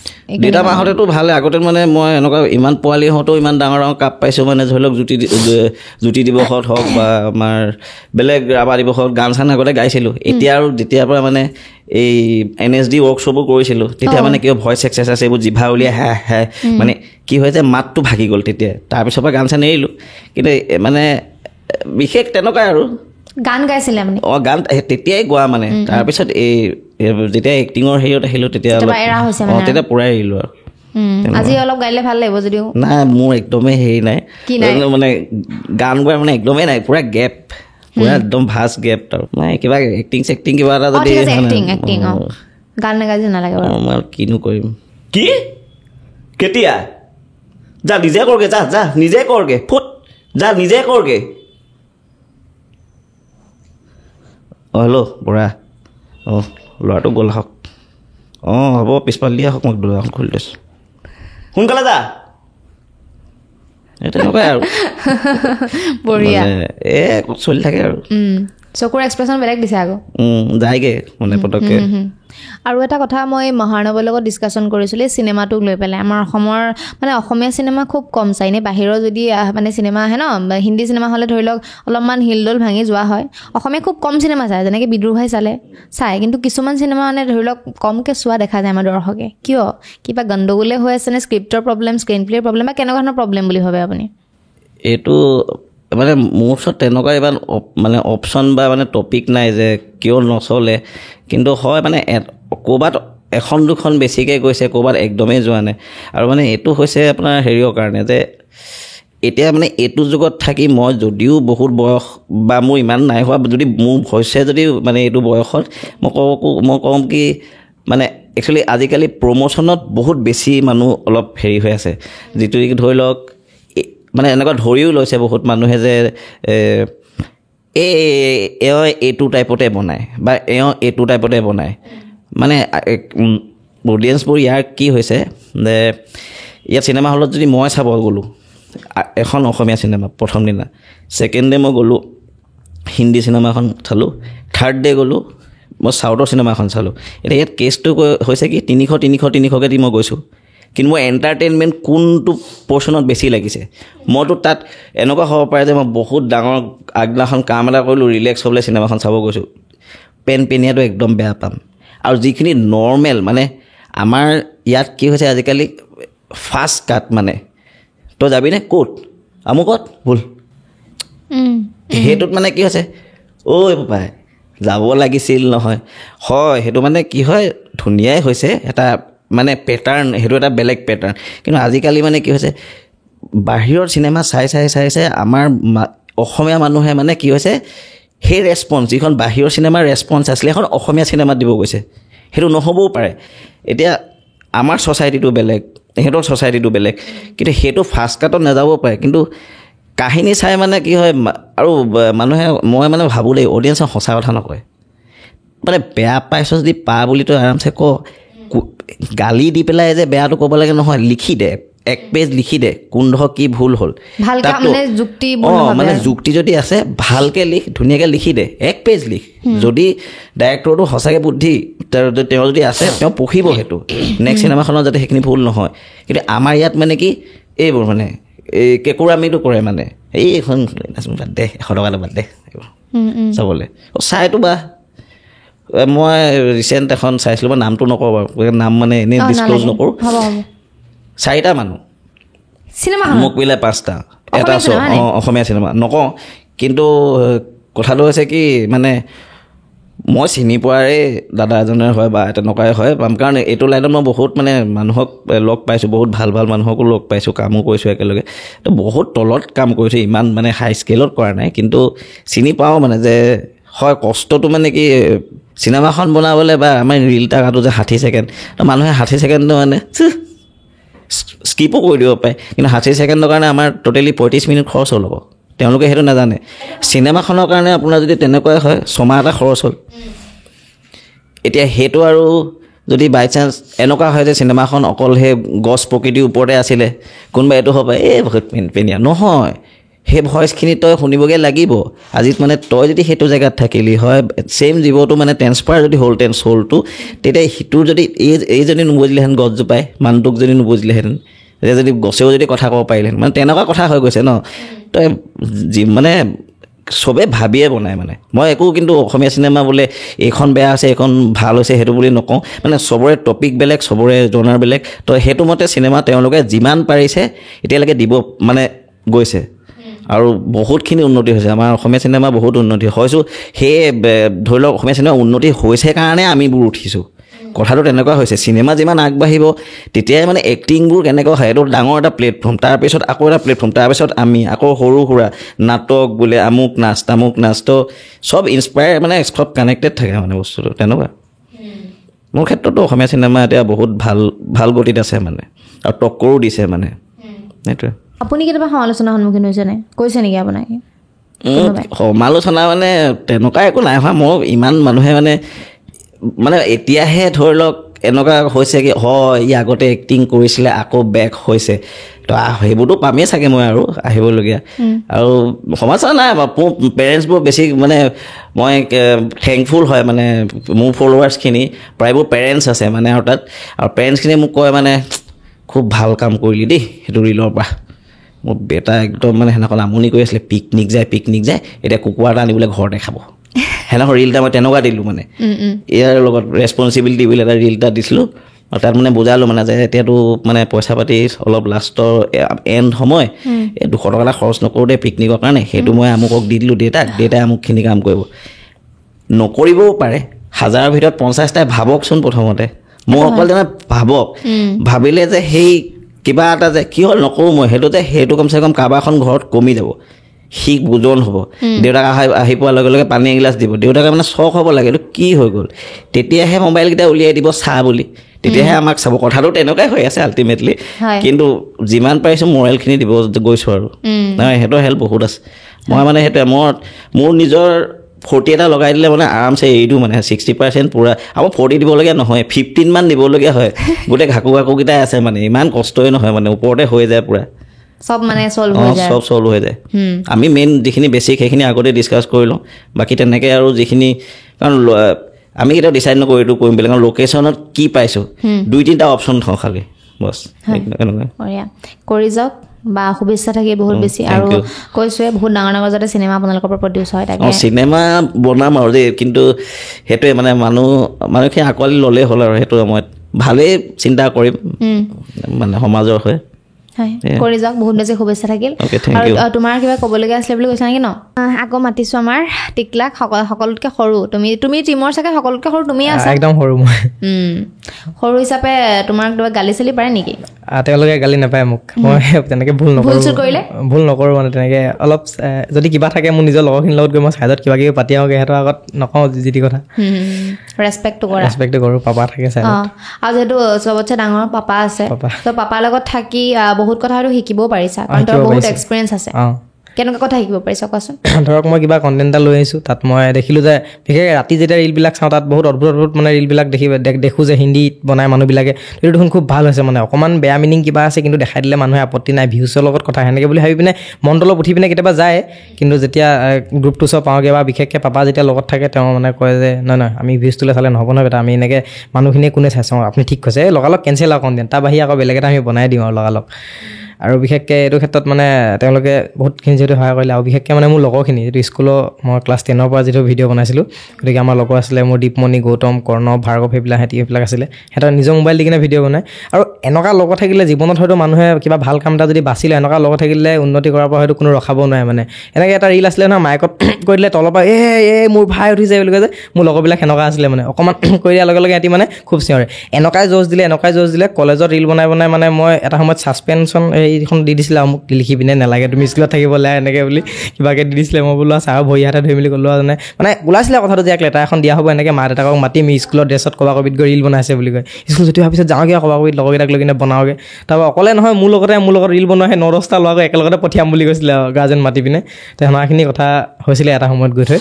দেউতা মাহঁতেতো ভালে আগতে মানে মই এনেকুৱা ইমান পোৱালি হওঁতেও ইমান ডাঙৰ ডাঙৰ কাপ পাইছোঁ মানে ধৰি লওক জ্যোতি দিৱসত হওক বা আমাৰ বেলেগ ৰাভা দিৱসত গান চান আগতে গাইছিলোঁ এতিয়া আৰু যেতিয়াৰ পৰা মানে এই NSD ৱৰ্কশ্বপো কৰিছিলোঁ তেতিয়া মানে কিয় ভইচ এক্সাৰচাইজ এইবোৰ জিভা উলিয়াই হে মানে কি হয় যে মাতটো ভাগি গ'ল তেতিয়া তাৰপিছৰ পৰা গান চান এৰিলোঁ কিন্তু মানে বিশেষ তেনেকুৱাই আৰু গান গাইছিলে আপুনি গান তেতিয়াই গোৱা মানে তাৰপিছত এই যেতিয়া এক্টিঙৰ হেৰিয়ত আহিলোঁ তেতিয়া তেতিয়া পূৰাই এৰিলোঁ আৰু আজি অলপ গাইলে ভাল লাগিব যদিও নাই মোৰ একদমেই হেৰি নাই মানে গান গোৱাৰ মানে একদমেই নাই পুৰা গেপ পুৰা একদম ভাষ্ট গেপ আৰু নাই কিবা এক্টিং চেক্টিং কিবা এটা যদি গান নাগাইছে নালাগে মই কিনো কৰিম কি কেতিয়া যা নিজে কৰগে যা নিজে কৰগে ফুট যা নিজে কৰগে হেল্ল' বৰা ল'ৰাটো গ'ল আহক হ'ব পিছফালে দিয়ে আহক মই দৰ্জাখন খুলি দিছোঁ সোনকালে যা তেনেকুৱাই আৰু বঢ়িয়া চলি থাকে আৰু চকুৰ এক্সপ্ৰেছন বেলেগ দিছে আকৌ যায়গৈ মানে পটককৈ আৰু এটা কথা মই মহাৰ্ণৱৰ লগত ডিছকাশ্যন কৰিছিলোঁ এই চিনেমাটোক লৈ পেলাই আমাৰ অসমৰ মানে অসমীয়া চিনেমা খুব কম চাই এনে বাহিৰৰ যদি মানে চিনেমা আহে ন হিন্দী চিনেমা হ'লে ধৰি লওক অলপমান হিলডল ভাঙি যোৱা হয় অসমীয়া খুব কম চিনেমা চায় যেনেকৈ বিদ্ৰোহ ভাই চায় কিন্তু কিছুমান চিনেমা মানে ধৰি লওক কমকৈ চোৱা দেখা যায় আমাৰ দৰ্শকে কিয় কিবা গণ্ডগোলে হৈ আছে নে স্ক্ৰিপ্টৰ প্ৰব্লেম স্ক্ৰীন প্লেৰ প্ৰব্লেম বা কেনেকুৱা ধৰণৰ প্ৰব্লেম বুলি ভাবে আপুনি এইটো মানে মোৰ ওচৰত তেনেকুৱা ইমান মানে অপশ্যন বা মানে টপিক নাই যে কিয় নচলে কিন্তু হয় মানে ক'ৰবাত এখন দুখন বেছিকৈ গৈছে ক'ৰবাত একদমেই যোৱা নাই আৰু মানে এইটো হৈছে আপোনাৰ হেৰিয়ৰ কাৰণে যে এতিয়া মানে এইটো যুগত থাকি মই যদিও বহুত বয়স বা মোৰ ইমান নাই হোৱা যদি মোৰ হৈছে যদি মানে এইটো বয়সত মই কম কি মানে একচুৱেলি আজিকালি প্ৰমোশ্যনত বহুত বেছি মানুহ অলপ হেৰি হৈ আছে যিটো ধৰি লওক মানে এনেকুৱা ধৰিও লৈছে বহুত মানুহে যে এওঁ এইটো টাইপতে বনায় বা এওঁ এইটো টাইপতে বনায় মানে অডিয়েঞ্চবোৰ ইয়াৰ কি হৈছে যে ইয়াত চিনেমা হলত যদি মই চাব গ'লোঁ এখন অসমীয়া চিনেমা প্ৰথম দিনা ছেকেণ্ড ডে মই গ'লোঁ হিন্দী চিনেমা এখন চালোঁ থাৰ্ড ডে গ'লোঁ মই চাউথৰ চিনেমা এখন চালোঁ এতিয়া ইয়াত কেছটো হৈছে কি 300কৈ দি মই গৈছোঁ কিন্তু মোৰ এণ্টাৰটেইনমেণ্ট কোনটো পৰ্চনত বেছি লাগিছে মইতো তাত এনেকুৱা হ'ব পাৰে যে মই বহুত ডাঙৰ আগদিনাখন কাম এটা কৰিলোঁ ৰিলেক্স হ'বলৈ চিনেমাখন চাব গৈছোঁ পেনিয়াটো একদম বেয়া পাম আৰু যিখিনি নৰ্মেল মানে আমাৰ ইয়াত কি হৈছে আজিকালি ফাষ্ট কাট মানে তই যাবিনে ক'ত আমুকত ভুল সেইটোত মানে কি হৈছে ঐ পাপাই যাব লাগিছিল নহয় হয় সেইটো মানে কি হয় ধুনীয়াই হৈছে এটা মানে পেটাৰ্ণ সেইটো এটা বেলেগ পেটাৰ্ণ কিন্তু আজিকালি মানে কি হৈছে বাহিৰৰ চিনেমা চাই আমাৰ অসমীয়া মানুহে মানে কি হৈছে সেই ৰেছপন্স যিখন বাহিৰৰ চিনেমাৰ ৰেছপন্স আছিলে এখন অসমীয়া চিনেমাত দিব গৈছে সেইটো নহ'বও পাৰে এতিয়া আমাৰ ছ'চাইটিটো বেলেগ সিহঁতৰ ছ'চাইটিটো বেলেগ কিন্তু সেইটো ফাৰ্ষ্ট কাটত নাযাব পাৰে কিন্তু কাহিনী চাই মানে কি হয় আৰু মানুহে মই মানে ভাবোঁ দেই অডিয়েঞ্চে সঁচা কথা নকয় মানে বেয়া পাইছ যদি পা বুলি তই আৰামছে ক গালি দি পেলাই যে বেয়াটো ক'ব লাগে নহয় লিখি দে 1 পেজ লিখি দে কোনডোখৰ কি ভুল হ'ল মানে যুক্তি যদি আছে ভালকে লিখ ধুনীয়াকৈ লিখি দে 1 পেজ লিখ যদি ডাইৰেক্টৰটো সঁচাকৈ বুদ্ধি তেওঁ যদি আছে তেওঁ পঢ়িব সেইটো নেক্সট চিনেমাখনত যাতে সেইখিনি ভুল নহয় কিন্তু আমাৰ ইয়াত মানে কি এইবোৰ মানে এই কেঁকুৰামিটো কৰে মানে এইখন বাদ দে 100 টকা বাদ দে চাবলৈ চাইতো বা মই ৰিচেণ্ট এখন চাইছিলোঁ মই নামটো নকওঁ বাৰু নাম মানে এনেই ডিছক্ল'জ নকৰোঁ 4টা মানুহ মোক পিলে 5টা এটা অসমীয়া চিনেমা নকওঁ কিন্তু কথাটো হৈছে কি মানে মই চিনি পোৱাৰে দাদা এজনৰ হয় বা তেনেকুৱাই হয় কাৰণ এইটো লাইনত মই বহুত মানে মানুহক লগ পাইছোঁ বহুত ভাল ভাল মানুহকো লগ পাইছোঁ কামো কৰিছোঁ একেলগে তো বহুত তলত কাম কৰিছোঁ ইমান মানে হাই স্কেলত কৰা নাই কিন্তু চিনি পাওঁ মানে যে হয় কষ্টটো মানে কি চিনেমাখন বনাবলৈ বা আমাৰ ৰিল টাকাটো যে 60 ছেকেণ্ড তো মানুহে 60 ছেকেণ্ডটো মানে স্কিপো কৰি দিব পাৰে কিন্তু 60 ছেকেণ্ডৰ কাৰণে আমাৰ টোটেলি 35 মিনিট খৰচ হ'ল হ'ব তেওঁলোকে সেইটো নাজানে চিনেমাখনৰ কাৰণে আপোনাৰ যদি তেনেকুৱাই হয় 6 মাহ এটা খৰচ হ'ল এতিয়া সেইটো আৰু যদি বাই চান্স এনেকুৱা হয় যে চিনেমাখন অকল সেই গছ প্ৰকৃতিৰ ওপৰতে আছিলে কোনোবা এইটো হ'ব এই বহুত পেনীয়া নহয় সেই ভইচখিনি তই শুনিবগৈ লাগিব আজিত মানে তই যদি সেইটো জেগাত থাকিলি হয় ছেইম জীৱটো মানে ট্ৰেন্সফাৰ যদি হ'লহেঁতেন চ'লটো তেতিয়া সিটোৰ যদি এই যদি নুবুজিলেহেঁতেন গছজোপাই মানুহটোক যদি নুবুজিলেহেঁতেন এতিয়া যদি গছেও যদি কথা ক'ব পাৰিলেহেঁতেন মানে তেনেকুৱা কথা হৈ গৈছে ন তই মানে চবেই ভাবিয়ে বনায় মানে মই একো কিন্তু অসমীয়া চিনেমা বোলে এইখন বেয়া আছে এইখন ভাল হৈছে সেইটো বুলি নকওঁ মানে চবৰে টপিক বেলেগ চবৰে জনাৰ বেলেগ তো সেইটো মতে চিনেমা তেওঁলোকে যিমান পাৰিছে এতিয়ালৈকে দিব মানে গৈছে আৰু বহুতখিনি উন্নতি হৈছে আমাৰ অসমীয়া চিনেমা বহুত উন্নতি হৈছোঁ সেয়ে ধৰি লওক অসমীয়া চিনেমা উন্নতি হৈছে কাৰণে আমিবোৰ উঠিছোঁ কথাটো তেনেকুৱা হৈছে চিনেমা যিমান আগবাঢ়িব তেতিয়াই মানে এক্টিংবোৰ কেনেকুৱা হয় এইটো ডাঙৰ এটা প্লেটফৰ্ম তাৰপিছত আকৌ এটা প্লেটফৰ্ম তাৰপিছত আমি আকৌ সৰু সুৰা নাটক বোলে আমুক নাচ তো চব ইনস্পায়াৰ মানে চব কানেক্টেড থাকে মানে বস্তুটো তেনেকুৱা মোৰ ক্ষেত্ৰতো অসমীয়া চিনেমা এতিয়া বহুত ভাল গতিত আছে মানে আৰু টক্কৰো দিছে মানে সেইটোৱে আপুনি কেতিয়াবা সমালোচনাৰ সন্মুখীন হৈছে নে কৈছে নেকি আপোনাক সমালোচনা মানে তেনেকুৱা একো নাই হোৱা মোৰ ইমান মানুহে মানে এতিয়াহে ধৰি লওক এনেকুৱা হৈছে কি হয় ই আগতে এক্টিং কৰিছিলে আকৌ বেক হৈছে তো সেইবোৰতো পামেই চাগে মই আৰু আহিবলগীয়া আৰু সমালোচনা নাই মোৰ পেৰেণ্টছবোৰ বেছি মানে মই থেংকফুল হয় মানে মোৰ ফলোৱাৰ্ছখিনি প্ৰায়বোৰ পেৰেণ্টছ আছে মানে আৰু তাত আৰু পেৰেণ্টছখিনি মোক কয় মানে খুব ভাল কাম কৰিলি দেই সেইটো ৰিলৰ পৰা মোৰ বেটা একদম মানে সেনেকৈ আমনি কৰি আছিলে পিকনিক যায় এতিয়া কুকুৰা এটা আনিবলৈ ঘৰতে খাব সেনেকৈ ৰিল এটা মই তেনেকুৱা দিলোঁ মানে ইয়াৰ লগত ৰেছপনচিবিলিটি বুলি এটা ৰিল এটা দিছিলোঁ আৰু তাত মানে বুজালোঁ মানে যে এতিয়াতো মানে পইচা পাতি অলপ লাষ্টৰ এণ্ড সময় এই 200 টকা এটা খৰচ নকৰোঁ দেই পিকনিকৰ কাৰণে সেইটো মই আমুকক দি দিলোঁ দেউতাই আমুকখিনি কাম কৰিব নকৰিবও পাৰে 1000ৰ ভিতৰত 50টাই ভাবকচোন প্ৰথমতে মই অকল জানে ভাবক ভাবিলে যে সেই কিবা এটা যে কি হ'ল নকৰোঁ মই সেইটো কমচে কম কাৰোবাৰ এখন ঘৰত কমি যাব সি বুজন হ'ব দেউতাক আহি পোৱাৰ লগে লগে পানী এগিলাচ দিব দেউতাকে মানে চখ হ'ব লাগে এইটো কি হৈ গ'ল তেতিয়াহে মোবাইলকেইটা উলিয়াই দিব চাহ বুলি তেতিয়াহে আমাক চাব কথাটো তেনেকুৱাই হৈ আছে আল্টিমেটলি কিন্তু যিমান পাৰিছোঁ মৰেলখিনি দিব গৈছোঁ আৰু নহয় সিহঁতৰ হেল্প বহুত আছে মই মানে সেইটোৱে মোৰ নিজৰ 40 এটা লগাই দিলে মানে আৰামছে এৰি দিওঁ মানে 60% পূৰা আকৌ 40 দিবলগীয়া নহয় 15 মান দিবলগীয়া হয় গোটেই ঘাকুকেইটাই আছে মানে ইমান কষ্টই নহয় মানে ওপৰতে হৈ যায় পূৰা সব মানে সলভ হৈ যায় সব সলভ হৈ যায় আমি মেইন যিখিনি বেছিক সেইখিনি আগতে ডিছকাছ কৰি লওঁ বাকী তেনেকৈ আৰু যিখিনি কাৰণ আমি কেতিয়াও ডিচাইড নকৰোঁ এইটো কৰিম বুলি কাৰণ লোকেশ্যনত কি পাইছোঁ 2-3টা অপশ্যন থওঁ খালি বছ কৰি যাওক বা শুভেচ্ছা থাকি বহুত বেছি আৰু কৈছোৱে বহুত ডাঙৰ যাতে চিনেমা আপোনালোকৰ পৰা প্ৰডিউচ হয় তাকে চিনেমা বনাম আৰু দেই কিন্তু সেইটোৱে মানে মানুহখিনি আঁকোৱালি ল'লেই হ'ল আৰু সেইটো সময়ত ভালেই চিন্তা কৰিম মানে সমাজৰ হৈ কৰি যাওক বহুত বেছি শুভেচ্ছা থাকিল আৰু তোমাৰ কিবা ক'বলগীয়া আছিলে বুলি কৈছা নেকি ন আকৌ মাতিছোঁ আমাৰ টিকলাক সকলোতকৈ সৰু তুমি টিমৰ চাগে সকলোতকৈ সৰু তুমি আছা একদম সৰু মই সৰু হিচাপে তোমাৰ কিবা গালি চালি পাৰে নেকি তেওঁলোকে গালি নাপায় মোক মই তেনেকৈ ভুল নকৰোঁ মানে তেনেকৈ অলপ যদি কিবা থাকে মোৰ নিজৰ লগৰখিনিৰ লগত গৈ মই ছাইডত কিবা কিবি পাতি আহোঁগৈ সিহঁতৰ আগত নকওঁ যি টি কথা ৰেচপেক্টটো কৰোঁ পাপা থাকে ছাইডত আৰু যিহেতু চবতছে ডাঙৰ পাপা আছে ত' পাপাৰ লগত থাকি বহুত কথা হয়তো শিকিবও পাৰিছা কাৰণ তোৰ বহুত এক্সপিৰিয়েঞ্চ আছে কেনেকুৱা কথা শিকিব পাৰিছা কোৱাচোন ধৰক মই কিবা কণ্টেণ্ট এটা লৈ আহিছোঁ তাত মই দেখিলোঁ যে বিশেষকৈ ৰাতি যেতিয়া ৰিলবিলাক চাওঁ তাত বহুত অদ্ভুত মানে ৰিলবিলাক দেখোঁ যে হিন্দীত বনায় মানুহবিলাকে এইটো দেখোন খুব ভাল হৈছে মানে অকণমান বেয়া মিনিং কিবা আছে কিন্তু দেখাই দিলে মানুহে আপত্তি নাই ভিউছৰ লগত কথা সেনেকৈ বুলি ভাবি পিনে মনটো অলপ উঠি পিনে কেতিয়াবা যায় কিন্তু যেতিয়া গ্ৰুপটো চব পাওঁগৈ বা বিশেষকৈ পাপা যেতিয়া লগত থাকে তেওঁ মানে কয় যে নহয় আমি ভিউজটোলৈ চালে নহ'ব নহয় বেটা আমি এনেকৈ মানুহখিনিয়ে কোনে চাইছোঁ আপুনি ঠিক কৈছে লগালগ কেঞ্চেল আৰু কণ্টেণ্ট তাৰ বাহিৰে আকৌ বেলেগ এটা আমি বনাই দিওঁ আৰু লগালগ আৰু বিশেষকৈ এইটো ক্ষেত্ৰত মানে তেওঁলোকে বহুতখিনি যিহেতু সহায় কৰিলে আৰু বিশেষকৈ মানে মোৰ লগৰখিনি যিটো স্কুলৰ মই ক্লাছ 10ৰ পৰা যিটো ভিডিঅ' বনাইছিলোঁ গতিকে আমাৰ লগৰ আছিলে মোৰ দীপমণি গৌতম কৰ্ণৱ ভাৰ্গৱ সেইবিলাক আছিলে সিহঁতৰ নিজৰ মোবাইল দি কিনে ভিডিঅ' বনায় আৰু এনেকুৱা লগত থাকিলে জীৱনত হয়তো মানুহে কিবা ভাল কাম এটা যদি বাচি লয় এনেকুৱা লগত থাকিলে উন্নতি কৰাৰ পৰা হয়তো কোনো ৰখাব নোৱাৰে মানে এনেকৈ এটা ৰিল আছিলে নহয় মাইকত কৈ দিলে তলৰ পৰা মোৰ ভাই উঠিছে বুলি কয় যে মোৰ লগৰবিলাক সেনেকুৱা আছিলে মানে অকণমান কৈ দিয়াৰ লগে লগে সিহঁতি মানে খুব চিঞৰে এনেকুৱাই জ'জ দিলে কলেজত ৰিল বনাই মানে মই এটা সময়ত ছাছপেনশ্যন এইখন দি দিছিলে আৰু মোক লিখি পিনে নালাগে তুমি স্কুলত থাকিব লাগে এনেকৈ বুলি কিবাকৈ দি দিছিলে মই বোলো ছাৰ ভৰি হাতে ধৰি মেলি ক'লোঁ আৰু মানে ওলাইছিলে কথাটো যে লেটাৰ এখন দিয়া হ'ব এনেকৈ মা দেউতাকক মাতি আমি স্কুলৰ ড্ৰেছত কবাকবিত গৈ ৰিল বনাইছে বুলি কয় স্কুল যদি ভাবিছে যাওঁগৈ কবাকবিত লগৰকেইটাক লৈ কিনে বনাওঁগৈ তাৰপৰা অকলে নহয় মোৰ লগত ৰিল বনোৱা সেই 9-10টা ল'ৰাক একেলগতে পঠিয়াম বুলি কৈছিলে আৰু গাৰ্জেন মাতি পিনে তো সেনেকুৱাখিনি কথা হৈছিলে এটা সময়ত গৈ থৈ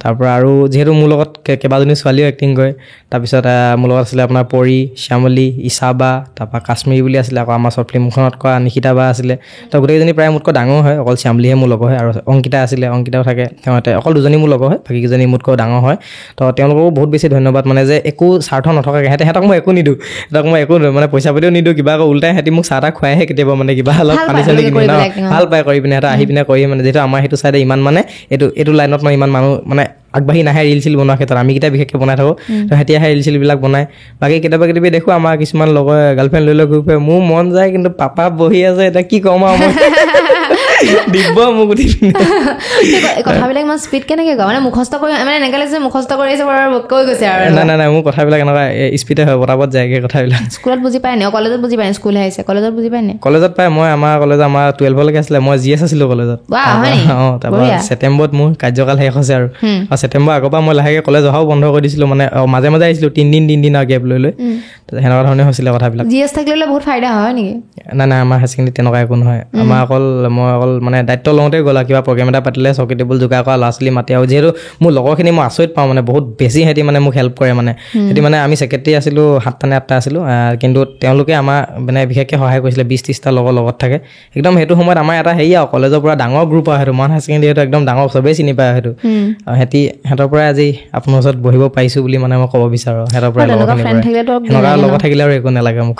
তাৰপৰা আৰু যিহেতু মোৰ লগত কেইবাজনী ছোৱালীও এক্টিং কৰে তাৰপিছত মোৰ লগত আছিলে আপোনাৰ পৰি শ্যামলী ইছাবা তাৰপৰা কাশ্মীৰী বুলি আছিলে আকৌ আমাৰ শ্বৰ্ট ফিল্মখনত কোৱা নিশিতা বা আছিলে তো গোটেইকেইজনী প্ৰায় মোতকৈ ডাঙৰ হয় অকল শ্যামলীহে মোৰ লগৰ হয় আৰু অংকিতা আছিলে অংকিতাও থাকে তেওঁতে অকল দুজনী মোৰ লগৰ হয় বাকীকেইজনী মোতকৈ ডাঙৰ হয় তো তেওঁলোককো বহুত বেছি ধন্যবাদ মানে যে একো স্বাৰ্থ নথকাকৈ সিহঁতক মই একো নিদিওঁ মানে পইচা পাতিও নিদিওঁ কিবা আকৌ উল্টাই সিহঁতি মোক চাহ তাহ খুৱাইহে কেতিয়াবা মানে কিবা অলপ পানী চানী কিনি ভাল পায় কৰি পিনে সিহঁতে আহি পিনে কৰি মানে যিহেতু আমাৰ সেইটো চাইডে ইমান মানে এইটো লাইনত মানে ইমান মানুহ মানে আগবাঢ়ি নাহে ৰিল চিল বনোৱাৰ ক্ষেত্ৰত আমি কেইটা বিশেষকৈ বনাই থাকোঁ তো সিহঁতি আহে ৰিল চিলবিলাক বনায় বাকী কেতিয়াবা দেখোঁ আমাৰ কিছুমান লগৰ গাৰ্লফ্ৰেণ্ড লৈ ঘূৰি ফুৰে মোৰ মন যায় কিন্তু পাপা বহি আছে এতিয়া কি ক'ম আৰু মই দিব মোক উঠি কথাবিলাক ইমান স্পীড কেনেকৈ কয় মানে মুখস্থ কৰি মানে এনেকৈ লাগিছে মুখস্থ কৰি আছে বাৰু কৈ গৈছে আৰু নাই মোৰ কথাবিলাক এনেকুৱা স্পীডে হয় পটাপট যায়গৈ কথাবিলাক স্কুলত বুজি পায় নে কলেজত বুজি পায় স্কুলহে আহিছে কলেজত বুজি পায় নে কলেজত পায় মই আমাৰ 12লৈকে আছিলে মই GS আছিলোঁ কলেজত তাৰপৰা ছেপ্টেম্বৰত মোৰ কাৰ্যকাল শেষ হৈছে আৰু ছেপ্টেম্বৰ আগৰ পৰা মই লাহেকৈ কলেজ অহাও বন্ধ কৰি দিছিলোঁ মানে মাজে আহিছিলোঁ 3 দিন আৰু গেপ লৈ সেনেকুৱা ধৰণে হৈছিলে কথাবিলাক GS থাকিলে বহুত ফাইদা হয় নেকি নাই আমাৰ হায়াৰ ছেকেণ্ডেৰী তেনেকুৱা একো নহয় আমাৰ মই অকল মানে দায়িত্ব লওঁতে গ'ল আৰু কিবা প্ৰগ্ৰেম এটা পাতিলে চকী টেবুল যোগাৰ কৰা ল'ৰা ছোৱালী মাতি আৰু যিহেতু মোৰ লগৰখিনি মই আচৰিত পাওঁ মানে বহুত বেছি সিহঁতি মানে মোক হেল্প কৰে মানে সিহঁতি মানে আমি ছেক্ৰেটাৰী আছিলোঁ 7টা নে 8টা আছিলোঁ কিন্তু তেওঁলোকে আমাৰ মানে বিশেষকৈ সহায় কৰিছিলে 20-30টা লগৰ লগত থাকে একদম সেইটো সময়ত আমাৰ এটা হেৰি আৰু কলেজৰ পৰা ডাঙৰ গ্ৰুপ আৰু সেইটো মহান হায়াৰ ছেকেণ্ডেৰী সেইটো একদম ডাঙৰ চবেই চিনি পায় সেইটো সিহঁতৰ পৰাই আজি আপোনাৰ ওচৰত বহিব পাৰিছোঁ বুলি মানে মই ক'ব বিচাৰোঁ সিহঁতৰ পৰাই সেনেকুৱা লগত থাকিলে আৰু একো নালাগে মোক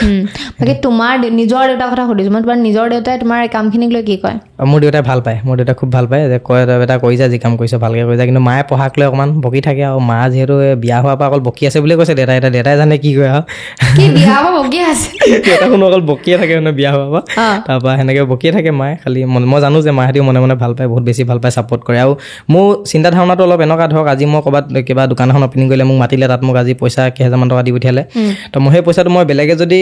বাকী তোমাৰ নিজৰ দেউতাৰ কথা সুধিছোঁ মই তোমাৰ নিজৰ দেউতাই তোমাৰ কামখিনিক লৈ কি কয় মোৰ দেউতাই ভাল পায় মোৰ দেউতাই খুব ভাল পায় যে কয় এটা কৰিছা যি কাম কৰিছে ভালকৈ কৰিছা কিন্তু মায়ে পঢ়াক লৈ অকণমান বকি থাকে আৰু মা যিহেতু বিয়া হোৱাৰ পৰা অকল বকি আছে বুলিয়ে কৈছে দেউতাই জানে কি কয় আৰু দেউতাখনো অকল বকিয়ে থাকে মানে বিয়া হোৱাৰ পৰা তাৰপৰা সেনেকৈ বকিয়ে থাকে মায়ে খালি মই জানো যে মাহঁতেও মনে ভাল পায় বহুত বেছি ভাল পায় ছাপৰ্ট কৰে আৰু মোৰ চিন্তা ধাৰণাটো অলপ এনেকুৱা ধৰক আজি মই ক'ৰবাত কিবা দোকান এখন অপেনিং কৰিলে মোক মাতিলে তাত মোক আজি পইচা কেইহাজাৰমান টকা দি পঠিয়ালে তো মই সেই পইচাটো মই বেলেগে যদি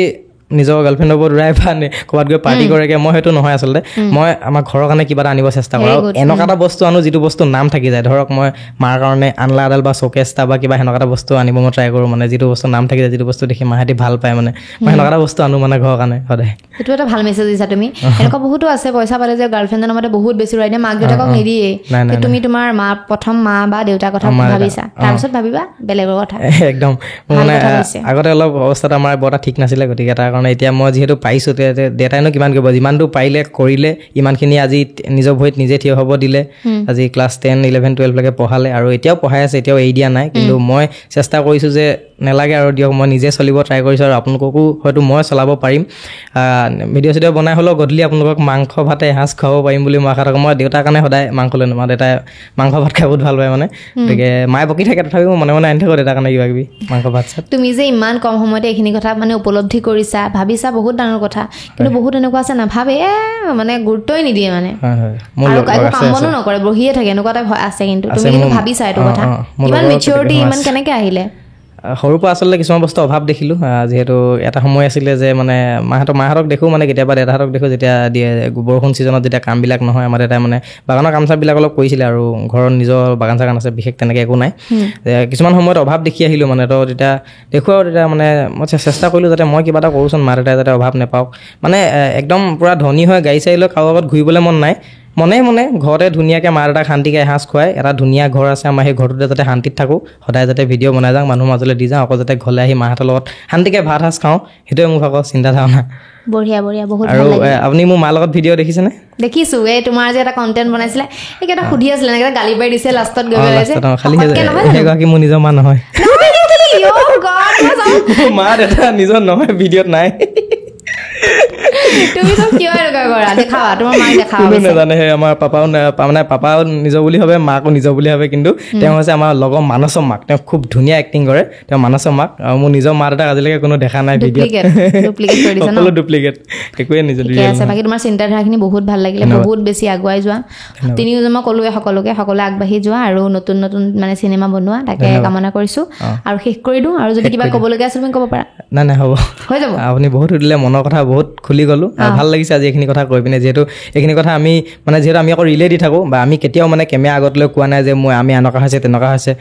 নিজৰ গাৰ্লফ্ৰেণ্ডৰ ওপৰত উৰাই বা ক'ৰবাত গৈ পাৰ্টি কৰেগৈ মই সেইটো নহয় আচলতে মই আমাৰ ঘৰৰ কাৰণে কিবা এটা আনিব চেষ্টা কৰোঁ আৰু এনেকুৱা এটা বস্তু আনো যিটো বস্তু নাম থাকি যায় ধৰক মই মাৰ কাৰণে আনলা এডাল বা চকেছ এটা বা কিবা সেনেকুৱা এটা বস্তু আনিব মই ট্ৰাই কৰোঁ মানে যিটো বস্তু নাম থাকি যায় যিটো বস্তু দেখি মাহঁতি ভাল পায় মানে মই সেনেকুৱা এটা বস্তু আনো মানে ঘৰৰ কাৰণে সদায় এইটো এটা ভাল মেছেজ দিছা তুমি এনেকুৱা বহুতো আছে পইচা পালে যে গাৰ্লফ্ৰেণ্ডৰ নামতে বহুত বেছি উৰাই দিয়ে মাক দেউতাকক নিদিয়ে তুমি তোমাৰ প্ৰথম মা বা দেউতাৰ কথা ভাবিছা তাৰপিছত ভাবিবা বেলেগৰ কথা একদম মানে আগতে অলপ অৱস্থাটো আমাৰ বৰ এটা ঠিক নাছিলে গতিকে তাৰ কাৰণে এতিয়া মই যিহেতু পাৰিছোঁ দেউতাইনো কিমান কৰিব যিমানটো পাৰিলে কৰিলে ইমানখিনি আজি নিজৰ ভৰিত নিজে থিয় হ'ব দিলে আজি ক্লাছ 10, 11, 12লৈকে পঢ়ালে আৰু এতিয়াও পঢ়াই আছে এতিয়াও এৰি দিয়া নাই কিন্তু মই চেষ্টা কৰিছোঁ যে নালাগে আৰু দিয়ক মই নিজে চলিব ট্ৰাই কৰিছোঁ আৰু আপোনালোককো হয়তো মই চলাব পাৰিম ভিডিঅ' চিডিঅ' বনাই হ'লেও গধূলি আপোনালোকক মাংস ভাতে এসাঁজ খুৱাব পাৰিম বুলি মই আশা থাকোঁ মই দেউতাৰ কাৰণে সদায় মাংস লৈ নামাওঁ দেউতাই মাংস ভাত খাই বহুত ভাল পায় মানে গতিকে মায়ে বকি থাকে তথাপিও মনে আনি থাকোঁ দেউতাৰ কাৰণে কিবা কিবি মাংস ভাত চাত তুমি যে ইমান কম সময়তে এইখিনি কথা মানে উপলব্ধি কৰিছা ভাবিছা বহুত ডাঙৰ কথা কিন্তু বহুত এনেকুৱা আছে নাভাবে মানে গুৰুত্বই নিদিয়ে মানে আৰু একো কাম বনো নকৰে বহিয়ে থাকে এনেকুৱা এটা আছে কিন্তু তুমি কিন্তু ভাবিছা এইটো কথা ইমান মেচিউৰিটি ইমান কেনেকৈ আহিলে সৰুৰ পৰা আচলতে কিছুমান বস্তু অভাৱ দেখিলোঁ যিহেতু এটা সময় আছিলে যে মানে মাহঁতক দেখোঁ মানে কেতিয়াবা দেউতাহঁতক দেখোঁ যেতিয়া দিয়ে বৰষুণ ছিজনত যেতিয়া কামবিলাক নহয় আমাৰ দেউতাই মানে বাগানৰ কাম চামবিলাক অলপ কৰিছিলে আৰু ঘৰত নিজৰ বাগান চাগান আছে বিশেষ তেনেকৈ একো নাই কিছুমান সময়ত অভাৱ দেখি আহিলোঁ মানে তো তেতিয়া দেখোঁ আৰু তেতিয়া মানে মই চেষ্টা কৰিলোঁ যাতে মই কিবা এটা কৰোঁচোন মা দেউতাই যাতে অভাৱ নাপাওক মানে একদম পূৰা ধনী হৈ গাড়ী চাড়ী লৈ কাৰো আগত ঘূৰিবলৈ মন নাই মনে ঘৰতে ধুনীয়াকৈ মা দেউতাক শান্তিকৈ এসাঁজ খুৱাই এটা ধুনীয়া ঘৰ আছে আমাৰ সেই ঘৰটোতে যাতে শান্তিত থাকোঁ সদায় যাতে ভিডিঅ' বনাই যাওঁ মানুহৰ মাজলৈ দি যাওঁ আকৌ যাতে ঘৰলৈ আহি মাহঁতৰ লগত শান্তিকৈ ভাত সাঁজ খাওঁ সেইটোৱে মোক আকৌ চিন্তা ধাৰণা বঢ়িয়া বহুত আৰু আপুনি মোৰ মাৰ লগত ভিডিঅ' দেখিছেনে দেখিছোঁ এই তোমাৰ যে এটা কণ্টেণ্ট বনাইছিলে এইকেইটা সুধি আছিলে এনেকৈ গালি পাৰি দিছে লাষ্টত গৈ খালি সেইগৰাকী মোৰ নিজৰ মা নহয় মা দেউতা নিজৰ নহয় ভিডিঅ'ত নাই তুমি চব কিয় এনেকুৱা কৰা দেখাবা তোমাৰ মাক দেখাবা কোনো নাজানে সেই আমাৰ পাপাও মানে পাপাও নিজৰ বুলি ভাবে মাকো নিজৰ বুলি ভাবে কিন্তু তেওঁ হৈছে আমাৰ লগৰ মানসৰ মাক তেওঁ খুব ধুনীয়া এক্টিং কৰে তেওঁ মানসৰ মাক আৰু মোৰ নিজৰ মা দেউতাক আজিলৈকে কোনো দেখা নাই ভিডিঅ'ত সকলো ডুপ্লিকেট একোৱে নিজৰ আছে বাকী তোমাৰ চিন্তাধাৰাখিনি বহুত ভাল লাগিলে বহুত বেছি আগুৱাই যোৱা তিনিওজন মই ক'লোৱে সকলোকে আগবাঢ়ি যোৱা আৰু নতুন মানে চিনেমা বনোৱা তাকে কামনা কৰিছোঁ আৰু শেষ কৰি দিওঁ আৰু যদি কিবা ক'বলগীয়া আছে তুমি ক'ব পাৰা নাই হ'ব হৈ যাব আপুনি বহুত সুধিলে মনৰ কথা বহুত খুলি গ'লোঁ ভাল লাগিছে আজি এইখিনি কথা কৈ পিনে যিহেতু এইখিনি কথা আমি মানে যিহেতু আমি আকৌ ৰিলে দি থাকোঁ বা আমি কেতিয়াও মানে কেমেৰা আগতলৈ কোৱা নাই যে আমি এনেকুৱা হৈছে তেনেকুৱা হৈছে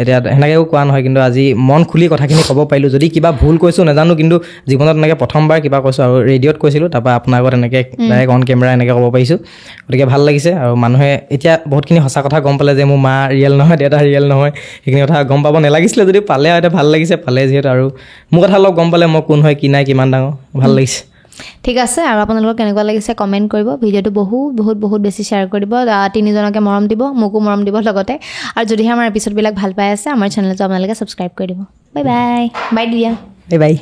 এতিয়া সেনেকৈও কোৱা নহয় কিন্তু আজি মন খুলি কথাখিনি ক'ব পাৰিলোঁ যদি কিবা ভুল কৈছোঁ নাজানো কিন্তু জীৱনত এনেকৈ প্ৰথমবাৰ কিবা কৈছোঁ আৰু ৰেডিঅ'ত কৈছিলোঁ তাৰপৰা আপোনাৰ আগত এনেকৈ ডাইৰেক্ট অন কেমেৰা এনেকৈ ক'ব পাৰিছোঁ গতিকে ভাল লাগিছে আৰু মানুহে এতিয়া বহুতখিনি সঁচা কথা গম পালে যে মোৰ মা ৰিয়েল নহয় দেউতা ৰিয়েল নহয় সেইখিনি কথা গম পাব নালাগিছিলে যদি পালে আৰু এতিয়া ভাল লাগিছে পালে যিহেতু আৰু মোৰ কথা অলপ গম পালে মই কোন হয় কি নাই কিমান ডাঙৰ ভাল লাগিছে ঠিক আছে আৰু আপোনালোকৰ কেনেকুৱা লাগিছে কমেণ্ট কৰিব ভিডিঅ'টো বহুত বেছি শ্বেয়াৰ কৰি দিব তিনিজনকে মৰম দিব মোকো মৰম দিব লগতে আৰু যদিহে আমাৰ এপিছ'ডবিলাক ভাল পাই আছে আমাৰ চেনেলটো আপোনালোকে ছাবস্ক্ৰাইব কৰি দিব বাই দিয়া বাই